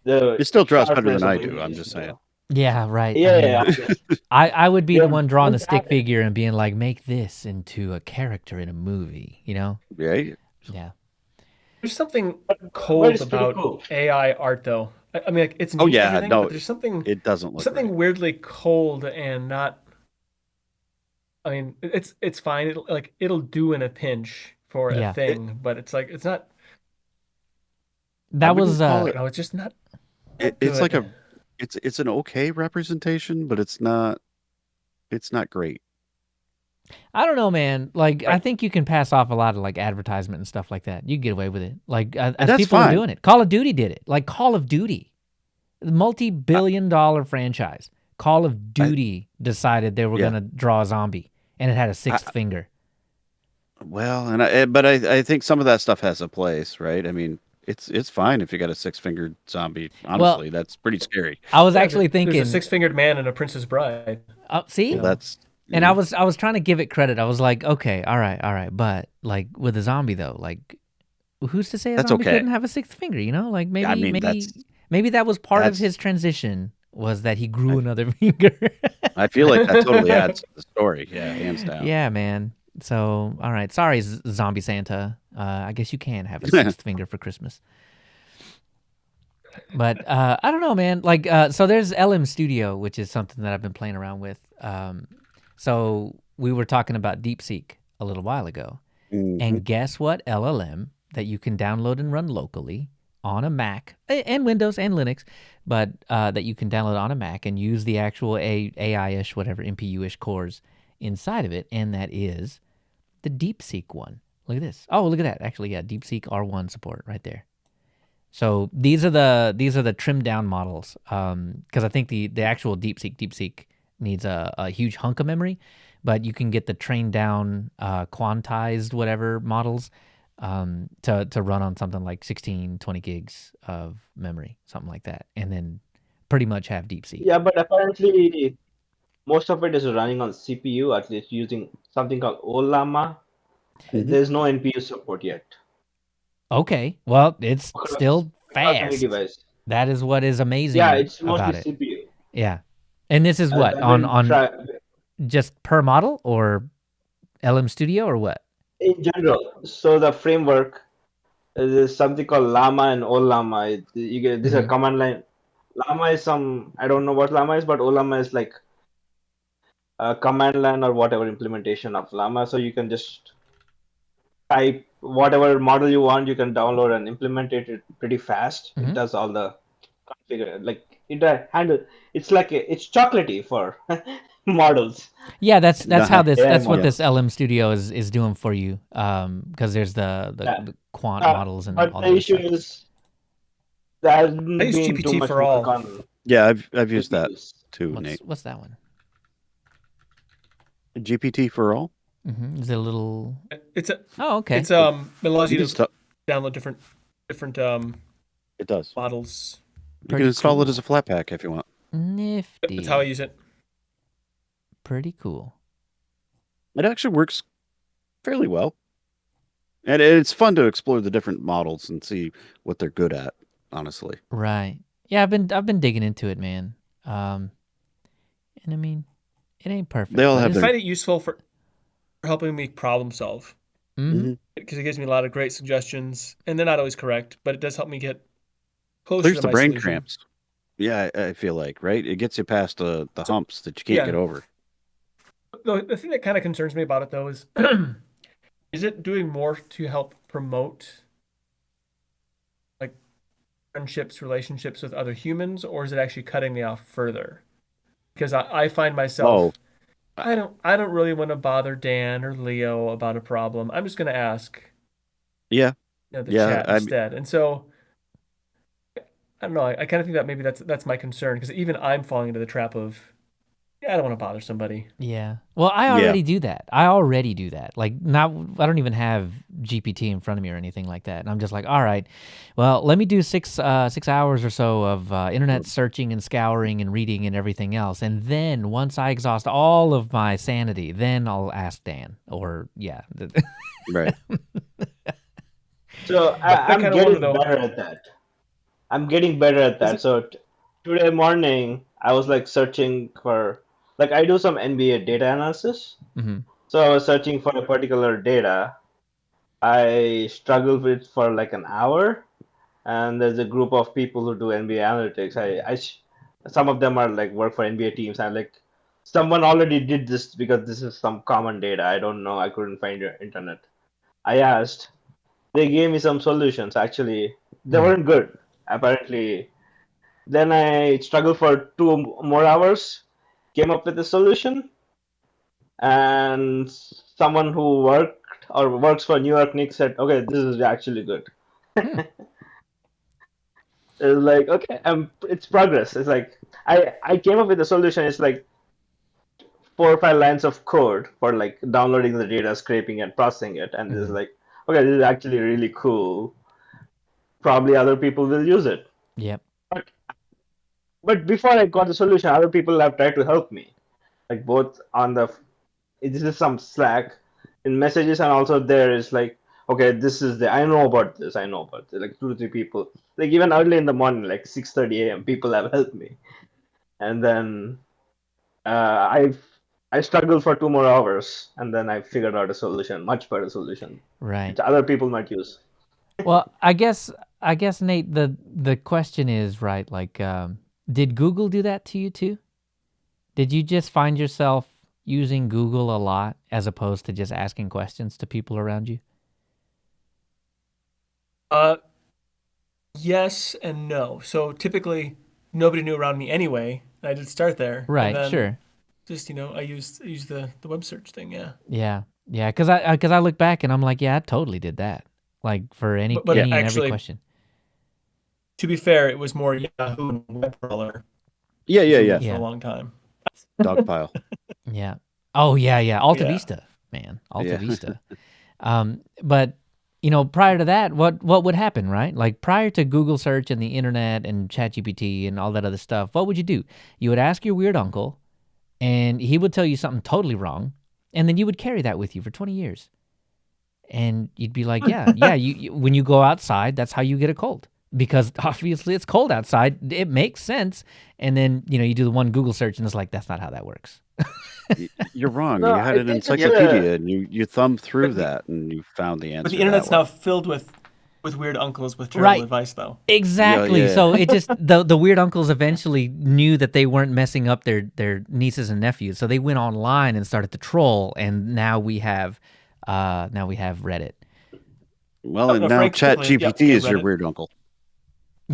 the It still draws better sharpness than of I the do. I'm image just is saying. low. Yeah. Right. Yeah, I mean, yeah, yeah. I would be the Yeah, one drawing the once stick that- figure and being like, make this into a character in a movie. Right? Yeah. There's something But cold it's pretty about cool. AI art, though. I mean, like, it's neat Oh and yeah, everything, no, but there's something it doesn't look right. weirdly cold and not. I mean, it's fine. It'll do in a pinch for Yeah. a thing, but it's like it's not. That wouldn't was call You know, it's just not. It's like good. it's an okay representation, but it's not great. I don't know, man. Like, I Right. think you can pass off a lot of like advertisement and stuff like that. You can get away with it. Like, as that's people are fine. doing it. Call of Duty did it. Like Call of Duty, multi-billion-dollar franchise. Call of Duty decided they were Yeah. gonna draw a zombie, and it had a sixth finger. Well, but I think some of that stuff has a place, right? I mean, it's fine if you got a six-fingered zombie. Honestly, that's pretty scary. I was Yeah, actually there's thinking. a six-fingered man and a Princess Bride. See, Well, that's and I was trying to give it credit. I was like, okay, all right, but like with a zombie though, like who's to say a That's zombie okay. couldn't have a sixth finger? You know, like I maybe mean, maybe that was part of that's. his transition was that he grew another finger. I feel like that totally adds to the story. Yeah, hands down. Yeah, man. So all right, sorry, Zombie Santa. I guess you can have a sixth finger for Christmas. But I don't know, man. Like, so there's LM Studio, which is something that I've been playing around with. So we were talking about DeepSeek a little while ago, and guess what? LLM that you can download and run locally on a Mac and Windows and Linux, but that you can download on a Mac and use the actual AI-ish, whatever NPU-ish cores inside of it, and that is the DeepSeek one. Look at this. Oh, look at that. Actually, yeah, DeepSeek R1 support right there. So these are the trimmed down models, because I think the actual DeepSeek needs a huge hunk of memory, but you can get the trained down quantized whatever models to run on something like 16, 20 gigs of memory, something like that, and then pretty much have DeepSeek. Yeah, but apparently most of it is running on CPU, at least using something called Olama. There's no NPU support yet Okay, well, it's still across any fast. device. That is what is Yeah, amazing it's mostly about it. CPU. Yeah, and this is what I've been on just per model or LM Studio or what? in general. So the framework is something called Llama and Olama. You get this is a command line. Llama is I don't know what Llama is, but Olama is like a command line or whatever implementation of Llama. So you can just type whatever model you want, you can download and implement it pretty fast. It does all the configure, like it handle. It's like it's chocolatey for models. Yeah, that's how this AI that's what models. this LM Studio is doing for you. Because there's Yeah. the quant models and But all the the other issue stuff. is there hasn't I use been too GPT much for work all. on Yeah, I've used that GPUs. too, Nate. What's that one? GPT for all. Is it a little? It's a Oh, okay. it allows You you can to download different It does. models. You Pretty can install it cool. as a Flatpak if you want. Nifty. That's how I use it. Pretty cool. It actually works fairly well, and it's fun to explore the different models and see what they're good at. Honestly, Right. Yeah, I've been digging into it, man. And I mean, it ain't perfect. they all but have I it's- their. find it useful for helping me problem solve Mhm. because it gives me a lot of great suggestions, and they're not always correct, but it does help me get closer Clears to the my brain solution. cramps. Yeah, I feel like right. It gets you past the humps that you can't get over. The thing that kind of concerns me about it though is it doing more to help promote like friendships, relationships with other humans, or is it actually cutting me off further? Because I find myself I don't really want to bother Dan or Leo about a problem. I'm just gonna ask Yeah, the yeah. chat instead. And so I don't know, I kind of think that maybe that's my concern because even I'm falling into the trap of I don't want to bother somebody. Yeah. Well, I already do that. Like, I don't even have GPT in front of me or anything like that. And I'm just like, all right, well, let me do 6 hours or so of internet searching and scouring and reading and everything else. And then once I exhaust all of my sanity, then I'll ask Dan or yeah. So But I I'm kind of getting wonder though. better at that. I'm getting better at that. So today morning, I was like searching for, like I do some NBA data analysis. So I was searching for a particular data. I struggled with for like an hour, and there's a group of people who do NBA analytics. Some of them are like work for NBA teams. I'm like, someone already did this because this is some common data. I don't know. I couldn't find your internet. I asked. They gave me some solutions. Actually, they weren't good. Apparently, then I struggled for 2 more hours, came up with a solution, and someone who worked or works for New York Knicks said, "Okay, this is actually good." It's like, okay, it's progress. It's like I came up with a solution. It's like 4 or 5 lines of code for like downloading the data, scraping and processing it, and it's like, okay, this is actually really cool. Probably other people will use it. Yep. But before I got the solution, other people have tried to help me. like both on the this is some Slack in messages, and also there is like, okay, this is the I know about this, I know about this. Like 2 to 3 people, like even early in the morning, like 6:30 a.m. people have helped me, and then I've I struggled for 2 more hours, and then I figured out a solution, much better solution, Right. which other people might use. Well, I guess Nate, the question is, right, like did Google do that to you too? Did you just find yourself using Google a lot as opposed to just asking questions to people around you? Yes and no. So typically, nobody knew around me anyway. I did start there, and Right, then sure. just I used the web search thing. Yeah, Yeah. Yeah, cuz I look back and I'm like, yeah, I totally did that. Like for any but Yeah. any and every actually, question. to be fair, it was more Yahoo and web crawler Yeah, than yeah, Google yeah. for Yeah. a long time. Dogpile. Yeah. Oh, yeah. Alta Yeah. Vista, man. Alta Yeah. Vista. But prior to that, what would happen, right? Like prior to Google search and the internet and ChatGPT and all that other stuff, what would you do? You would ask your weird uncle, and he would tell you something totally wrong, and then you would carry that with you for 20 years. And you'd be like, yeah, you when you go outside, that's how you get a cold. Because obviously it's cold outside. It makes sense. And then, you do the one Google search and it's like, that's not how that works. You're wrong. No, You had I an think it's encyclopedia and you thumbed through But the, that and you found the but the answer that internet's way. now filled with weird uncles with terrible Right. advice, though. Yeah, Exactly. yeah. So it just the weird uncles eventually knew that they weren't messing up their nieces and nephews. So they went online and started to troll, and now we have Reddit. Well, and No, now Frank Chat quickly. Yep. GPT Okay, is your Reddit. weird uncle.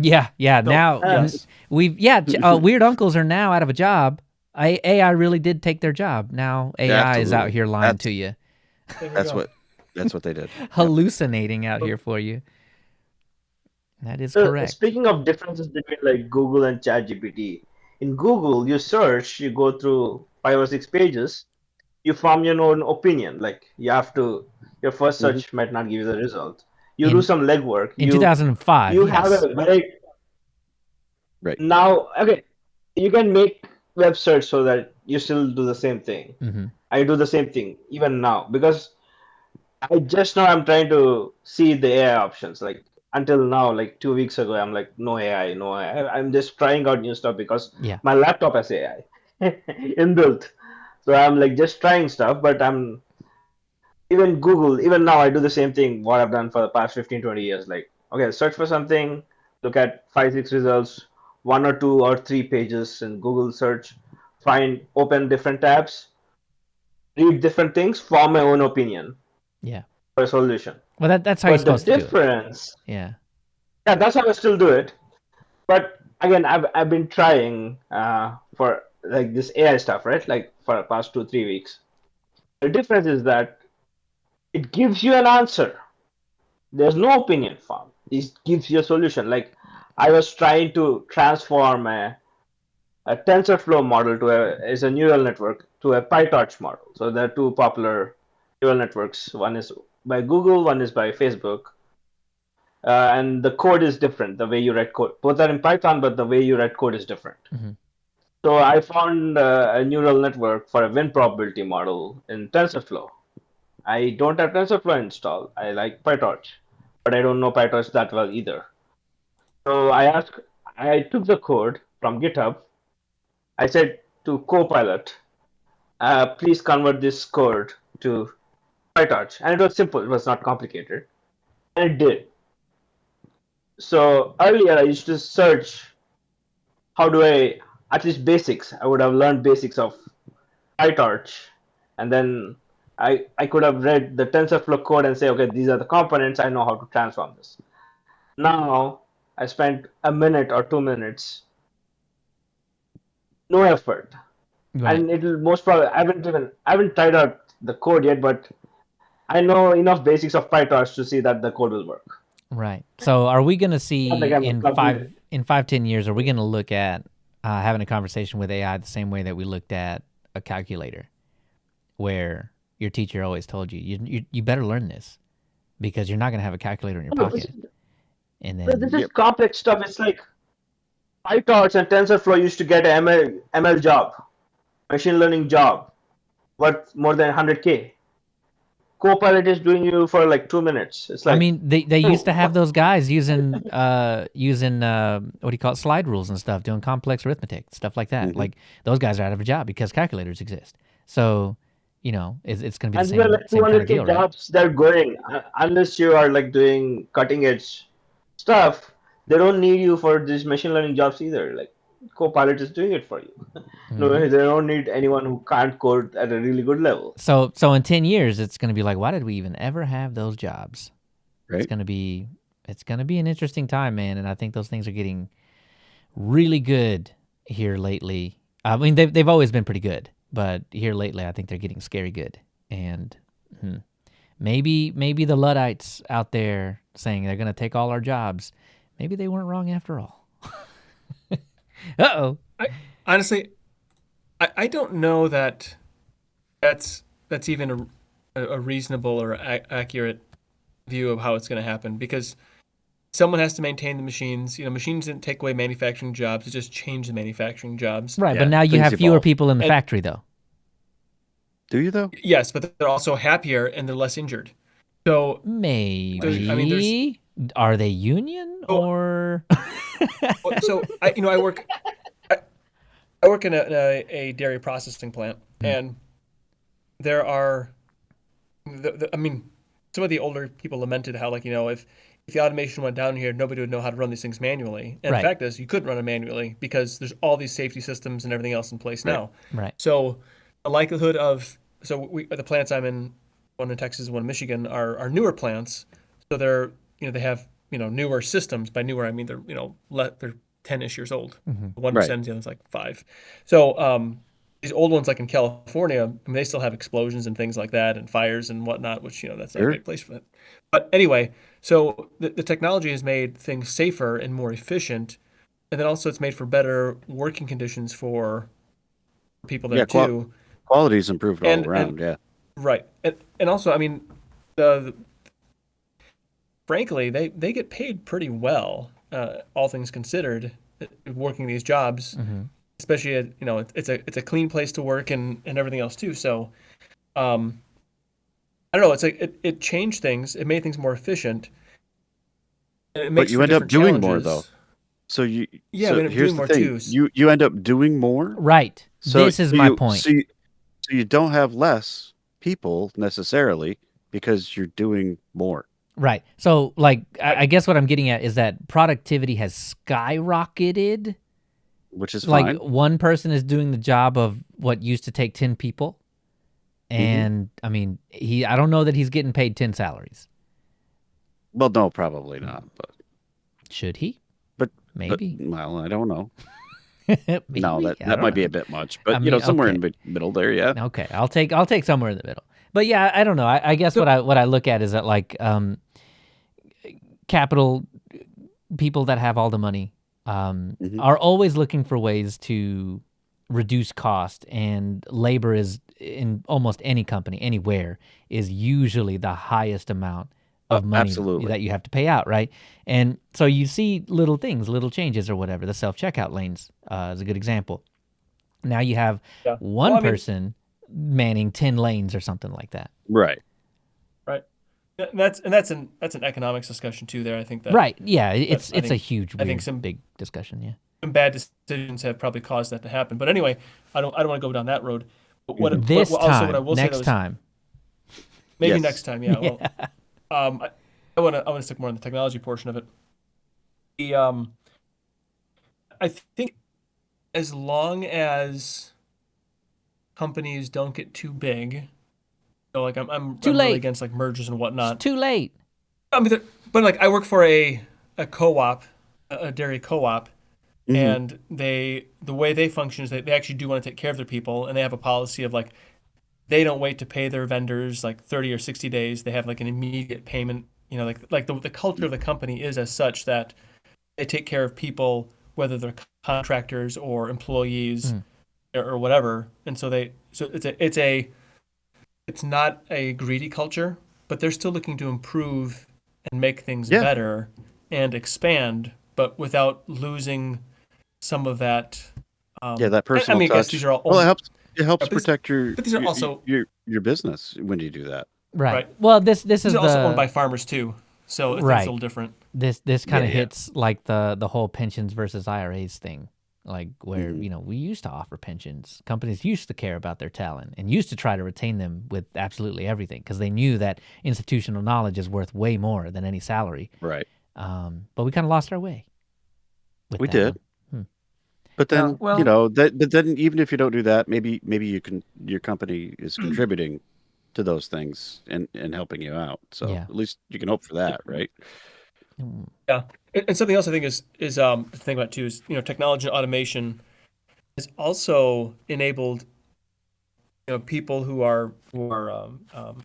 Yeah. So Now yes, weird uncles are now out of a job. AI really did take their job. Now AI is out Absolutely. here lying to you, there we That's go. what they did. Yep. hallucinating out here for you. That is So correct. speaking of differences between like Google and ChatGPT, in Google you search, you go through 5 or 6 pages, you form your own opinion. Like your first Hmm. search might not give you the result. You do In some legwork. in You 2005, you have yes. a very Right. now okay. You can make web search so that you still do the same thing. Mm-hmm. I do the same thing even now because I just now I'm trying to see the AI options. Like until now, like 2 weeks ago, I'm like no AI, no AI. I'm just trying out new stuff because Yeah. my laptop has AI inbuilt. So I'm like just trying stuff, but I'm even Google, even now I do the same thing what I've done for the past 15, 20 years. Like, okay, search for something, look at 5, 6 results, 1 or 2 or 3 pages in Google search, open different tabs, read different things, form my own opinion Yeah. for a solution. Well, that's how you're But the supposed to do it. difference, Yeah. yeah, that's how I still do it. But again, I've been trying for like this AI stuff, right? Like for the past 2, 3 weeks. The difference is that it gives you an answer. There's no opinion form. It gives you a solution. Like I was trying to transform a TensorFlow model is a neural network to a PyTorch model. So there are two popular neural networks. One is by Google, one is by Facebook. And the code is different. The way you write code, both are in Python, but the way you write code is different. Mm-hmm. So I found a neural network for a win probability model in TensorFlow. I don't have TensorFlow installed. I like PyTorch, but I don't know PyTorch that well either. So I took the code from GitHub. I said to Copilot, please convert this code to PyTorch. And it was simple, it was not complicated. And it did. So earlier I used to search how do I, at least basics, I would have learned basics of PyTorch. And then I could have read the TensorFlow code and say, okay, these are the components, I know how to transform this. Now I spent a minute or 2 minutes, no effort. Right. And it'll most probably I haven't tried out the code yet, but I know enough basics of PyTorch to see that the code will work. Right. So, are we going to Not see like I'm completely. in 5, 10 years? Are we going to look at having a conversation with AI the same way that we looked at a calculator, where your teacher always told you better learn this because you're not going to have a calculator in your No, pocket, and this then is Yep. complex stuff. It's like PyTorch and TensorFlow used to get an ML job. machine learning job worth more than 100K. Copilot is doing you for like 2 minutes. It's I like, mean, they used to have what? those guys using what do you call it, slide rules and stuff, doing complex arithmetic, stuff like that. Mhm. Like those guys are out of a job because calculators exist. So, it's going to be the And these are like same kind of 200K deal, right? jobs they're going. Unless you are like doing cutting edge stuff, they don't need you for these machine learning jobs either. Like Copilot is doing it for you. No, Hmm. they don't need anyone who can't code at a really good level. So in 10 years, it's going to be like, why did we even ever have those jobs? It's Right. going to be an interesting time, man. And I think those things are getting really good here lately. I mean, they've always been pretty good, but here lately, I think they're getting scary good. And maybe the Luddites out there saying they're going to take all our jobs, maybe they weren't wrong after all. Uh-oh. Honestly, I don't know that that's even a reasonable or accurate view of how it's going to happen, because someone has to maintain the machines. Machines didn't take away manufacturing jobs; it just changed the manufacturing jobs. Right, but Yeah, now you things have fewer evolve. people in the And factory, though. Do you though? yes, but they're also happier and they're less injured. So, I mean, there's Maybe. Are they union so or? I work in a dairy processing plant, and there are, I mean, some of the older people lamented how, like, if the automation went down here, nobody would know how to run these things manually. And the Right, fact is, you couldn't run them manually because there's all these safety systems and everything else in place Right. now. right. So the likelihood of the plants I'm in, one in Texas and one in Michigan, are newer plants. So they have newer systems. By newer, I mean they're 10-ish years old. One Right. percent, the other's like 5. So these old ones, like in California, I mean, they still have explosions and things like that, and fires and whatnot, which that's not a Sure. great place for that. But anyway, so the technology has made things safer and more efficient, and then also it's made for better working conditions for people there Yeah. too. Quality's improved all And around. Yeah. right, and also, I mean, the frankly, they get paid pretty well, all things considered, working these jobs, especially it's a clean place to work and everything else too. So I don't know. It's like it changed things. It made things more efficient. And it But makes you for end up different doing more though. challenges. So Yeah, we end up here's doing the more thing. too. You end up doing more. Right. So This is so my you point. so you don't have less people necessarily because you're doing more, Right. So, like, Right. I guess what I'm getting at is that productivity has skyrocketed. which is Like, fine. one person is doing the job of what used to take 10 people. Mm-hmm. And, I mean, I don't know that he's getting paid 10 salaries. Well, no, probably not. Should he? But Maybe. well, I don't know. Maybe. No, I that don't might be know. a bit much. But I mean, somewhere okay. in the middle there. Yeah. Okay, I'll take somewhere in the middle. But yeah, I don't know. I guess what I look at is that, like, capital people that have all the money Mhm. are always looking for ways to reduce cost, and labor is in almost any company anywhere is usually the highest amount of money Absolutely. that you have to pay out, right? And so you see little things, little changes or whatever. The self-checkout lanes is a good example. Now you have Yeah. one Well, I mean, person manning 10 lanes or something like that. Right. right. And that's an economics discussion too. There, I think that Right. Yeah, it's I a think huge, I think weird, some big discussion, yeah. bad decisions have probably caused that to happen. But anyway, I don't want to go down that road. But what This what also time, what I will say next though is time. maybe Yes. next time. Yeah. Well, I want to stick more on the technology portion of it. The I think as long as companies don't get too big, so like I'm Too really late. against like mergers and It's whatnot. too late. I mean, but like I work for a co-op, a dairy co-op, Mhm. and the way they function is they actually do want to take care of their people, and they have a policy of like they don't wait to pay their vendors like 30 or 60 days. They have like an immediate payment. Like the culture of the company is as such that they take care of people, whether they're contractors or employees or whatever. And so it's not a greedy culture, but they're still looking to improve and make things Yeah. better and expand, but without losing some of that. Yeah, that I personal mean, I guess touch. these are all Well, it helps. It helps But these- protect your but these are also- your business when you do that. Right. Right. Well, this These is are also owned the by farmers too, so I think it's Right. a little different. this kind of Yeah, yeah. hits like the whole pensions versus IRAs thing, like where Mhm. we used to offer pensions. Companies used to care about their talent and used to try to retain them with absolutely everything because they knew that institutional knowledge is worth way more than any salary. Right. But we kind of lost our way. With We that did. one. But Yeah, then well- but then even if you don't do that, maybe your company is contributing to those things and helping you out. So Yeah. at least you can hope for that, right? Mm. Yeah, and something else I think is to think about too is technology and automation has also enabled people who are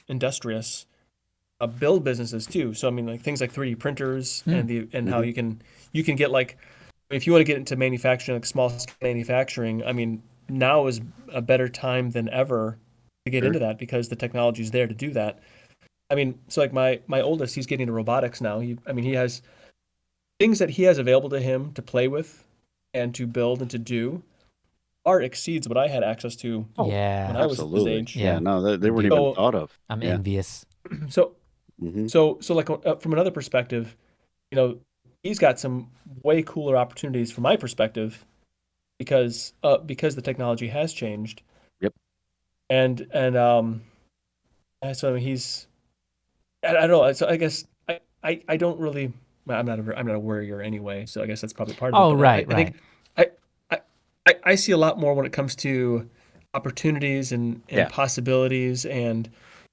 industrious build businesses too. So I mean, like things like 3D printers and how you can get like if you want to get into manufacturing, like small scale manufacturing. I mean, now is a better time than ever to get Sure. into that because the technology is there to do that. I mean, so like my oldest, he's getting into robotics now. He has things that he has available to him to play with and to build and to do far exceeds what I had access to Yeah. when I was at his Absolutely. age. Yeah. No, they weren't even So- thought of. I'm Yeah. envious. So Mhm. so like from another perspective, he's got some way cooler opportunities from my perspective because the technology has changed. Yep. And so I mean, he's I don't know. So I guess I don't really. I'm not a worrier anyway, so I guess that's probably part of it. Oh, but right, I think I see a lot more when it comes to opportunities and Yeah. possibilities and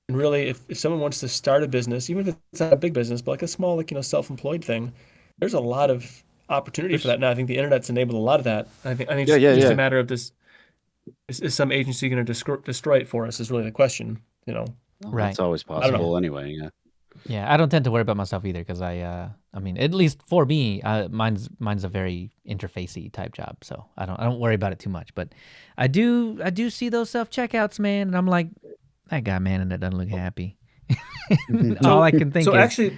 really if someone wants to start a business, even if it's not a big business, but like a small like self-employed thing, there's a lot of opportunity for that now. I think the internet's enabled a lot of that. I think Yeah, just yeah. a matter of this. Is some agency going to destroy it for us? Is really the question. Well, Right. That's always don't know. possible anyway. Yeah. Yeah, I don't tend to worry about myself either because I mean, at least for me, mine's a very interfacey type job, so I don't worry about it too much. But I do see those self checkouts, man, and I'm like, that guy, man, and that doesn't look happy. All I can think So is, actually,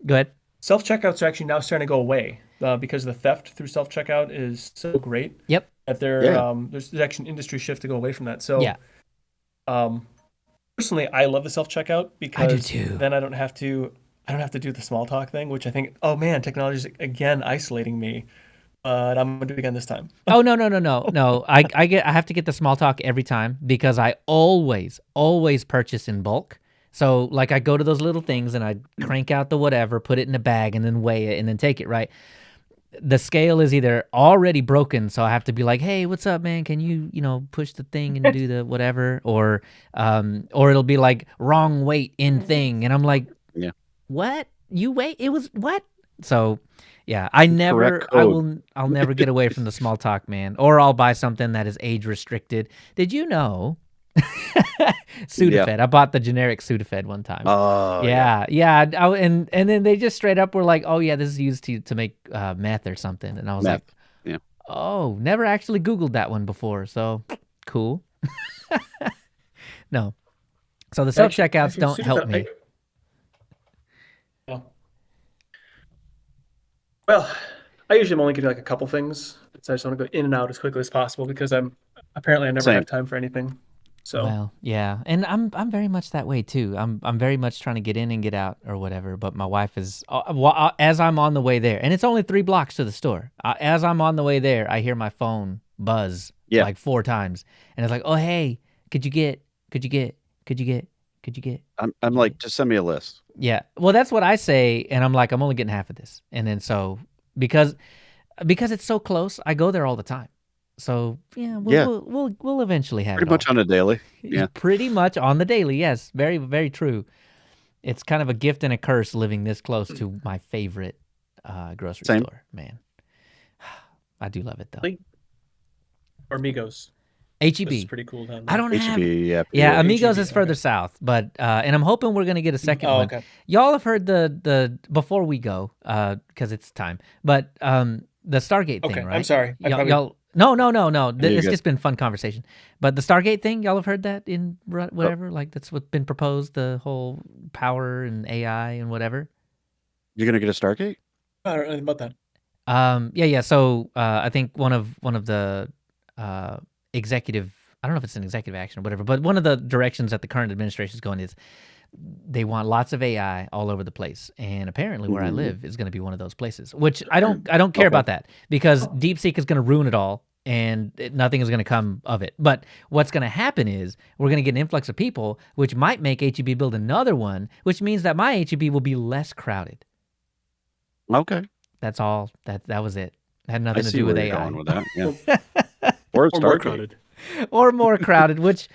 go ahead. self checkouts are actually now starting to go away because the theft through self checkout is so great Yep. that there's actually an industry shift to go away from that. So Yeah. Personally, I love the self checkout because too. then I don't have to do the small talk thing, which I think, oh man, technology is again isolating me. And I'm gonna do it again this time. Oh no. I have to get the small talk every time because I always purchase in bulk. So like I go to those little things and I crank out the whatever, put it in a bag and then weigh it and then take it, right? The scale is either already broken, so I have to be like, "Hey, what's up, man? Can you, push the thing and do the whatever?" Or it'll be like wrong weight in thing, and I'm like, Yeah. "What? You wait? It was what?" So, yeah, I'll never get away from the small talk, man. Or I'll buy something that is age restricted. Did you know? Sudafed. I bought the generic Sudafed one time. Oh, Yeah. And then they just straight up were like, "Oh yeah, this is used to make meth or something," and I was Meth, like, yeah. "Oh, never actually Googled that one before, so cool." No, so the self checkouts Actually, don't help me. Well, I usually am only getting like a couple things, so I just want to go in and out as quickly as possible because I never Same. have time for anything. So Well, yeah, and I'm very much that way too. I'm very much trying to get in and get out or whatever. But my wife is as I'm on the way there, and it's only 3 blocks to the store. As I'm on the way there, I hear my phone buzz like 4 times, and it's like, "Oh hey, could you get?" I'm like, just send me a list. Yeah, well, that's what I say, and I'm like, I'm only getting half of this, and then so because it's so close, I go there all the time. So yeah, we'll eventually have Pretty it much all. on a daily. Yeah. Pretty much on the daily, yes. Very, very true. It's kind of a gift and a curse living this close to my favorite grocery Same. store, man. I do love it, though. or Amigos, HEB. which is pretty cool down there. I don't have... HEB, yeah. Yeah, Amigos HEB, is further okay. south, but and I'm hoping we're gonna get a second Oh, one. okay. Y'all have heard the before we go, because it's time. But the Stargate thing, Okay, right? I'm sorry. I Y'all, probably- y'all no. you're It's good. just been fun conversation. But the Stargate thing, y'all have heard that in whatever? Like that's what's been proposed, the whole power and AI and whatever. You're gonna get a Stargate? I don't know anything about that. Yeah. So I think one of the executive I don't know if it's an executive action or whatever, but one of the directions that the current administration is going is they want lots of AI all over the place, and apparently where I live is going to be one of those places. Which I don't care about that, because DeepSeek is going to ruin it all, and nothing is going to come of it. But what's going to happen is we're going to get an influx of people, which might make HEB build another one, which means that my HEB will be less crowded. Okay. That's all. That was it. It had I nothing to see do where with you're AI. going with that. Yeah. Or Or more crowded. Or more crowded, which,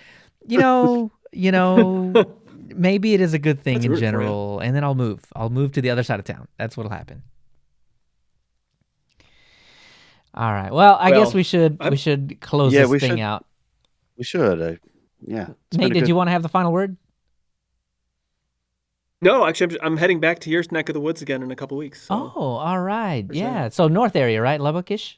maybe it is a good thing That's in rooting for you. general. And then I'll move. I'll move to the other side of town. That's what'll happen. All right. Well, I guess we should close Yeah, this we thing should. out. We should. Yeah. It's been Nate, a did good- you want to have the final word? No, actually, I'm heading back to your neck of the woods again in a couple weeks. So. Oh, all right. For sure. Yeah. So north area, right? Lubbock-ish?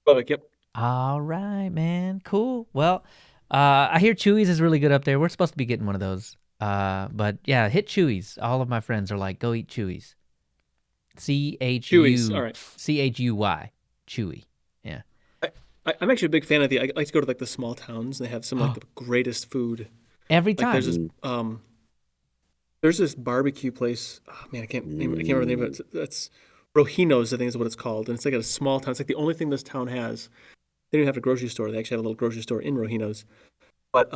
Lubbock, yep. All right, man. Cool. Well, I hear Chewy's is really good up there. We're supposed to be getting one of those. But yeah, hit Chewy's. All of my friends are like, go eat Chewy's. Chewy's, all right. Chuy. Chewy. Yeah. I'm actually a big fan of I like to go to like the small towns. And they have some like the greatest food. Every Like time. there's this barbecue place. Oh man, I can't remember the name of it. That's Rojino's, I think is what it's called. And it's like a small town. It's like the only thing this town has. They didn't have a grocery store. They actually have a little grocery store in Rojino's. But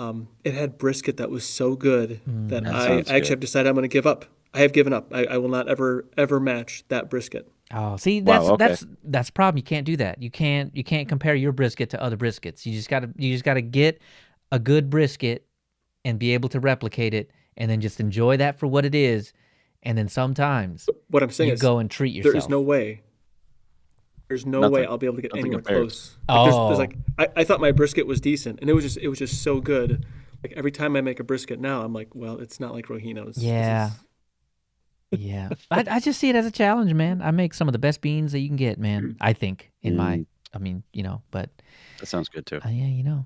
it had brisket that was so good that I sounds actually good. have decided I'm going to give up. I have given up. I will not ever match that brisket. Oh, see, Wow, that's okay. that's the problem. You can't do that. You can't compare your brisket to other briskets. You just gotta get a good brisket and be able to replicate it, and then just enjoy that for what it is. And then sometimes What I'm saying you is go and treat yourself. there is no way. There's no Nothing- way I'll be able to get nothing anywhere compares. close. Like, I thought my brisket was decent, and it was just so good. Like every time I make a brisket now, I'm like, well, it's not like Rojino's. This Yeah. is- Yeah, I just see it as a challenge, man. I make some of the best beans that you can get, man. I think in my, I mean, but That sounds good too. yeah,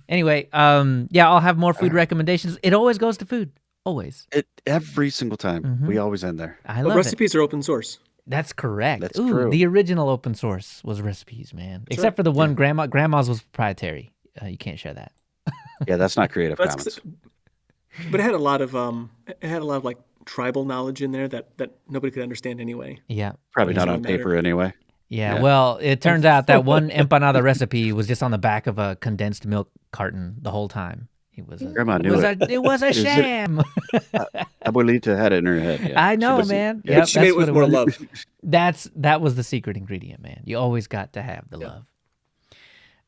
Anyway, yeah, I'll have more food recommendations. It always goes to food, always. Every single time. We always end there. I But love it. recipes are open source. That's correct. That's Ooh, true. the original open source was recipes, man. Except right. for the one grandma's was proprietary. You can't share that. Yeah, that's not Creative That's- Commons. But it had a lot of like tribal knowledge in there that nobody could understand anyway. Yeah. Probably not doesn't on paper anyway. Yeah, Yeah. well, it turns out that one empanada recipe was just on the back of a condensed milk carton the whole time. It was Grandma knew it. It was a Is it- sham. Abuelita had it in her head. Yeah. I She know, was- man. yeah. Yep, She made that's it with what more was. love. That was the secret ingredient, man. You always got to have the love.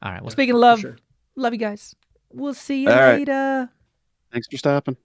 All right. Well, speaking of for love, sure. love you guys. We'll see you All right. later. Thanks for stopping.